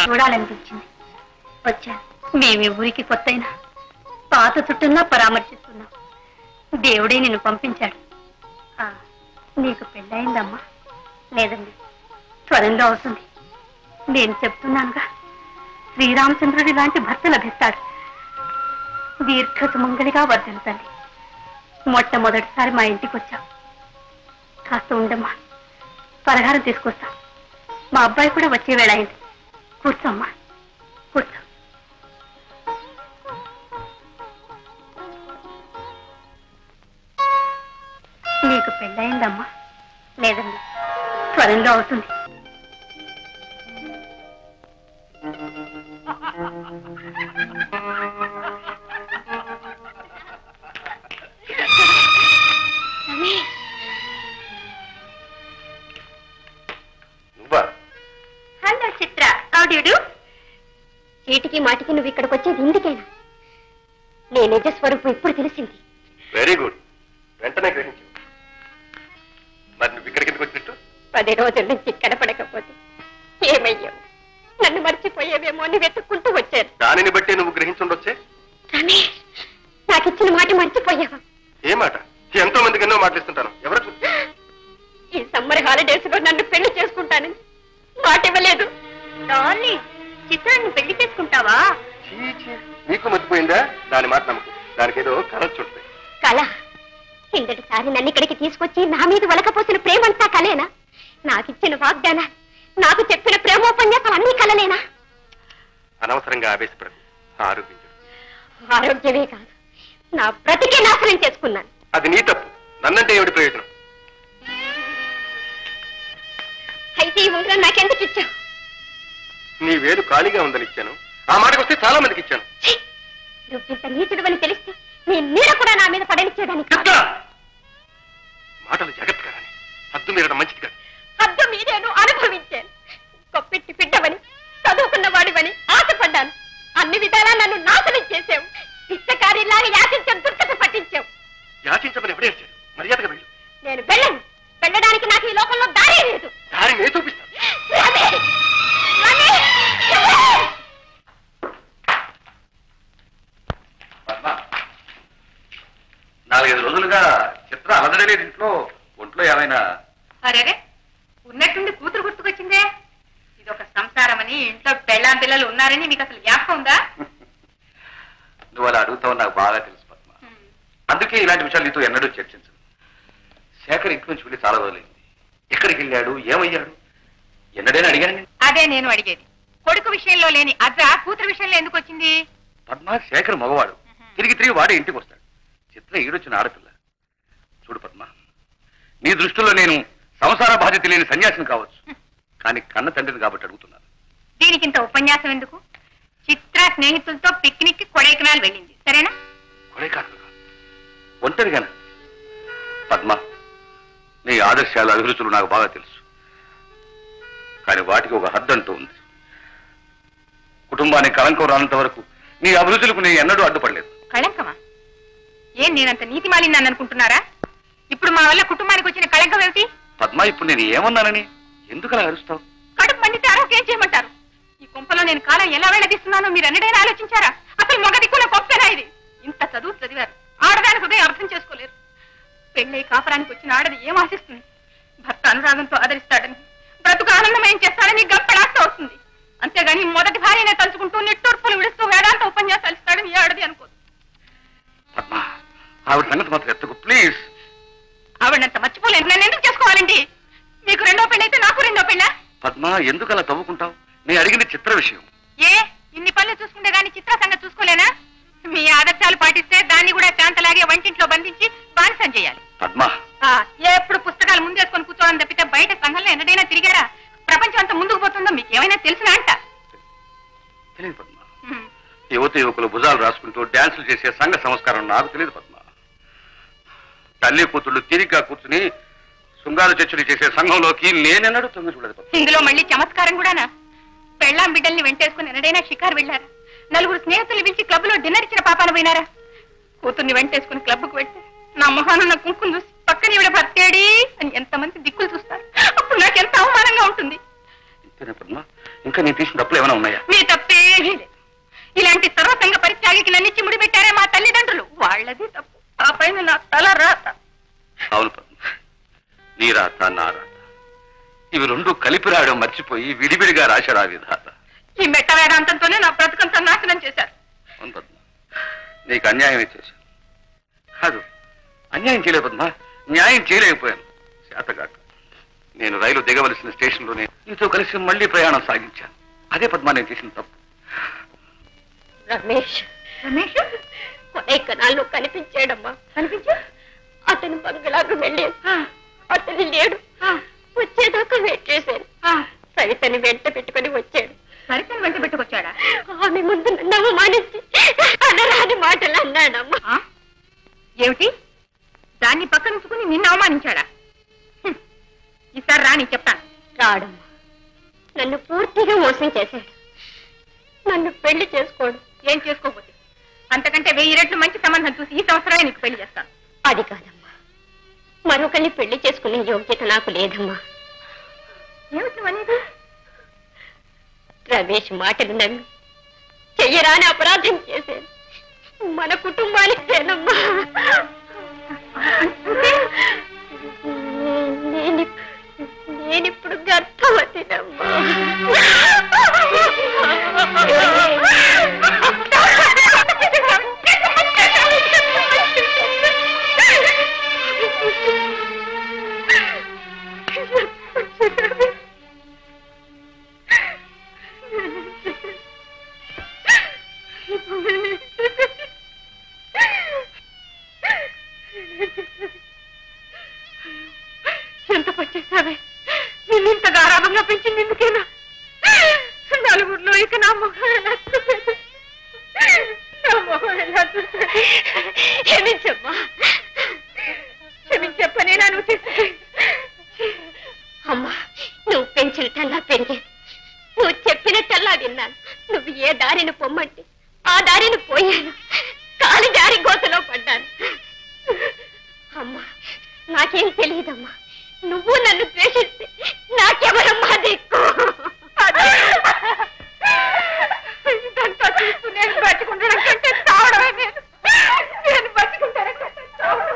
Speaker 2: చూడాలనిపించింది, వచ్చా. మేమే ఊరికి కొత్త అయినా పాత చుట్టూన్నా పరామర్శిస్తున్నాం. దేవుడే నిన్ను పంపించాడు. నీకు పెళ్ళయిందమ్మా? లేదండి, త్వరలో అవుతుంది. నేను చెప్తున్నానుగా, శ్రీరామచంద్రుడి లాంటి భర్త లభిస్తాడు. దీర్ఘ సుమంగళిగా వర్ధిల్లుతండి. మొట్టమొదటిసారి మా ఇంటికి వచ్చావు. కాస్త ఉండమ్మా, పలహారం తీసుకొస్తా. మా అబ్బాయి కూడా వచ్చే వేళ అయింది. కూర్చోమ్మా, కూర్చో. నీకు పెళ్ళయిందమ్మా? లేదండి, త్వరలో అవుతుంది.
Speaker 6: Ramesh,
Speaker 2: do you do?
Speaker 6: చీటికి మాటికి నువ్వు ఇక్కడికి వచ్చేది ఇందుకేనా? నీ నిజ స్వరూపం ఇప్పుడు తెలిసింది.
Speaker 1: వెరీ గుడ్, వెంటనే గ్రహించు. మరి నువ్వు ఇక్కడికి ఎందుకు వచ్చినట్టు?
Speaker 6: 10 రోజుల నుంచి ఇక్కడ పడకపోతే ఏమయ్యావు? నన్ను మర్చిపోయేవేమో అని వెతుక్కుంటూ వచ్చాను.
Speaker 1: దానిని బట్టి నువ్వు గ్రహించుండొచ్చే.
Speaker 6: రమేష్, నాకిచ్చిన మాట మర్చిపోయావా?
Speaker 1: ఏ మాట? ఎంతో మందికి ఎన్నో మాట్లాడుతుంటాను. ఎవరు?
Speaker 6: ఈ సమ్మర్ హాలిడేస్ లో నన్ను పెళ్లి చేసుకుంటానని మాట ఇవ్వలేదు.
Speaker 2: చిత్రాన్ని పెళ్లి చేసుకుంటావా?
Speaker 1: నీకు మర్చిపోయిందా? దాని మాట నమ్మకు. దానికి ఏదో కలొచ్చు ఉంటుంది.
Speaker 6: కళ? కిందటిసారి నన్ను ఇక్కడికి తీసుకొచ్చి నా మీద వలకపోసిన ప్రేమంతా కలేనా? నాకిచ్చిన వాగ్దానా, నాకు చెప్పిన ప్రేమోపన్యాసం అన్ని కలలేనా?
Speaker 1: అనవసరంగా ఆవేశపడకు. ఆరోగ్యించు.
Speaker 6: ఆరోగ్యమే కాదు, నా బ్రతికే నాశనం చేసుకున్నాను.
Speaker 1: అది నీ తప్పు. నన్నంటే ఏమిటి ప్రయోజనం?
Speaker 6: అయితే ఈ ఉంగరం నాకెందుకు ఇచ్చావు?
Speaker 1: నీ వేలు ఖాళీగా ఉందని ఇచ్చాను. ఆ మాటకు వస్తే చాలా మందికి ఇచ్చాను.
Speaker 6: నువ్వింత నీచుడు అని తెలిస్తే నీ నీడ కూడా నా మీద పడనిచ్చేదానికి కాదు.
Speaker 1: మాటలు జాగ్రత్తగా రాని. హద్దు మీరడం మంచిది కాదు.
Speaker 6: హద్దు మీరేను అనుభవించాను. కొప్పెట్టి బిడ్డవని, చదువుకున్న వాడివని ఆశపడ్డాను. అన్ని విధాలా నన్ను నాశనం చేసావు. పిచ్చకారిలాగా యాచించని దుర్గత పట్టించావు.
Speaker 1: యాచించమని ఎవడే వచ్చాడు? మర్యాదగా వెళ్ళు.
Speaker 6: నేను వెళ్ళను. వెళ్ళడానికి నాకు ఈ లోకంలో దారి లేదు.
Speaker 1: దారి నేను చూపిస్తాను. పద్మ, 4-5 రోజులుగా చిత్ర అలదడలేదు ఇంట్లో. ఒంట్లో ఏమైనా?
Speaker 2: అరే ఉన్నట్టుండి కూతురు గుర్తుకొచ్చిందే. ఇదొక సంసారం అని, ఇంట్లో పెళ్ళాం పిల్లలు ఉన్నారని మీకు అసలు జ్ఞాపకం ఉందా?
Speaker 1: నువ్వు అలా అడుగుతావు నాకు బాగా తెలుసు పద్మ. అందుకే ఇలాంటి విషయాలు నీతో ఎన్నడూ చర్చించను. శేఖర్ ఇంటి నుంచి వెళ్ళి చాలా రోజులైంది. ఎక్కడికి వెళ్ళాడు, ఏమయ్యాడు, ఎన్నడైనా అడిగాను?
Speaker 2: అదే నేను అడిగేది. కొడుకు విషయంలో లేని అద్ద కూతురు విషయంలో ఎందుకు వచ్చింది?
Speaker 1: పద్మ, శేఖర్ మగవాడు. తిరిగి వాడే ఇంటికి వస్తాడు. చిత్ర ఈడొచ్చిన ఆడపిల్ల. చూడు పద్మ, నీ దృష్టిలో నేను సంసార బాధ్యత లేని సన్యాసిని కావచ్చు, కానీ కన్న తండ్రిని కాబట్టి అడుగుతున్నాను.
Speaker 2: దీనికి ఇంత ఉపన్యాసం ఎందుకు? చిత్ర స్నేహితులతో పిక్నిక్ కొడైకెనాల్ వెళ్ళింది, సరేనా?
Speaker 1: కొడైకెనాల్ ఒంటరిగానా? పద్మ, నీ ఆదర్శాలు అభిరుచులు నాకు బాగా తెలుసు. కానీ వాటికి ఒక హద్దు అంటూ ఉంది. కుటుంబానికి కళంకం రానంత వరకు నీ అభిరుచులకు నేను ఎన్నడూ అడ్డుపడలేదు.
Speaker 2: కళంకమా? ఏం నేనంత నీతి మాలిందని అనుకుంటున్నారా? ఇప్పుడు మా వల్ల కుటుంబానికి వచ్చిన కళంకం ఏమిటి?
Speaker 1: పద్మ, ఇప్పుడు నేను ఏమన్నానని ఎందుకు అలా అరుస్తావు?
Speaker 2: కడుపు మండితే ఆరోగ్యం చేయమంటారు. ఈ కొంపలో నేను కాలం ఎలా వెళ్ళదీస్తున్నానో మీరు అన్నిడైనా ఆలోచించారా? అసలు మొగ దిక్కున కొంపేనా ఇది? ఇంత చదువు చదివారు, ఆడదాని హృదయం అర్థం చేసుకోలేరు. పెళ్ళై కాపురానికి వచ్చిన ఆడది ఏం ఆశిస్తుంది? భర్త అనురాగంతో ఆదరిస్తాడని, బ్రతుకు ఆనందమయం చేస్తాడని గంపడాస్త వస్తుంది. అంతేగాని మొదటి భార్యనే తలుచుకుంటూ నిట్టూర్పులు విడుస్తూ వేదాంత ఉపన్యాసాలు ఇస్తాడని ఏ ఆడది అనుకోదు.
Speaker 1: పద్మ, ఆవిడ సంగతి మాత్రం ఎత్తకు ప్లీజ్.
Speaker 2: ఆవిడంత మర్చిపోలేదు. నన్ను ఎందుకు చేసుకోవాలండి? మీకు రెండో పెళ్ళైతే నాకు రెండో పెళ్ళా?
Speaker 1: పద్మ, ఎందుకు అలా తవ్వుకుంటావు? నేను అడిగిన చిత్ర విషయం.
Speaker 2: ఏ ఇన్ని పనులు చూసుకుంటే గానీ చిత్ర సంగతి చూసుకోలేనా? మీ ఆదర్శాలు పాటిస్తే దాన్ని కూడా శాంతలాగే వంటింట్లో బంధించి బానిసం చేయాలి.
Speaker 1: పద్మ,
Speaker 2: ఎప్పుడు పుస్తకాలు ముందేసుకొని కూర్చోవాలని తప్పితే బయట సంఘంలో ఎన్నడైనా తిరిగారా? ప్రపంచం అంతా ముందుకు పోతుందో మీకేమైనా తెలిసినా అంట?
Speaker 1: తెలియదు పద్మ. యువత యువకులు భుజాలు రాసుకుంటూ డాన్సులు చేసే సంఘ సంస్కారం నాకు తెలియదు పద్మ. తల్లి కూతుళ్ళు తీరిగ్గా కూర్చుని శృంగార చర్చలు చేసే సంఘంలోకి నేనెన్నడూ తొంగి చూడదు.
Speaker 2: ఇందులో మళ్ళీ చమత్కారం కూడానా? పెళ్ళాం బిడ్డల్ని వెంటేసుకుని ఎన్నడైనా షికారు వెళ్ళారా? నలుగురు స్నేహితులు పిలిచి క్లబ్ లో డిన్నర్ ఇచ్చిన పాపాన పోయినారా? కూతుర్ని వెంటేసుకుని క్లబ్కు వెళ్తే నా మొహానున్న కుంకుని చూసి పక్కన ఇవిడ భర్తేడి అని ఎంతమంది దిక్కులు చూస్తారు. అప్పుడు నాకు ఎంత అవమానంగా ఉంటుంది.
Speaker 1: ఇంకా నేను తీసిన తప్పులు ఏమైనా ఉన్నాయా?
Speaker 2: మీ తప్పేమీ లేదు. ఇలాంటి సర్వసంగ పరిత్యాగికి నన్నిచ్చి ముడిపెట్టారే మా తల్లిదండ్రులు, వాళ్ళది తప్పు. ఆ పైన నా తల రాత.
Speaker 1: అవును పద్మ, నీ రాత నా రాత ఇవి రెండు కలిపి రాయడం మర్చిపోయి విడివిడిగా రాశాడు ఆ విధాత.
Speaker 2: ఈ మెట్ట వేదాంతంతోనే నా బ్రతుకంతా నాశనం చేశారు.
Speaker 1: అవును పద్మ, నీకు అన్యాయం చేశాను. కాదు, అన్యాయం చేయలేదు పద్మ, న్యాయం చేయలేకపోయాను. చేతగాక నేను రైలు దిగవలసిన స్టేషన్లోనే నీతో కలిసి మళ్ళీ ప్రయాణం సాగించాను. అదే పద్మ నేను చేసిన తప్పు.
Speaker 6: రమేష్
Speaker 2: రమేష్
Speaker 6: కొడైకెనాల్లో కనిపించాడమ్మా.
Speaker 2: కనిపించు.
Speaker 6: అతను బంగ్లాకు వెళ్ళాడు. అతను లేడు. వచ్చేదాకా వెయిట్ చేశాను. సవితని వెంట పెట్టుకుని వచ్చాడు.
Speaker 2: సరితని వెంట పెట్టుకొచ్చాడా?
Speaker 6: ఆమె ముందు నన్ను అవమానించి అనరాని మాటలు అన్నాడమ్మా.
Speaker 2: ఏమిటి? దాన్ని పక్కనుంచుకుని నిన్ను అవమానించాడా? ఈసారి రాని చెప్తాను.
Speaker 6: రాడమ్మా, నన్ను పూర్తిగా మోసం చేశాడు. నన్ను పెళ్లి చేసుకోడు.
Speaker 2: ఏం చేసుకోకపోతే అంతకంటే 1000 రెట్లు మంచి సంబంధం చూసి ఈ సంవత్సరమే నీకు పెళ్లి చేస్తాను.
Speaker 6: అది కాదమ్మా, మరొకరిని పెళ్లి చేసుకునే యోగ్యత నాకు లేదమ్మా.
Speaker 2: ఏమిటి అనేది?
Speaker 6: రమేష్ మాటలు నమ్మి చెయ్యరాని అపరాధం చేశాను. మన కుటుంబానికేనమ్మా. నేనిప్పుడు గర్భవతినమ్మా.
Speaker 2: ఎంత పచ్చేసావే, నిన్ను ఇంత గారాభంగా పెంచింది ఎందుకేనా? నలుగురిలో ఇక నా మొహం ఎలా చూసేది? నా మొహం ఎలా చూసేది?
Speaker 6: క్షమించమ్మా,
Speaker 2: క్షమించే పనేనా నువ్వు చేసేది?
Speaker 6: అమ్మా, నువ్వు పెంచినట్టల్లా పెరిగాను, నువ్వు చెప్పినట్టల్లా విన్నాను. నువ్వు ఏ దారిని పొమ్మంటే ఆ దారిని పోయాను, కాలి దారి గోతలో పడ్డాను. అమ్మా, నాకేం తెలియదమ్మా, నువ్వు నన్ను ద్వేషిస్తే నాకెవరమ్మా దిక్కు?
Speaker 2: ఇదంతా చూస్తూ నేను బతికుండడం కంటే చావడమే నేను. నేను బతికుంటాను కంటే చావడం.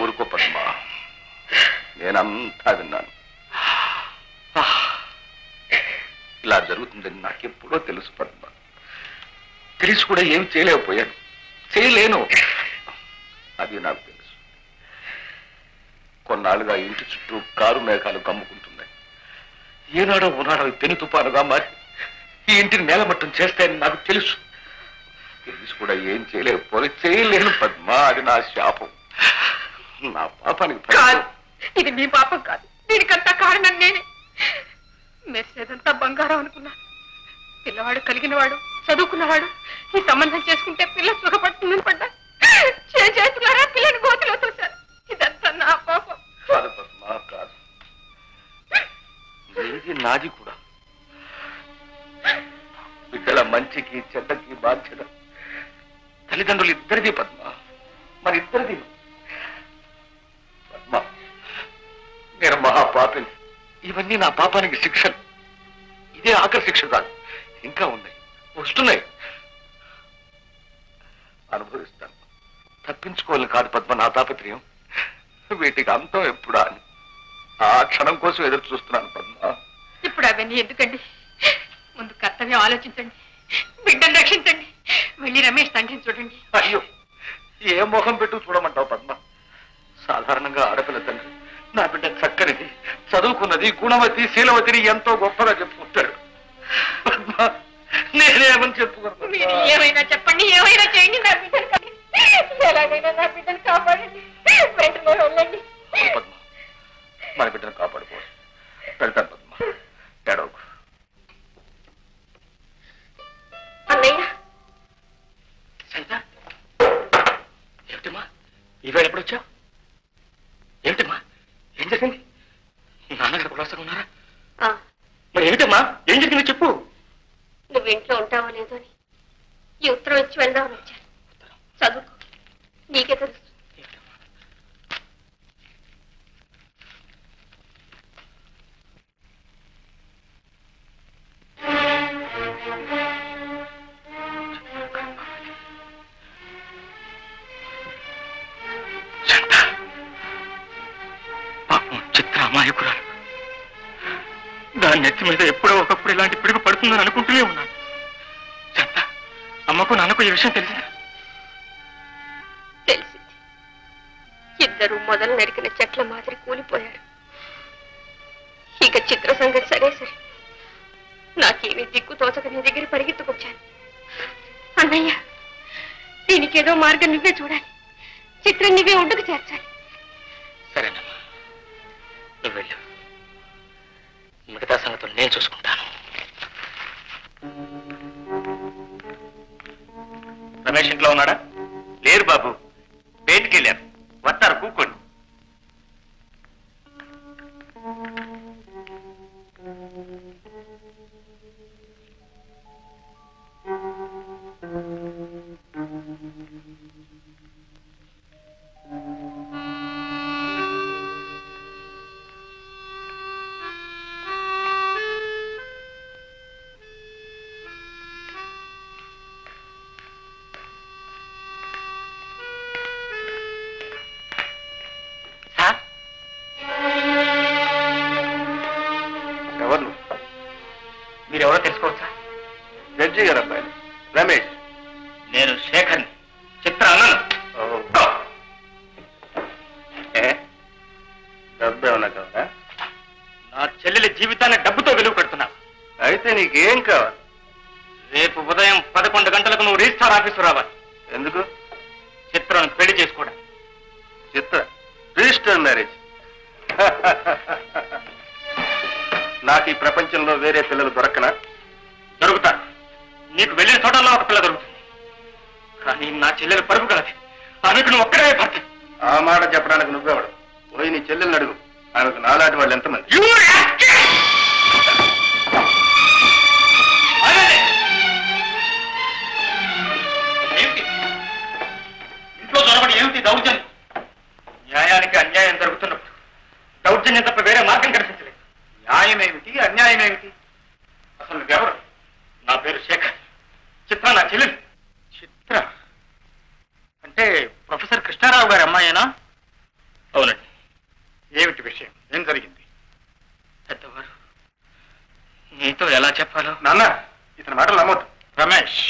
Speaker 5: ఊరుకో పద్మ, నేనంతా విన్నాను. ఇలా జరుగుతుందని నాకెప్పుడో తెలుసు పద్మ. తెలిసి కూడా ఏమి చేయలేకపోయాను, చేయలేను. అది నాకు తెలుసు. కొన్నాళ్ళుగా ఇంటి చుట్టూ కారు మేఘాలు కమ్ముకుంటున్నాయి. ఏనాడో ఉన్నాడో పెను తుపానుగా మారి ఈ ఇంటిని నేలమట్టం చేస్తాయని నాకు తెలుసు. తెలిసి కూడా ఏం చేయలేను పద్మ. అది నా శాపం, నా పాపానికి.
Speaker 2: కాదు, ఇది మీ పాపం కాదు. దీనికంతా కారణం నేనే. మెరిసేదంతా బంగారం అనుకున్నా. పిల్లవాడు కలిగినవాడు, చదువుకున్నవాడు. ఈ సంబంధం చేసుకుంటే పిల్ల సుఖపడుతుందని పడ్డా. చేతులారా పిల్లని గోతిలో తోశారు. ఇదంతా నా పాపం.
Speaker 5: కాదు పద్మ, కాదు. ఇది నాది కూడా. బిడ్డల మంచికి చెడ్డకి బాధ్యత తల్లిదండ్రులు ఇద్దరిది పద్మ, మరి ఇద్దరిది. పద్మ, నేను మహాపాపిని. ఇవన్నీ నా పాపానికి శిక్షలు. ఇదే ఆఖరి శిక్ష కాదు, ఇంకా ఉన్నాయి, వస్తున్నాయి. అనుభవిస్తాను. తప్పించుకోవాలని కాదు పద్మ నా తాపత్రయం. వీటికి అంతం ఎప్పుడా అని ఆ క్షణం కోసం ఎదురు చూస్తున్నాను పద్మ.
Speaker 2: ఇప్పుడు అవన్నీ ఎందుకండి? ముందు కర్తవ్యం ఆలోచించండి, బిడ్డను రక్షించండి. వెళ్ళి రమేష్ తండ్రిని చూడండి.
Speaker 5: అయ్యో, ఏ మొహం పెట్టు చూడమంటావు పద్మ? సాధారణంగా ఆడపిల్ల తండ్రి నా బిడ్డ చక్కనిది, చదువుకున్నది, గుణవతి, శీలవతిని ఎంతో గొప్పగా చెప్పుకుంటాడు. పద్మ, నేనేమని చెప్పుకున్నాను?
Speaker 2: మీరు ఏమైనా చెప్పండి, ఏమైనా చేయండి. నా బిడ్డను ఎలాగైనా నా బిడ్డను కాపాడండి. వెంటనే వెళ్ళండి.
Speaker 5: పద్మ, మన బిడ్డను కాపాడుకోవాలి. వెళ్తాను పద్మ, ఏడవకు.
Speaker 6: అన్నయ్య,
Speaker 1: ఏమిటమ్మా ఈవేళ ఎప్పుడు వచ్చావు? ఏమిటమ్మా, ఏం జరిగింది? నాన్నగారు కులాసగా ఉన్నారా? మరి ఏమిటమ్మా, ఏం జరిగింది చెప్పు.
Speaker 6: నువ్వు ఇంట్లో ఉంటావో లేదో అని ఈ ఉత్తరం ఇచ్చి వెళ్దామని వచ్చాను. చదువుకో, నీకే తెలుసు.
Speaker 1: అమాయకురాలు. దాని నెత్తి మీద ఎప్పుడో ఒకప్పుడు ఇలాంటి పిడుగు పడుతుందని అనుకుంటూనే ఉన్నాను. చెత్త, అమ్మకు నాన్నకు ఈ విషయం తెలిసిందా?
Speaker 6: తెలిసింది. ఇద్దరు మొదలు నరికిన చెట్ల మాదిరి కూలిపోయారు. ఇక చిత్ర సంగతి సరే సరే, నాకేమీ దిక్కు తోచక నీ దగ్గర పరిగెత్తుకొచ్చాను. అన్నయ్య, నీకేదో మార్గం నువ్వే చూడాలి. చిత్రం నువ్వే ఒడ్డుకు చేర్చాలి.
Speaker 4: సరేనమ్మా, నువ్వు వెళ్ళు. మిగతా సంగతులు నేను చూసుకుంటాను.
Speaker 1: రమేష్ ఇంట్లో ఉన్నాడా? లేరు బాబు, బయటికి వెళ్ళారు. వస్తారు, కూకోండి.
Speaker 4: మీరెవరో తెలుసుకోవచ్చా?
Speaker 1: జడ్జి గారు అబ్బాయి రమేష్.
Speaker 4: నేను శేఖర్ని, చిత్ర అన్నను.
Speaker 1: డబ్బు ఏమన్నా కావాలా?
Speaker 4: నా చెల్లెలి జీవితాన్ని డబ్బుతో వెలుగు పెడుతున్నావు.
Speaker 1: అయితే నీకేం కావాలి?
Speaker 4: రేపు ఉదయం 11 గంటలకు నువ్వు రిజిస్టార్ ఆఫీసు రావాలి.
Speaker 1: ఎందుకు?
Speaker 4: చిత్రను పెళ్లి చేసుకోవడం.
Speaker 1: చిత్ర రిజిస్టర్ మ్యారేజ్? నాకు ఈ ప్రపంచంలో వేరే పిల్లలు దొరకనా?
Speaker 4: దొరుకుతారు. నీకు వెళ్ళిన చోటల్లో ఒక పిల్ల దొరుకుతుంది. కానీ నా చెల్లెలు పరుగు కలది. ఆమెకు నువ్వు ఒక్కడే భర్త.
Speaker 1: ఆ మాట చెప్పడానికి నువ్వెవడు? పోయి నీ చెల్లెల్ని అడుగు. ఆమెకు నాలాంటి వాళ్ళు ఎంతమంది?
Speaker 4: ఇంట్లో చొరబడి ఏమిటి దౌర్జన్యం? న్యాయానికి అన్యాయం జరుగుతున్నప్పుడు దౌర్జన్యం తప్ప వేరే మార్గం కనిపించలేదు.
Speaker 1: న్యాయం ఏమిటి, అన్యాయం ఏమిటి?
Speaker 4: అసలు నువ్వెవరు? నా పేరు శేఖర్. చిత్ర నా చెల్లెలు.
Speaker 1: చిత్ర అంటే ప్రొఫెసర్ కృష్ణారావు గారి అమ్మాయేనా?
Speaker 4: అవునండి.
Speaker 1: ఏమిటి విషయం? ఏం జరిగింది?
Speaker 4: పెద్దవారు, నీతో ఎలా చెప్పాలో.
Speaker 1: నాన్న, ఇతని మాటలు నమ్మొద్దు. రమేష్,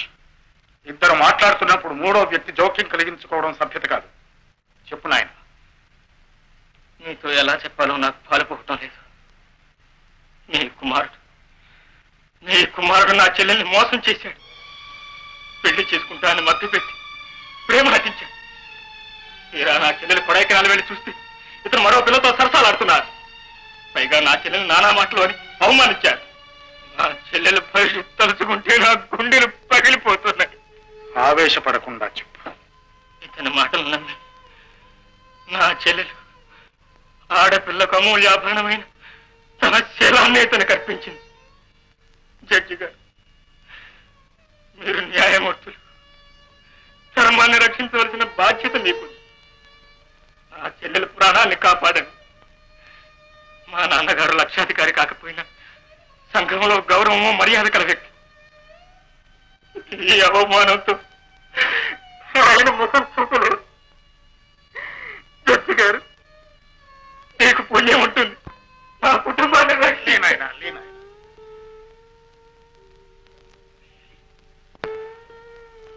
Speaker 1: ఇద్దరు మాట్లాడుతున్నప్పుడు మూడో వ్యక్తి జోక్యం కలిగించుకోవడం సభ్యత కాదు. చెప్పు నాయన.
Speaker 4: నీతో ఎలా చెప్పాలో నాకు పాలుపోవటం లేదు. నీ కుమారుడు నా చెల్లెల్ని మోసం చేశాడు. పెళ్లి చేసుకుంటానని మభ్యపెట్టి ప్రేమ నటించాడు. తీరా నా చెల్లెలు కొడైకెనాల్ వెళ్ళి చూస్తే ఇతను మరో పిల్లతో సరసాలాడుతున్నారు. పైగా నా చెల్లెలు నానా మాటలు అని అవమానించాడు. నా చెల్లెలు భవిష్యత్తు తలుచుకుంటే నా గుండెలు పగిలిపోతున్నాయి.
Speaker 1: ఆవేశపడకుండా చెప్పు.
Speaker 4: ఇతని మాటలు నమ్మి నా చెల్లెలు ఆడపిల్లకు అమూల్యాభరణమైన తన శీలాన్ని ఇతను కల్పించింది. జడ్జి గారు, మీరు న్యాయమూర్తులు. ధర్మాన్ని రక్షించవలసిన బాధ్యత మీకు. నా చెల్లెల ప్రాణాన్ని కాపాడండి. మా నాన్నగారు లక్షాధికారి కాకపోయినా సంఘంలో గౌరవము మర్యాద కల వ్యక్తి. ఈ అవమానంతో ఆయన ముఖం చూపలేదు. జడ్జి గారు, నీకు పుణ్యం ఉంటుంది. నా కుటుంబాన్ని రక్షించైనా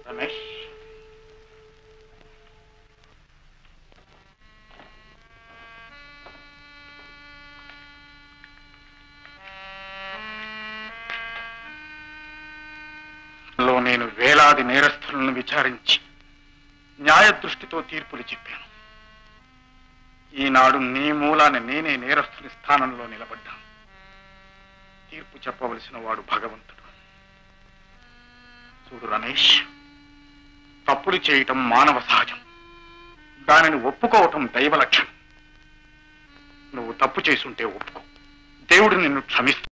Speaker 1: రమేష్, నేను వేలాది నేరస్తులను విచారించి న్యాయ దృష్టితో తీర్పులు చెప్పాను. ఈనాడు నీ మూలాన నేనే నేరస్తుని స్థానంలో నిలబడ్డాను. తీర్పు చెప్పవలసిన వాడు భగవంతుడు. చూడు రమేష్, తప్పులు చేయటం మానవ సహజం. దానిని ఒప్పుకోవటం దైవ లక్షణం. నువ్వు తప్పు చేసుంటే ఒప్పుకో. దేవుడు నిన్ను క్షమిస్తాడు.